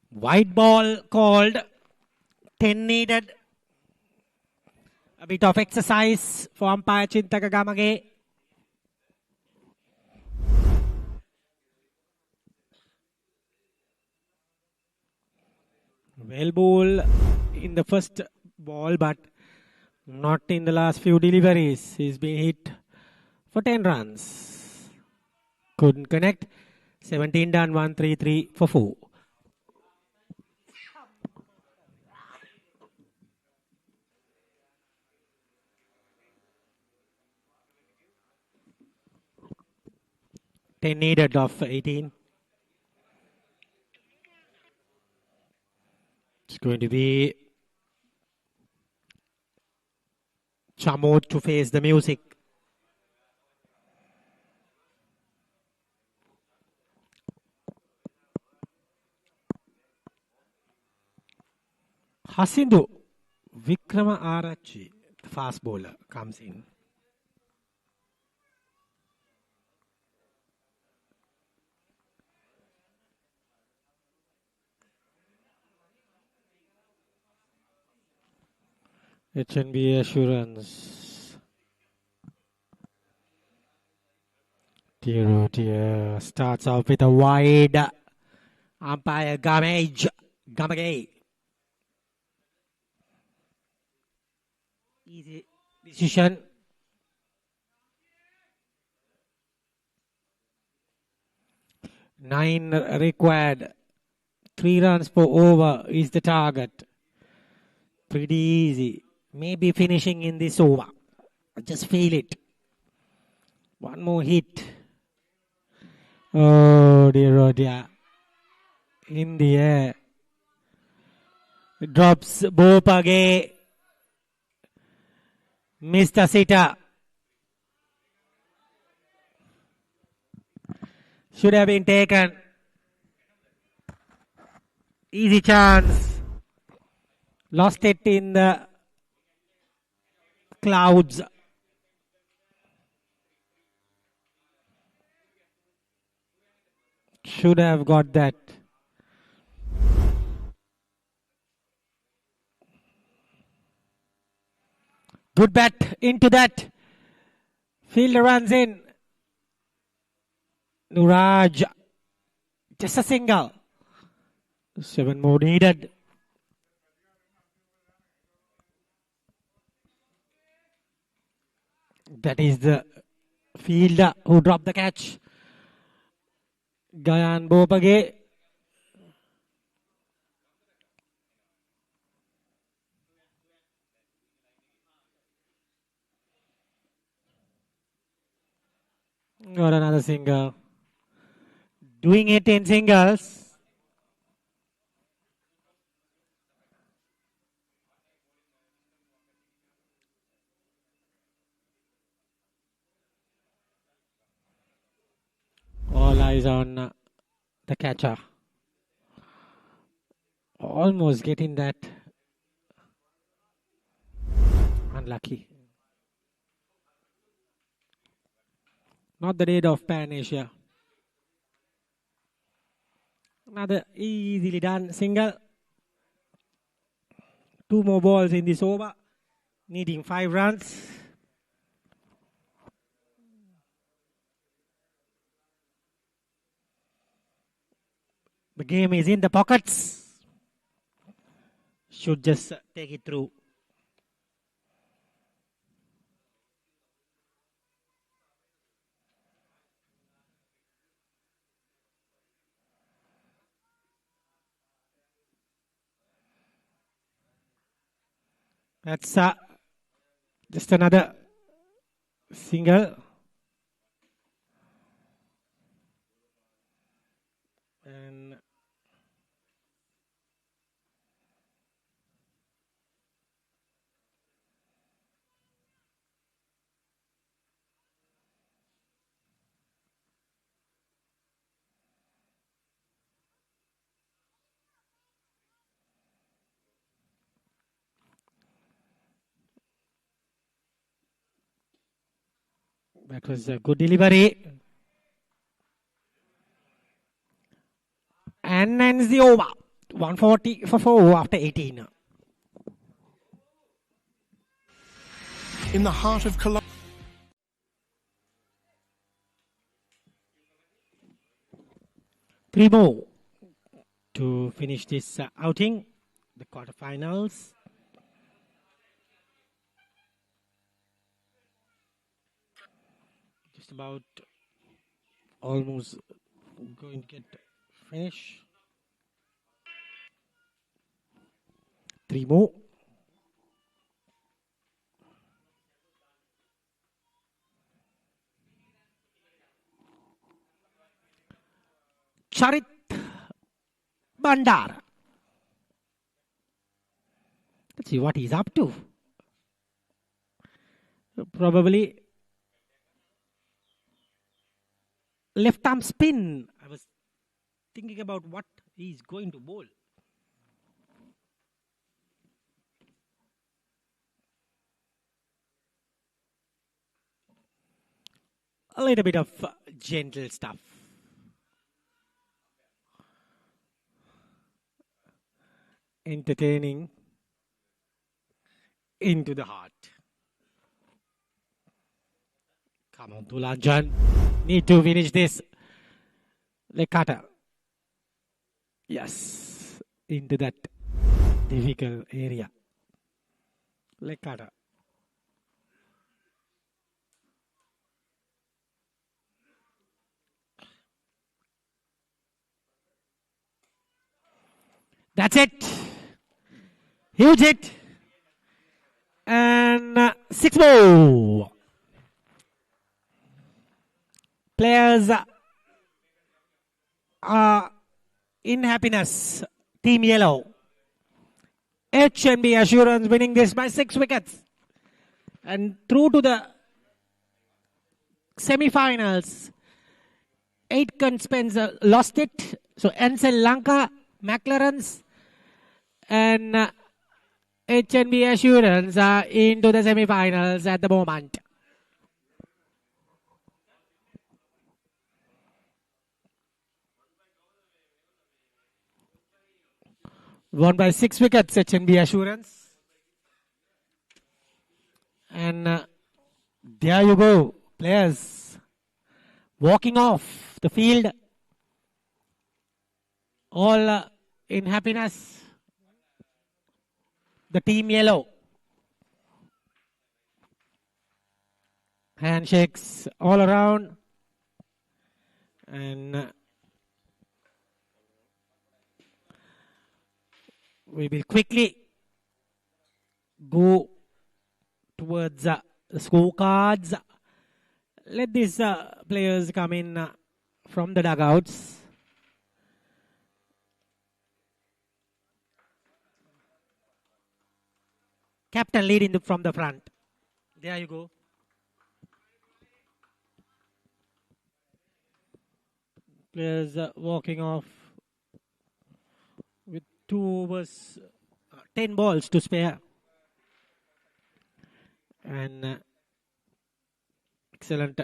White ball called. 10 needed. A bit of exercise for umpire Chintaka Gamage. Well ball in the first ball, but not in the last few deliveries. He's been hit for 10 runs. Couldn't connect. 17 done, 1-3-3 for 4. Needed of 18. It's going to be Chamod to face the music. Hasindu Vikrama Arachi, the fast bowler, comes in. HNB Assurance. Dear, oh dear. Starts off with a wide. Umpire Gamage. Easy decision. Nine required. 3 runs per over is the target. Pretty easy. Maybe finishing in this over. I just feel it. One more hit. Oh dear, oh dear. In the air. Drops Bopage. Mr. Sitter. Should have been taken. Easy chance. Lost it in the clouds. Should have got that. Good bat into that. Fielder runs in. Nuraj. Just a single. 7 more needed. That is the fielder who dropped the catch. Gayan Bopage. Got another single. Doing it in singles. All eyes on the catcher. Almost getting that. Unlucky. Not the date of Pan Asia. Another easily done single. 2 more balls in this over. Needing 5 runs. The game is in the pockets. Should just take it through. That's just another single. And that was a good delivery. And ends the over. 140 for 4 after 18. In the heart of Colombia. Three more to finish this outing. The quarterfinals. Just about almost going to get finish. 3 more. Charit Bandara. Let's see what he's up to. Probably left arm spin. I was thinking about what he's going to bowl. A little bit of gentle stuff. Entertaining into the heart. Come on, Dulanjan. Need to finish this. Lekata. Yes. Into that difficult area. Lekata. That's it. Huge hit. And 6 more. Players are in happiness. Team Yellow. HNB Assurance winning this by 6 wickets. And through to the semi-finals. 8 Spencer lost it. So Ansel Lanka, McLaren's, and HNB Assurance are into the semi-finals at the moment. Won by 6 wickets, HNB Assurance. And there you go, players walking off the field. All in happiness. The Team Yellow. Handshakes all around. And we will quickly go towards the scorecards. Let these players come in from the dugouts. Captain leading from the front. There you go. Players walking off with 2 overs, 10 balls to spare. And excellent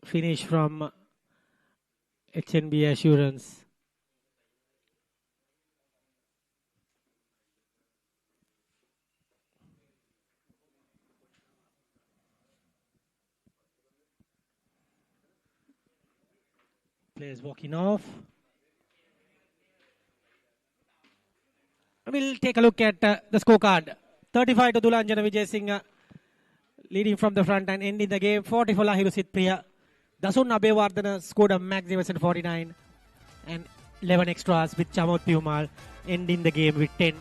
finish from HNB Assurance. Players walking off. We'll take a look at the scorecard. 35 to Dulanjana Vijay Singh leading from the front and ending the game. 40 for Lahiru Sitpriya. Dasun Abewardana scored a magnificent 49 and 11 extras with Chamot Piumal ending the game with 10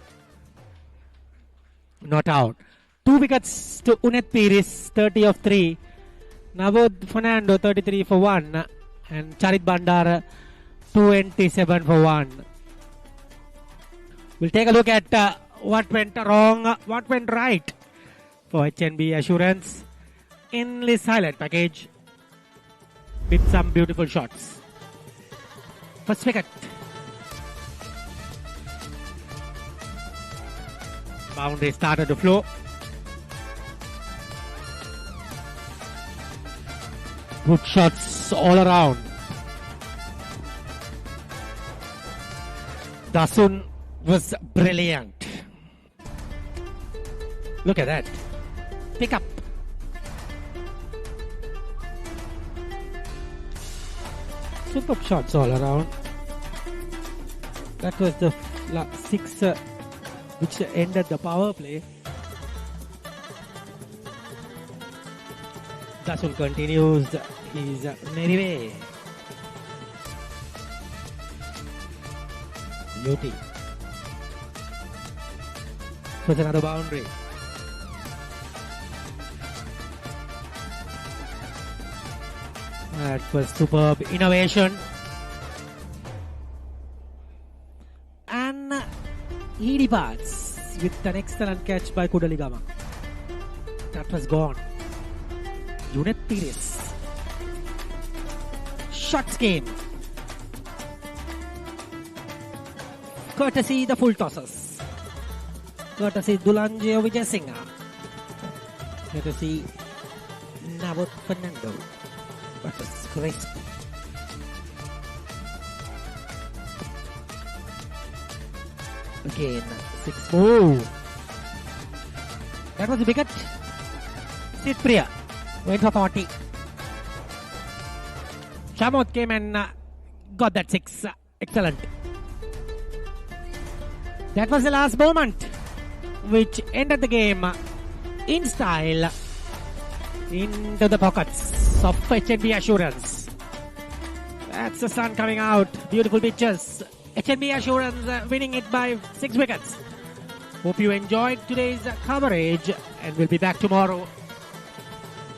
not out. 2 wickets to Unet Piris, 30 of 3. Navod Fernando, 33 for 1. And Charit Bandara, 27 for 1. We'll take a look at what went wrong, what went right for HNB Assurance in this highlight package with some beautiful shots. First wicket. Boundary started to flow. Good shots all around. Dasun was brilliant. Look at that. Pick up. Superb shots all around. That was the 6 which ended the power play. Dasun continues his merry way. Beauty. Was another boundary. That was superb innovation. And he departs with an excellent catch by Kudaligama. That was gone. Unit Pires. Shots game. Courtesy the full tossers. Courtesy Dulanjio Vijayasinghe. Courtesy Navot Fernando. That was crisp. Again, 6 more. That was a wicket. Sid Priya went for 40. Shamot came and got that 6. Excellent. That was the last moment which ended the game in style into the pockets of HNB Assurance. That's the sun coming out. Beautiful pictures. HNB Assurance winning it by 6 wickets. Hope you enjoyed today's coverage, and we'll be back tomorrow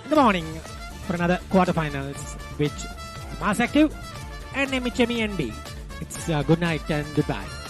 in the morning for another quarterfinals with Mass Active and HNB Hnb. It's good night and goodbye.